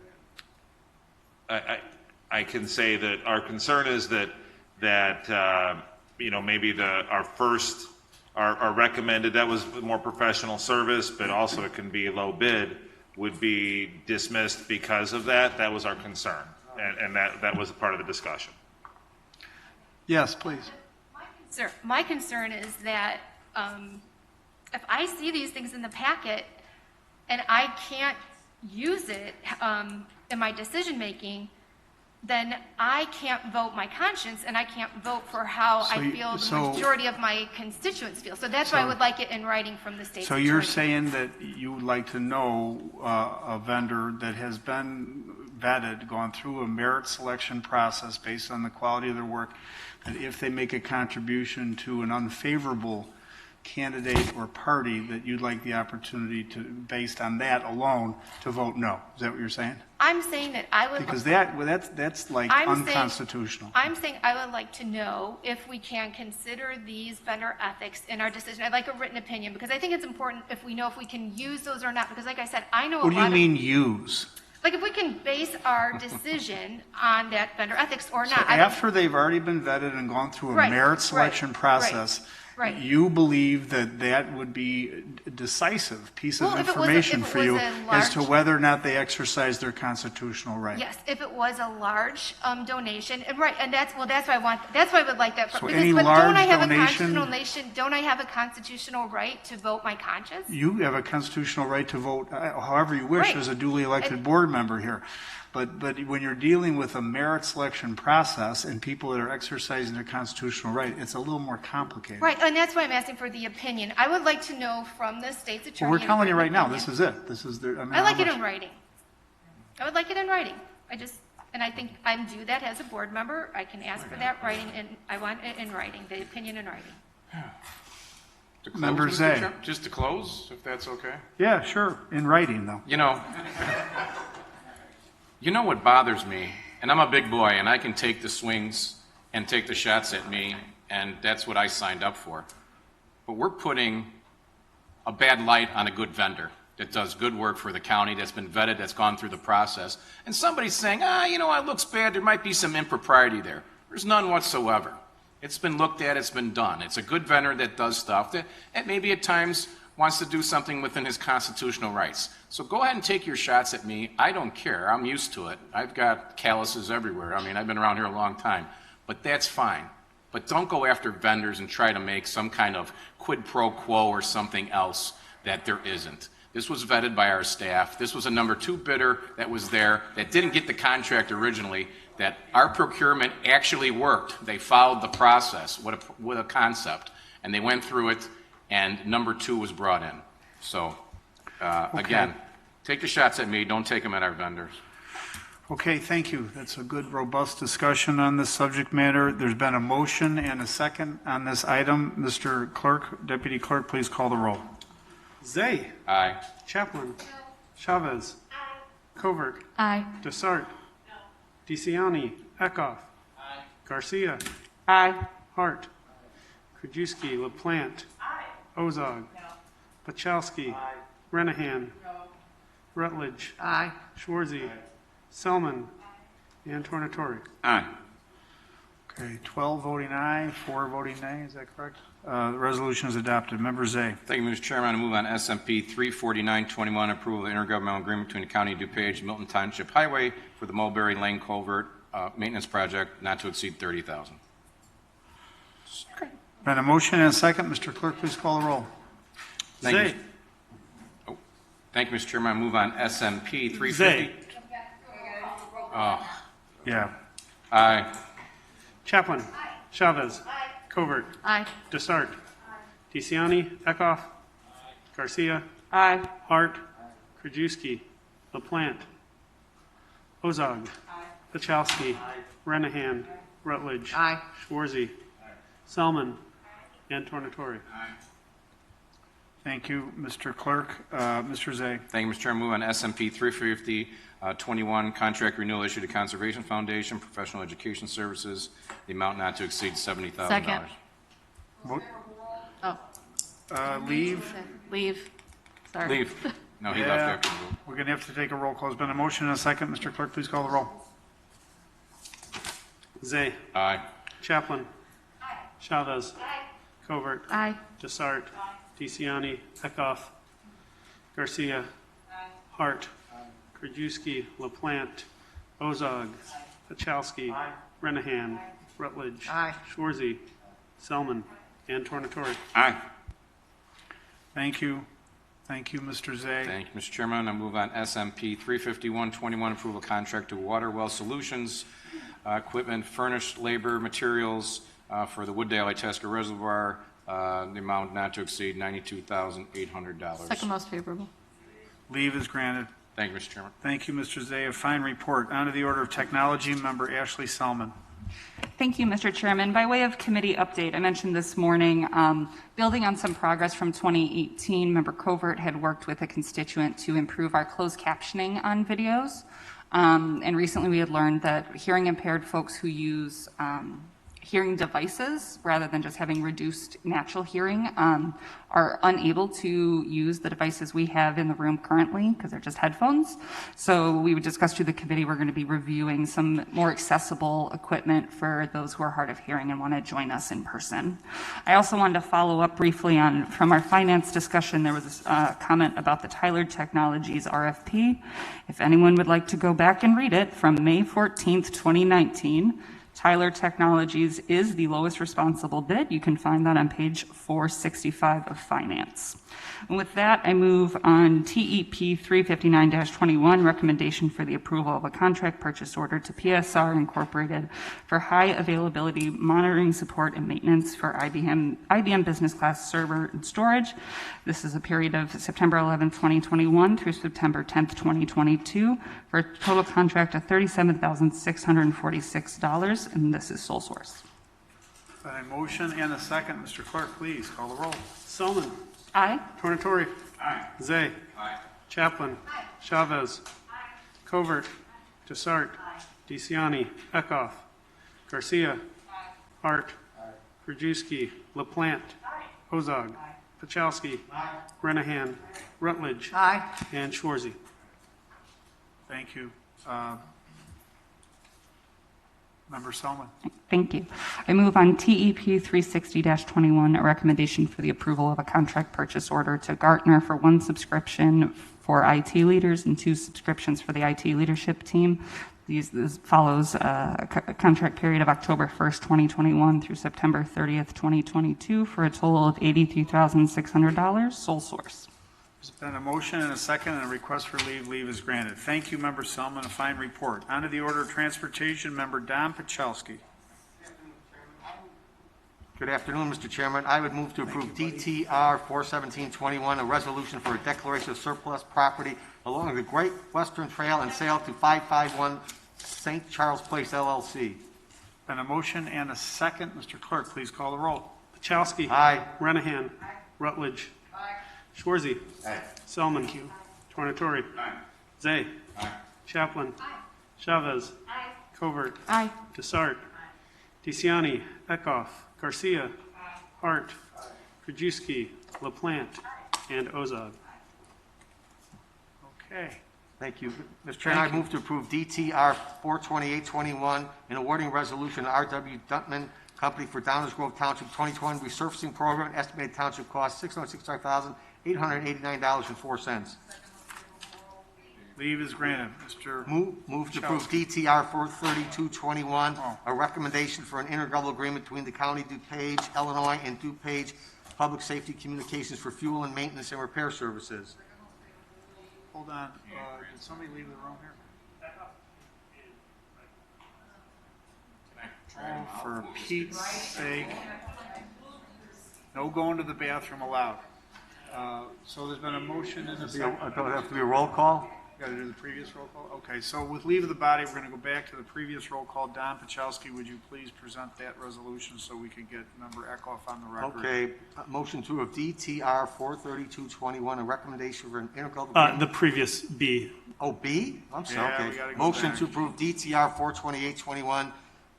that.
I can say that our concern is that maybe our recommended, that was more professional service, but also it can be low bid, would be dismissed because of that. That was our concern, and that was a part of the discussion.
Yes, please.
My concern is that if I see these things in the packet and I can't use it in my decision making, then I can't vote my conscience, and I can't vote for how I feel the majority of my constituents feel. So that's why I would like it in writing from the state.
So you're saying that you would like to know a vendor that has been vetted, gone through a merit selection process based on the quality of their work, that if they make a contribution to an unfavorable candidate or party, that you'd like the opportunity to, based on that alone, to vote no. Is that what you're saying?
I'm saying that I would...
Because that's like unconstitutional.
I'm saying I would like to know if we can consider these vendor ethics in our decision. I'd like a written opinion, because I think it's important if we know if we can use those or not. Because like I said, I know a lot of...
What do you mean use?
Like if we can base our decision on that vendor ethics or not.
So after they've already been vetted and gone through a merit selection process, you believe that would be a decisive piece of information for you as to whether or not they exercise their constitutional right.
Yes, if it was a large donation, and that's why I want. That's why I would like that.
So any large
don't I have
donation,
don't I have a constitutional right to vote my conscience?
You have a constitutional right to vote however you wish as a duly elected board member here. But when you're dealing with a merit selection process and people that are exercising their constitutional right, it's a little more complicated.
Right, and that's why I'm asking for the opinion. I would like to know from the state's attorney.
Well, we're telling you
an
right now,
opinion.
this is it. This is the,
I like it in writing. I would like it in writing. And I think I'm due that as a board member. I can ask for that writing, and I want it in writing, the opinion in writing.
To close,
Member
Mr.
Zay.
Chair? Just to close, if that's okay?
Yeah, sure, in writing though.
You know what bothers me, and I'm a big boy, and I can take the swings and take the shots at me, and that's what I signed up for. But we're putting a bad light on a good vendor that does good work for the county, that's been vetted, that's gone through the process. And somebody's saying, it looks bad, there might be some impropriety there. There's none whatsoever. It's been looked at, it's been done. It's a good vendor that does stuff that maybe at times wants to do something within his constitutional rights. So go ahead and take your shots at me. I don't care. I'm used to it. I've got calluses everywhere. I mean, I've been around here a long time. But that's fine. But don't go after vendors and try to make some kind of quid pro quo or something else that there isn't. This was vetted by our staff. This was a number 2 bidder that was there that didn't get the contract originally, that our procurement actually worked. They followed the process with a concept, and they went through it, and number 2 was brought in. So, again, take the shots at me. Don't take them at our vendors.
Okay, thank you. That's a good, robust discussion on this subject matter. There's been a motion and a second on this item. Mr. Clerk, Deputy Clerk, please call the roll.
Zay.
Aye.
Chaplin. Chavez. Covert.
Aye.
Desart. DeCiani. Eckhoff. Garcia.
Aye.
Hart. Krajewski. LaPlante. Ozog. Pachowski. Renahan. Rutledge.
Aye.
Schwarzy. Selman. And Tornatori.
Aye.
Okay, 12 voting aye, 4 voting nay, is that correct? The resolution is adopted. Member Zay.
Thank you, Mr. Chairman. I move on SMP 34921, approval of the intergovernmental agreement between the County of DuPage and Milton Township Highway for the Mulberry Lane Culvert maintenance project not to exceed $30,000.
Been a motion and a second. Mr. Clerk, please call the roll.
Zay.
Thank you, Mr. Chairman. I move on SMP 350.
Zay.
Yeah.
Aye.
Chaplin. Chavez. Covert.
Aye.
Desart. DeCiani. Eckhoff. Garcia.
Aye.
Hart. Krajewski. LaPlante. Ozog. Pachowski. Renahan. Rutledge.
Aye.
Schwarzy. Selman. And Tornatori.
Thank you, Mr. Clerk. Mr. Zay.
Thank you, Mr. Chairman. Move on SMP 350, 21, contract renewal issued to Conservation Foundation, professional education services, the amount not to exceed $70,000.
Second. Oh.
Leave.
Leave. Sorry.
Leave. No, he left after the vote.
We're going to have to take a roll call. There's been a motion and a second. Mr. Clerk, please call the roll.
Zay.
Aye.
Chaplin. Chavez. Covert.
Aye.
Desart. DeCiani. Eckhoff. Garcia. Hart. Krajewski. LaPlante. Ozog. Pachowski. Renahan. Rutledge.
Aye.
Schwarzy. Selman. And Tornatori.
Aye.
Thank you. Thank you, Mr. Zay.
Thank you, Mr. Chairman. I move on SMP 35121, approval contract to Water Well Solutions, equipment, furnished labor, materials for the Wooddale Itasca Reservoir, the amount not to exceed $92,800.
Second most favorable.
Leave is granted.
Thank you, Mr. Chairman.
Thank you, Mr. Zay. A fine report. On to the order of technology. Member Ashley Selman.
Thank you, Mr. Chairman. By way of committee update, I mentioned this morning, building on some progress from 2018, Member Covert had worked with a constituent to improve our closed captioning on videos. And recently we had learned that hearing impaired folks who use hearing devices rather than just having reduced natural hearing are unable to use the devices we have in the room currently because they're just headphones. So we would discuss to the committee, we're going to be reviewing some more accessible equipment for those who are hard of hearing and want to join us in person. I also wanted to follow up briefly on, from our finance discussion, there was a comment about the Tyler Technologies RFP. If anyone would like to go back and read it, from May 14th, 2019, Tyler Technologies is the lowest responsible bid. You can find that on page 465 of Finance. And with that, I move on TEP 359-21, recommendation for the approval of a contract purchase order to PSR Incorporated for high availability monitoring, support, and maintenance for IBM business class server and storage. This is a period of September 11, 2021 through September 10, 2022 for a total contract of $37,646, and this is sole source.
A motion and a second. Mr. Clerk, please call the roll.
Selman.
Aye.
Tornatori.
Aye.
Zay.
Aye.
Chaplin. Chavez. Covert. Desart. DeCiani. Eckhoff. Garcia. Hart. Krajewski. LaPlante. Ozog. Pachowski. Renahan. Rutledge. And Schwarzy.
Thank you. Member Selman.
Thank you. I move on TEP 360-21, a recommendation for the approval of a contract purchase order to Gartner for 1 subscription for IT leaders and 2 subscriptions for the IT leadership team. This follows a contract period of October 1st, 2021 through September 30th, 2022 for a total of $83,600, sole source.
There's been a motion and a second and a request for leave. Leave is granted. Thank you, Member Selman. A fine report. On to the order of transportation, Member Don Pachowski.
Good afternoon, Mr. Chairman. I would move to approve DTR 41721, a resolution for a declaration of surplus property along the Great Western Trail and sale to 551 St. Charles Place, LLC.
Been a motion and a second. Mr. Clerk, please call the roll.
Pachowski.
Aye.
Renahan. Rutledge. Schwarzy. Selman. Tornatori. Zay. Chaplin. Chavez. Covert. Desart. DeCiani. Eckhoff. Garcia. Hart. Krajewski. LaPlante. And Ozog.
Okay.
Thank you. Mr. Chairman, I move to approve DTR 42821, an awarding resolution to R.W. Duntman Company for Downers Grove Township 2020 resurfacing program, estimated township cost $665,889.04.
Leave is granted. Mr.
Move to approve DTR 43221, a recommendation for an intergovernmental agreement between the County of DuPage, Illinois, and DuPage Public Safety Communications for fuel and maintenance and repair services.
Hold on. Did somebody leave the room here? Oh, for Pete's sake. No going to the bathroom allowed. So there's been a motion and a second.
I thought it have to be a roll call?
Got to do the previous roll call? Okay, so with leave of the body, we're going to go back to the previous roll call. Don Pachowski, would you please present that resolution so we can get Member Eckhoff on the record?
Okay, motion to of DTR 43221, a recommendation for an intergovernmental.
The previous B.
Oh, B? I'm sorry,
Yeah, we
okay.
gotta go
Motion
back.
to approve DTR 42821,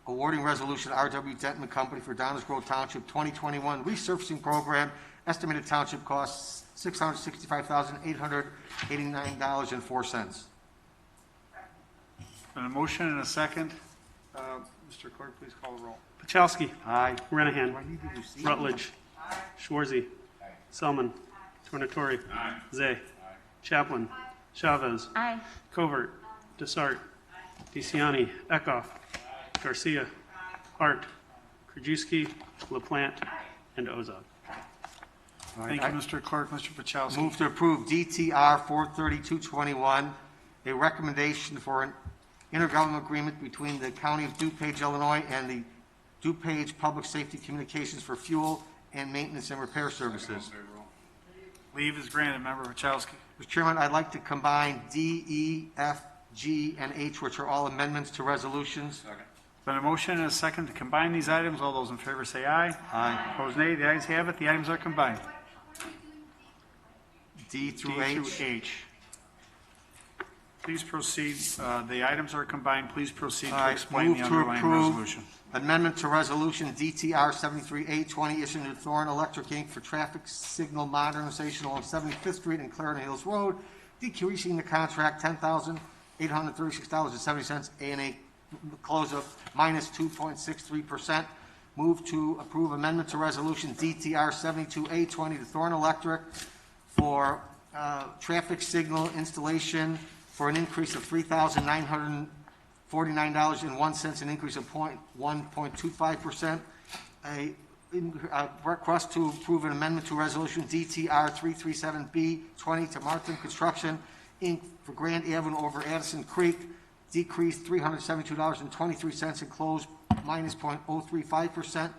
awarding resolution R.W. Denton Company for Downers Grove Township 2021 resurfacing program, estimated township costs $665,889.04.
And a motion and a second. Mr. Clerk, please call the roll.
Pachowski.
Aye.
Renahan. Rutledge. Schwarzy. Selman. Tornatori. Zay. Chaplin. Chavez. Covert. Desart. DeCiani. Eckhoff. Garcia. Hart. Krajewski. LaPlante. And Ozog.
Thank you, Mr. Clerk. Mr. Pachowski.
Move to approve DTR 43221, a recommendation for an intergovernmental agreement between the County of DuPage, Illinois, and the DuPage Public Safety Communications for fuel and maintenance and repair services.
Leave is granted. Member Pachowski.
Mr. Chairman, I'd like to combine D, E, F, G, and H, which are all amendments to resolutions.
Been a motion and a second to combine these items. All those in favor say aye.
Aye.
Opposed, nay. The ayes have it. The items are combined.
D through
D
H.
through H. Please proceed. The items are combined. Please proceed to explain the underlying resolution.
Amendment to Resolution DTR 73-820 issued to Thorn Electric Inc. for traffic signal modernization along 75th Street and Clarendon Hills Road, decreasing the contract $10,836.70, A&A close of minus 2.63%. Move to approve amendment to Resolution DTR 72-820 to Thorn Electric for traffic signal installation for an increase of $3,900 $49.01, an increase of 1.25%. A request to approve an amendment to Resolution DTR 337B20 to Martin Construction, Inc. for Grand Avenue over Addison Creek, decreased $372.23 and closed minus 0.035%.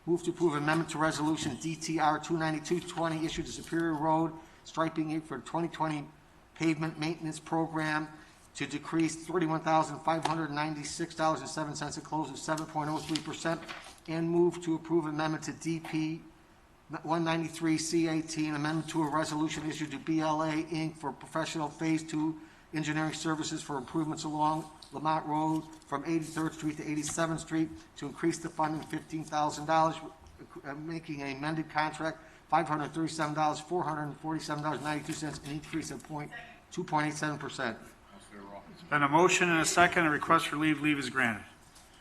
Move to approve amendment to Resolution DTR 29220 issued to Superior Road Striping Inc. for 2020 pavement maintenance program to decrease $31,596.07 and close of 7.03%, and move to approve amendment to DP 193C18, amendment to a resolution issued to BLA Inc. for professional Phase 2 engineering services for improvements along Lamont Road from 83rd Street to 87th Street to increase the funding $15,000, making an amended contract $537, $447.92, an increase of 2.87%.
Been a motion and a second. A request for leave. Leave is granted.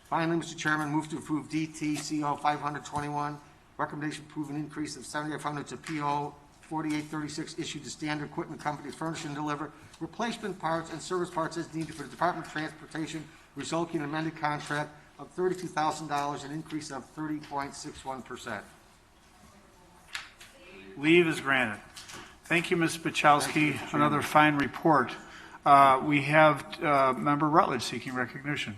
Finally, Mr. Chairman, move to approve DTCO 521, recommendation to approve an increase of $7,500 to PO 4836 issued to Standard Equipment Company, furnish and deliver replacement parts and service parts as needed for the Department of Transportation, resulting in an amended contract of $32,000, an increase of 30.61%.
Leave is granted. Thank you, Ms. Bachowski. Another fine report. We have Member Rutledge seeking recognition.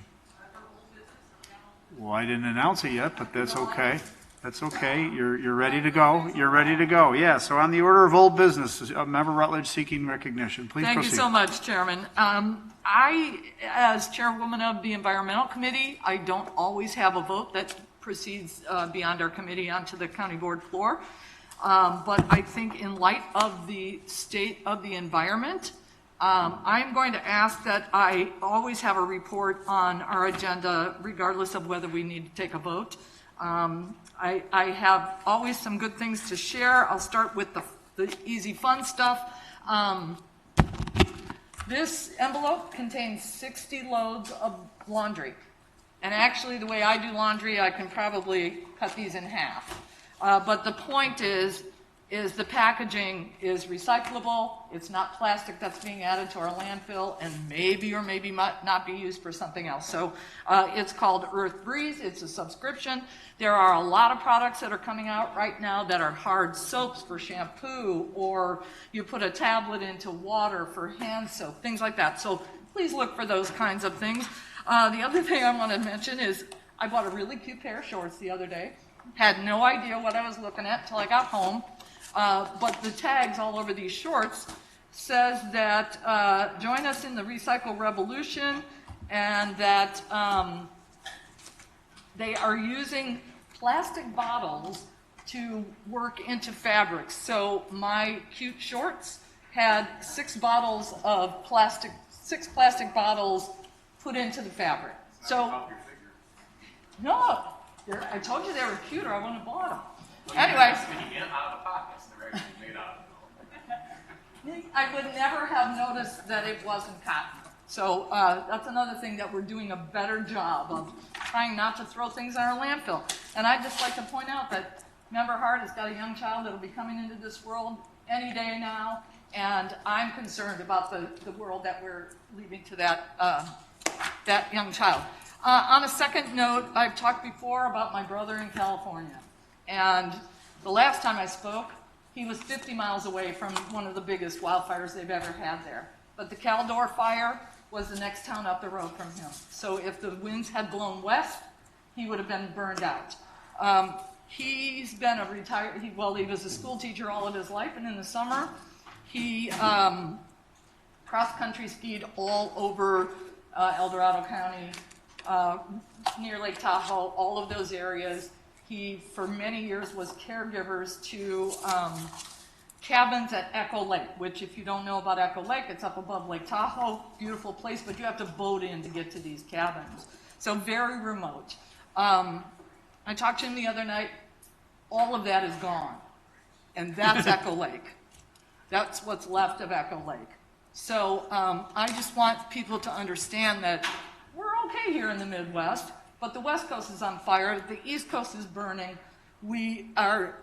Well, I didn't announce it yet, but that's okay. That's okay. You're ready to go. You're ready to go. Yeah. So on the order of old business, Member Rutledge seeking recognition. Please
Thank
proceed.
you so much, Chairman. I, as Chairwoman of the Environmental Committee, I don't always have a vote that proceeds beyond our committee onto the county board floor. But I think in light of the state of the environment, I'm going to ask that I always have a report on our agenda, regardless of whether we need to take a vote. I have always some good things to share. I'll start with the easy, fun stuff. This envelope contains 60 loads of laundry. And actually, the way I do laundry, I can probably cut these in half. But the point is the packaging is recyclable. It's not plastic that's being added to our landfill and maybe or maybe might not be used for something else. So it's called Earth Breeze. It's a subscription. There are a lot of products that are coming out right now that are hard soaps for shampoo, or you put a tablet into water for hand soap, things like that. So please look for those kinds of things. The other thing I want to mention is I bought a really cute pair of shorts the other day. Had no idea what I was looking at until I got home. But the tags all over these shorts says that join us in the recycle revolution, and that they are using plastic bottles to work into fabrics. So my cute shorts had 6 plastic bottles put into the fabric. So, no, I told you they were cute or I wouldn't have bought them. Anyways, I would never have noticed that it wasn't cotton. So that's another thing that we're doing a better job of, trying not to throw things in our landfill. And I'd just like to point out that Member Hart has got a young child that will be coming into this world any day now, and I'm concerned about the world that we're leaving to that young child. On a second note, I've talked before about my brother in California, and the last time I spoke, he was 50 miles away from one of the biggest wildfires they've ever had there. But the Caldor fire was the next town up the road from him. So if the winds had blown west, he would have been burned out. He's been a retired, he was a school teacher all of his life, and in the summer, he cross-country skied all over El Dorado County, near Lake Tahoe, all of those areas. He, for many years, was caregivers to cabins at Echo Lake, which, if you don't know about Echo Lake, it's up above Lake Tahoe, beautiful place, but you have to boat in to get to these cabins. So very remote. I talked to him the other night. All of that is gone, and that's Echo Lake. That's what's left of Echo Lake. So I just want people to understand that we're okay here in the Midwest, but the West Coast is on fire. The East Coast is burning. We have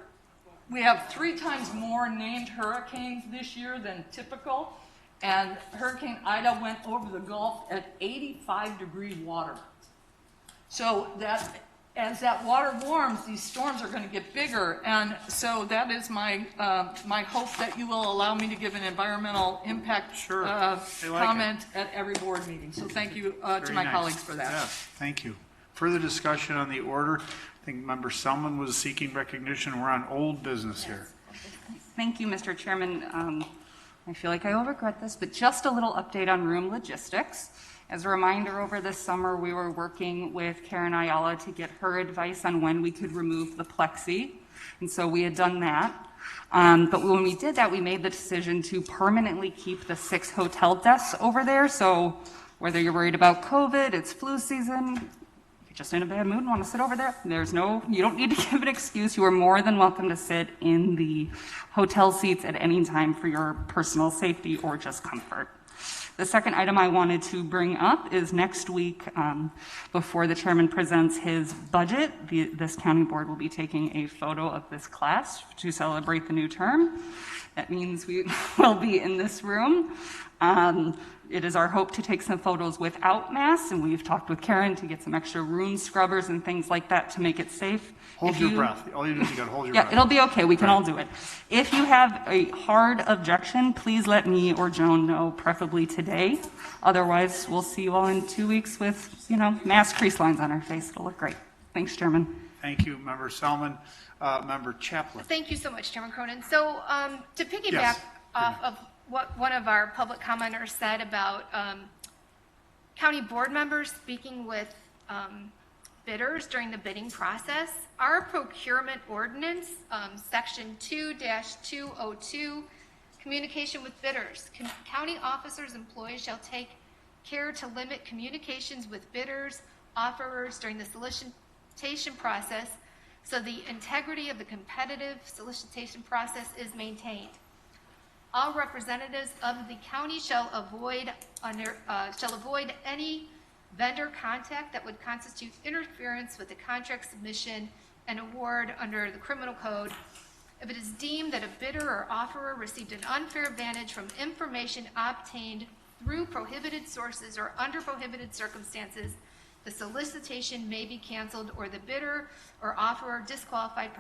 3 times more named hurricanes this year than typical, and Hurricane Ida went over the Gulf at 85-degree water. So that as that water warms, these storms are going to get bigger, and so that is my my hope that you will allow me to give an environmental impact comment at every board meeting. So thank you to my colleagues for that.
Yeah, thank you. Further discussion on the order. I think Member Selman was seeking recognition. We're on old business here.
Thank you, Mr. Chairman. I feel like I will regret this, but just a little update on room logistics. As a reminder, over this summer, we were working with Karen Ayala to get her advice on when we could remove the plexi, and so we had done that. But when we did that, we made the decision to permanently keep the 6 hotel desks over there. So whether you're worried about COVID, it's flu season, if you're just in a bad mood and want to sit over there, you don't need to give an excuse. You are more than welcome to sit in the hotel seats at any time for your personal safety or just comfort. The second item I wanted to bring up is next week, before the chairman presents his budget, this county board will be taking a photo of this class to celebrate the new term. That means we will be in this room. It is our hope to take some photos without masks, and we've talked with Karen to get some extra room scrubbers and things like that to make it safe.
Hold your breath. All you do is you got to hold your
Yeah,
breath.
it'll be okay. We can all do it. If you have a hard objection, please let me or Joan know, preferably today. Otherwise, we'll see you all in 2 weeks with, mask crease lines on our face. It'll look great. Thanks, Chairman.
Thank you, Member Selman. Member Chaplin.
Thank you so much, Chairman Cronin. So to piggyback off of what one of our public commenters said about county board members speaking with bidders during the bidding process, our procurement ordinance, section 2-202, communication with bidders. County officers, employees shall take care to limit communications with bidders, offerers during the solicitation process, so the integrity of the competitive solicitation process is maintained. All representatives of the county shall avoid any vendor contact that would constitute interference with the contract submission and award under the criminal code. If it is deemed that a bidder or offerer received an unfair advantage from information obtained through prohibited sources or under prohibited circumstances, the solicitation may be canceled or the bidder or offerer disqualified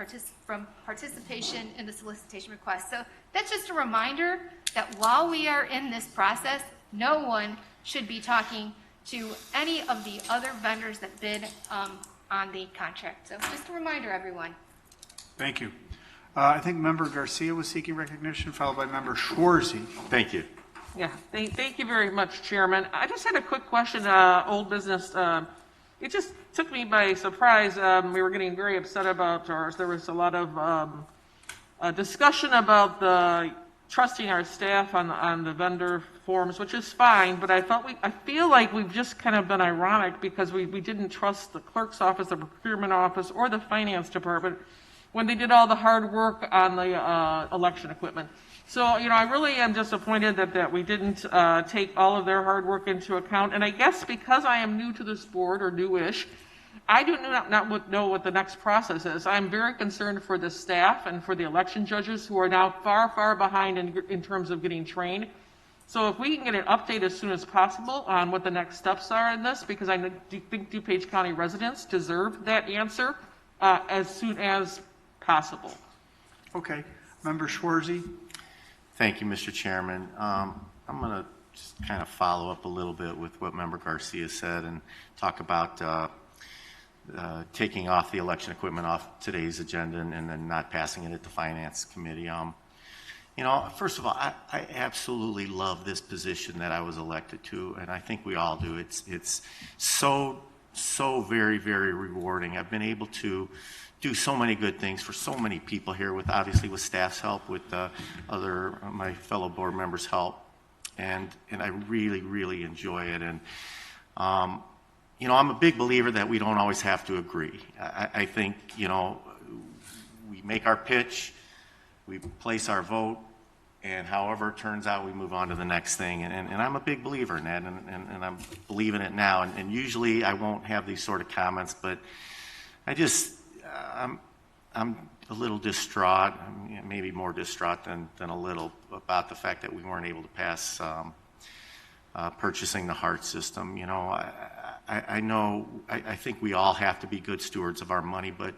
from participation in the solicitation request. So that's just a reminder that while we are in this process, no one should be talking to any of the other vendors that bid on the contract. So just a reminder, everyone.
Thank you. I think Member Garcia was seeking recognition, followed by Member Schwarzy.
Thank you.
Yeah, thank you very much, Chairman. I just had a quick question, old business. It just took me by surprise. We were getting very upset about, or there was a lot of discussion about the trusting our staff on the vendor forms, which is fine, but I feel like we've just kind of been ironic because we didn't trust the clerk's office, the procurement office, or the finance department when they did all the hard work on the election equipment. So, I really am disappointed that we didn't take all of their hard work into account. And I guess because I am new to this board, or newish, I do not know what the next process is. I'm very concerned for the staff and for the election judges who are now far, far behind in terms of getting trained. So if we can get an update as soon as possible on what the next steps are in this, because I think DuPage County residents deserve that answer as soon as possible.
Okay. Member Schwarzy.
Thank you, Mr. Chairman. I'm going to just kind of follow up a little bit with what Member Garcia said and talk about taking off the election equipment off today's agenda and then not passing it at the Finance Committee. First of all, I absolutely love this position that I was elected to, and I think we all do. It's so very, very rewarding. I've been able to do so many good things for so many people here, obviously with staff's help, with my fellow board members' help, and I really, really enjoy it. And I'm a big believer that we don't always have to agree. I think we make our pitch, we place our vote, and however it turns out, we move on to the next thing. And I'm a big believer in that, and I'm believing it now. And usually I won't have these sort of comments, but I'm a little distraught, maybe more distraught than a little, about the fact that we weren't able to pass purchasing the HART system. You know, I think we all have to be good stewards of our money, but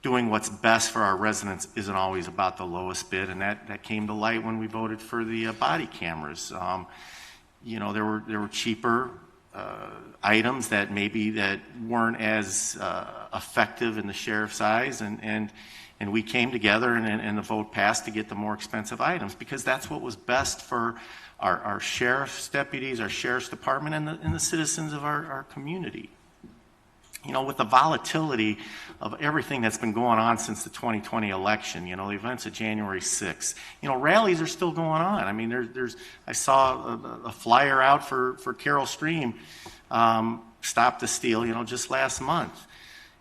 doing what's best for our residents isn't always about the lowest bid, and that came to light when we voted for the body cameras. You know, there were cheaper items that weren't as effective in the sheriff's eyes, and we came together and the vote passed to get the more expensive items, because that's what was best for our sheriff's deputies, our sheriff's department, and the citizens of our community. You know, with the volatility of everything that's been going on since the 2020 election, you know, the events of January 6th, you know, rallies are still going on. I mean, I saw a flyer out for Carol Stream, Stop the Steal, you know, just last month.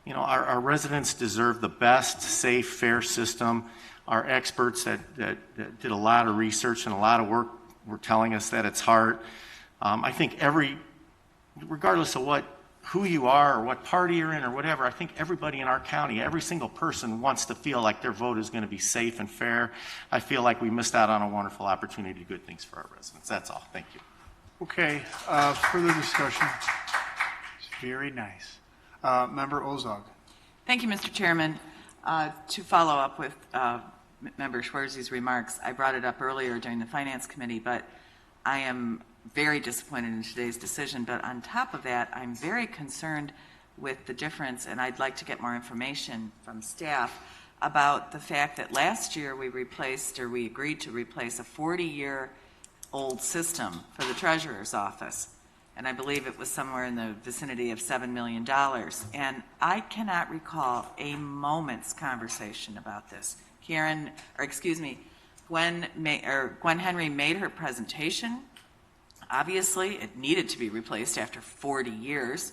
You know, our residents deserve the best, safe, fair system. Our experts that did a lot of research and a lot of work were telling us that it's hard. I think regardless of who you are or what party you're in or whatever, I think everybody in our county, every single person wants to feel like their vote is going to be safe and fair. I feel like we missed out on a wonderful opportunity to do good things for our residents. That's all. Thank you.
Okay, further discussion. It's very nice. Member Ozog.
Thank you, Mr. Chairman. To follow up with Member Schwarze's remarks, I brought it up earlier during the Finance Committee, but I am very disappointed in today's decision. But on top of that, I'm very concerned with the difference, and I'd like to get more information from staff about the fact that last year we agreed to replace a 40-year-old system for the Treasurer's Office. And I believe it was somewhere in the vicinity of $7 million. And I cannot recall a moment's conversation about this. Gwen Henry made her presentation. Obviously, it needed to be replaced after 40 years,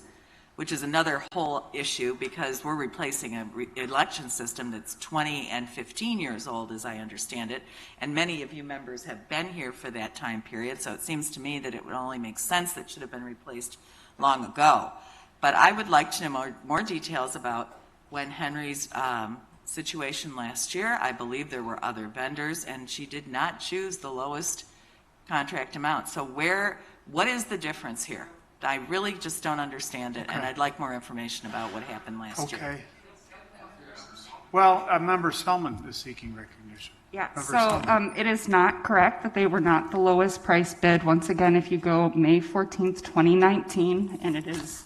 which is another whole issue, because we're replacing an election system that's 20 and 15 years old, as I understand it, and many of you members have been here for that time period, so it seems to me that it would only make sense that it should have been replaced long ago. But I would like to know more details about Gwen Henry's situation last year. I believe there were other vendors, and she did not choose the lowest contract amount. So what is the difference here? I really just don't understand it, and I'd like more information about what happened last year.
Okay. Well, Member Spellman is seeking recognition.
Yeah,
Member
so
Spellman.
it is not correct that they were not the lowest price bid. Once again, if you go May 14th, 2019, and it is,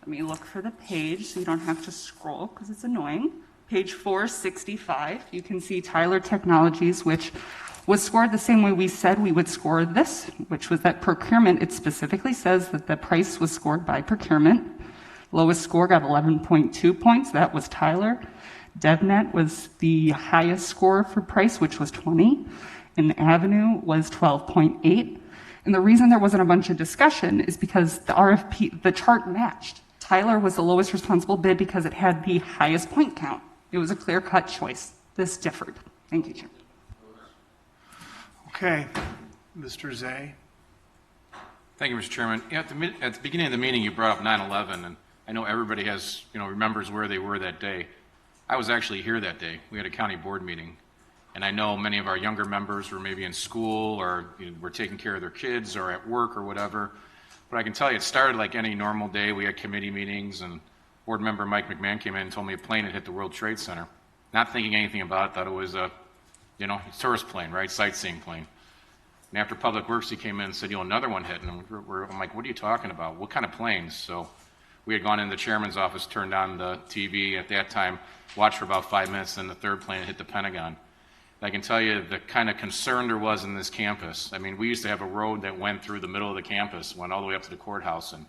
let me look for the page so you don't have to scroll because it's annoying. Page 465, you can see Tyler Technologies, which was scored the same way we said we would score this, which was that procurement. It specifically says that the price was scored by procurement. Lowest score got 11.2 points. That was Tyler. DevNet was the highest score for price, which was 20. And Avenue was 12.8. And the reason there wasn't a bunch of discussion is because the RFP, the chart matched. Tyler was the lowest responsible bid because it had the highest point count. It was a clear-cut choice. This differed. Thank you, Chair.
Okay, Mr. Zay.
Thank you, Mr. Chairman. Yeah, at the beginning of the meeting, you brought up 9/11, and I know everybody remembers where they were that day. I was actually here that day. We had a county board meeting, and I know many of our younger members were maybe in school or were taking care of their kids or at work or whatever. But I can tell you, it started like any normal day. We had committee meetings, and board member Mike McMahon came in and told me a plane had hit the World Trade Center. Not thinking anything about it, thought it was a tourist plane, right? Sightseeing plane. And after Public Works, he came in and said, another one hit. And I'm like, what are you talking about? What kind of planes? So we had gone in the chairman's office, turned on the TV at that time, watched for about 5 minutes, then the third plane hit the Pentagon. And I can tell you the kind of concern there was in this campus. I mean, we used to have a road that went through the middle of the campus, went all the way up to the courthouse, and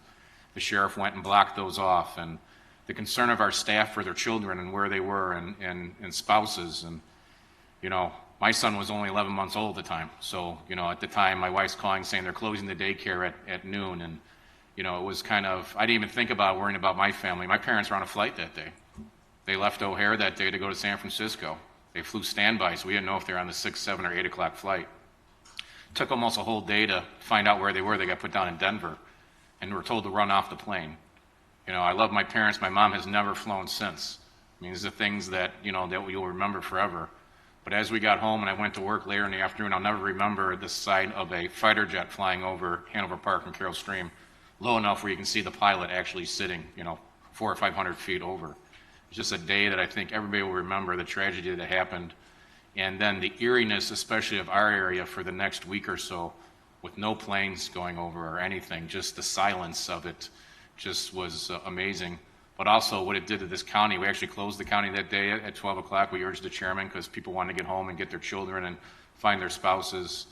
the sheriff went and blocked those off. And the concern of our staff for their children and where they were and spouses. And my son was only 11 months old at the time. So, at the time, my wife's calling saying they're closing the daycare at noon. And, it was kind of, I didn't even think about worrying about my family. My parents were on a flight that day. They left O'Hare that day to go to San Francisco. They flew standby, so we didn't know if they were on the 6, 7, or 8 o'clock flight. It took almost a whole day to find out where they were. They got put down in Denver and were told to run off the plane. I love my parents. My mom has never flown since. I mean, these are things that, that you'll remember forever. But as we got home and I went to work later in the afternoon, I'll never remember the sight of a fighter jet flying over Hanover Park and Carroll Stream, low enough where you can see the pilot actually sitting, 400 or 500 feet over. It's just a day that I think everybody will remember, the tragedy that happened, and then the eeriness, especially of our area, for the next week or so, with no planes going over or anything. Just the silence of it just was amazing. But also what it did to this county. We actually closed the county that day at 12 o'clock. We urged the chairman because people wanted to get home and get their children and find their spouses.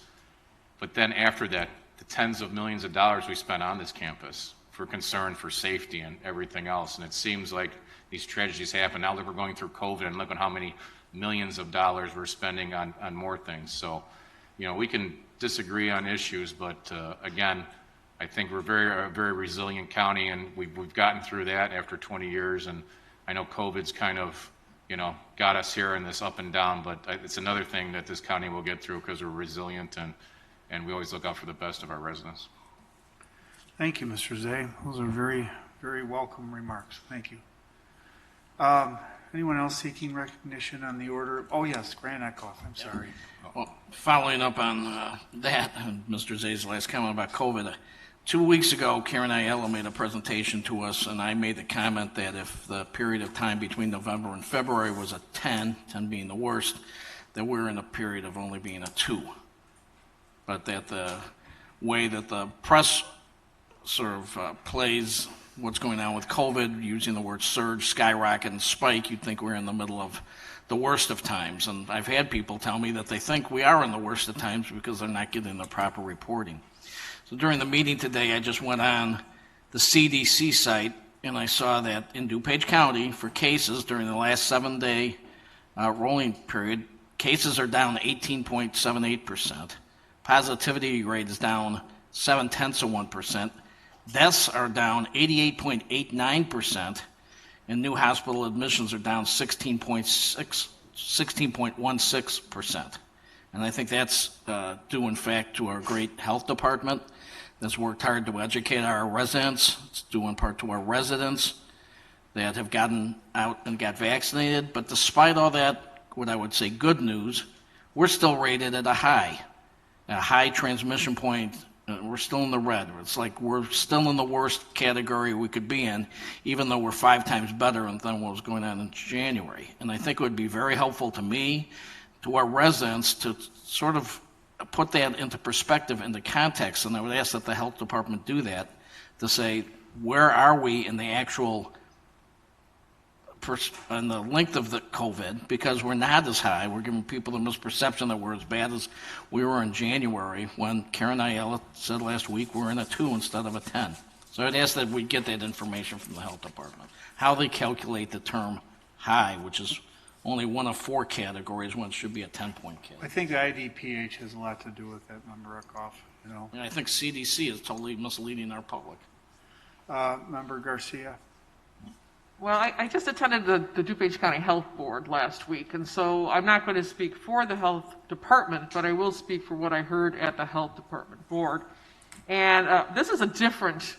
But then after that, the tens of millions of dollars we spent on this campus for concern for safety and everything else. And it seems like these tragedies happen now that we're going through COVID, and look at how many millions of dollars we're spending on more things. So, we can disagree on issues, but again, I think we're a very resilient county, and we've gotten through that after 20 years. And I know COVID's kind of, got us here in this up and down, but it's another thing that this county will get through because we're resilient and we always look out for the best of our residents.
Thank you, Mr. Zay. Those are very, very welcome remarks. Thank you. Anyone else seeking recognition on the order? Oh, yes, Grant Eckhoff, I'm sorry.
Well, following up on that, and Mr. Zay's last comment about COVID, 2 weeks ago, Karen Aiello made a presentation to us, and I made the comment that if the period of time between November and February was a 10 being the worst, that we're in a period of only being a 2. But that the way that the press sort of plays what's going on with COVID, using the word surge, skyrocket, and spike, you'd think we're in the middle of the worst of times. And I've had people tell me that they think we are in the worst of times because they're not getting the proper reporting. So during the meeting today, I just went on the CDC site, and I saw that in Dupage County, for cases during the last 7-day rolling period, cases are down 18.78%. Positivity rate is down 0.7%. Deaths are down 88.89%, and new hospital admissions are down 16.16%. And I think that's due, in fact, to our great health department that's worked hard to educate our residents. It's due in part to our residents that have gotten out and got vaccinated. But despite all that, what I would say good news, we're still rated at a high transmission point. We're still in the red. It's like we're still in the worst category we could be in, even though we're 5 times better than what was going on in January. And I think it would be very helpful to me, to our residents, to sort of put that into perspective, into context. And I would ask that the health department do that, to say, where are we in the actual and the length of the COVID, because we're not as high. We're giving people the misperception that we're as bad as we were in January, when Karen Aiello said last week we're in a 2 instead of a 10. So I'd ask that we get that information from the health department, how they calculate the term high, which is only one of 4 categories when it should be a 10-point category.
I think the IDPH has a lot to do with that, Member Eckhoff.
And I think CDC is totally misleading our public.
Member Garcia.
Well, I just attended the DuPage County Health Board last week, and so I'm not going to speak for the health department, but I will speak for what I heard at the health department board. And this is a different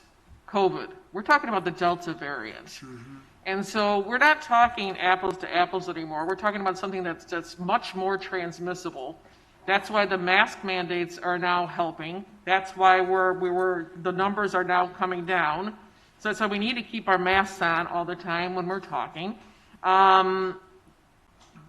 COVID. We're talking about the Delta variant. Mm-hmm. And so we're not talking apples to apples anymore. We're talking about something that's much more transmissible. That's why the mask mandates are now helping. That's why the numbers are now coming down. So we need to keep our masks on all the time when we're talking.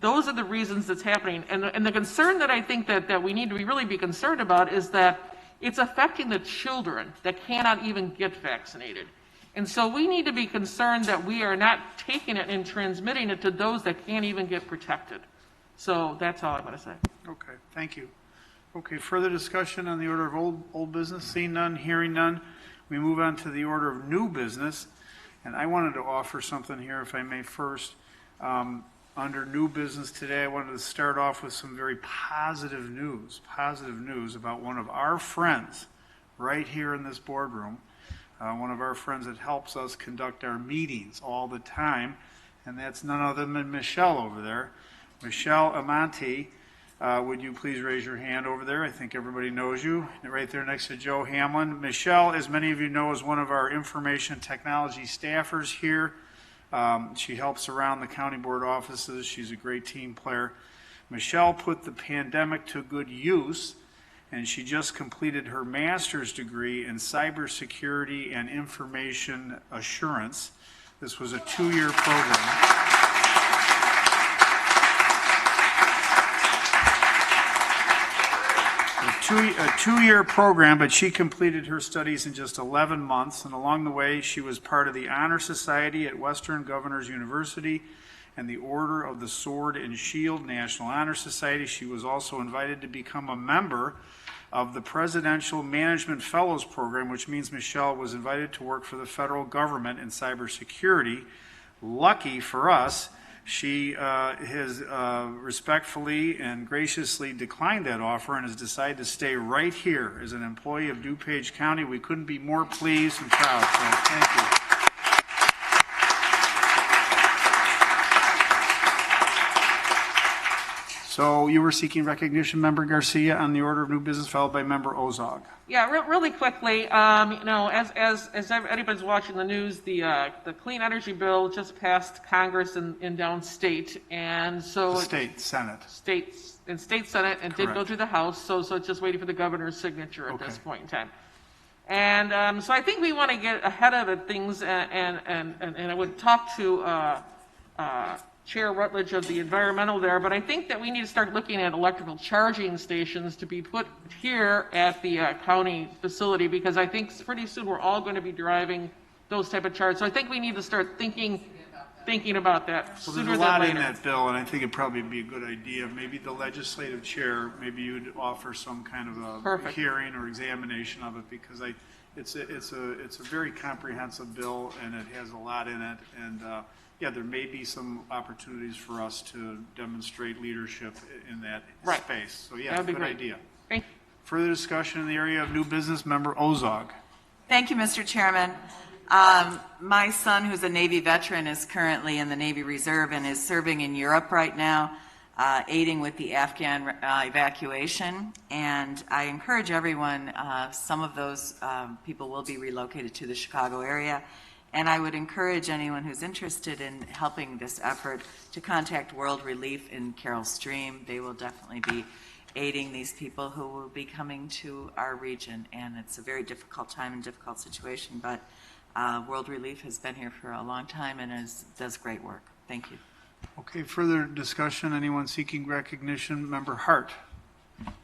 Those are the reasons that's happening. And the concern that I think that we need to really be concerned about is that it's affecting the children that cannot even get vaccinated. And so we need to be concerned that we are not taking it and transmitting it to those that can't even get protected. So that's all I'm going to say.
Okay, thank you. Okay, further discussion on the order of old business? Seeing none, hearing none. We move on to the order of new business, and I wanted to offer something here, if I may, first. Under new business today, I wanted to start off with some very positive news about one of our friends right here in this boardroom, one of our friends that helps us conduct our meetings all the time, and that's none other than Michelle over there. Michelle Amante. Would you please raise your hand over there? I think everybody knows you. Right there next to Joe Hamlin. Michelle, as many of you know, is one of our information technology staffers here. She helps around the county board offices. She's a great team player. Michelle put the pandemic to good use, and she just completed her master's degree in cybersecurity and information assurance. This was a 2-year program. A two-year program, but she completed her studies in just 11 months, and along the way, she was part of the Honor Society at Western Governors University and the Order of the Sword and Shield National Honor Society. She was also invited to become a member of the Presidential Management Fellows Program, which means Michelle was invited to work for the federal government in cybersecurity. Lucky for us, she has respectfully and graciously declined that offer and has decided to stay right here as an employee of DuPage County. We couldn't be more pleased and proud, so thank you. So you were seeking recognition, Member Garcia, on the order of new business, followed by Member Ozog.
Yeah, really quickly, as anybody's watching the news, the clean energy bill just passed Congress in downstate, and so
The state Senate.
state Senate, and did go
Correct.
through the House, so it's just waiting for the governor's signature at this point in time. And so I think we want to get ahead of things, and I would talk to Chair Rutledge of the environmental there, but I think that we need to start looking at electrical charging stations to be put here at the county facility, because I think pretty soon we're all going to be driving those type of charges. So I think we need to start thinking about that
Well,
sooner
there's a
than
lot
later.
in that bill, and I think it'd probably be a good idea. Maybe the legislative chair, maybe you'd offer some kind of a
Perfect.
hearing or examination of it, because it's a very comprehensive bill, and it has a lot in it. And yeah, there may be some opportunities for us to demonstrate leadership in that space. So yeah,
That'd be
good
great.
idea.
Thank
Further discussion in the area of new business, Member Ozog.
Thank you, Mr. Chairman. My son, who's a Navy veteran, is currently in the Navy Reserve and is serving in Europe right now, aiding with the Afghan evacuation. And I encourage everyone, some of those people will be relocated to the Chicago area. And I would encourage anyone who's interested in helping this effort to contact World Relief in Carroll Stream. They will definitely be aiding these people who will be coming to our region. And it's a very difficult time and difficult situation, but World Relief has been here for a long time and does great work. Thank you.
Okay, further discussion, anyone seeking recognition? Member Hart.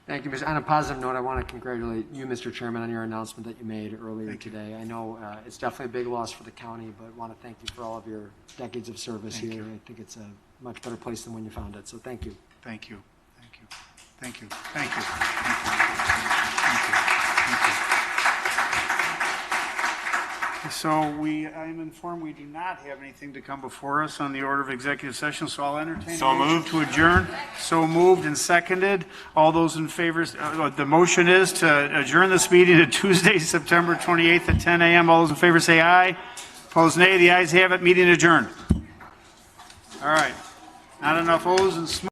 Thank you, Mr. On a positive note, I want to congratulate you, Mr. Chairman, on your announcement that you made earlier today. I know it's definitely a big loss for the county, but I want to thank you for all of your decades of service
Thank
here.
you.
I think it's a much better place than when you found it, so thank you.
Thank you. Thank you. Thank you. Thank you. Thank you. Thank you. So I'm informed we do not have anything to come before us on the order of executive session, so I'll entertain
So
a motion
moved.
to adjourn. So moved and seconded. All those in favor, the motion is to adjourn this meeting to Tuesday, September 28th at 10 a.m. All those in favor say aye. Opposed, nay. The ayes have it. Meeting adjourned. All right. Not enough O's and smoke.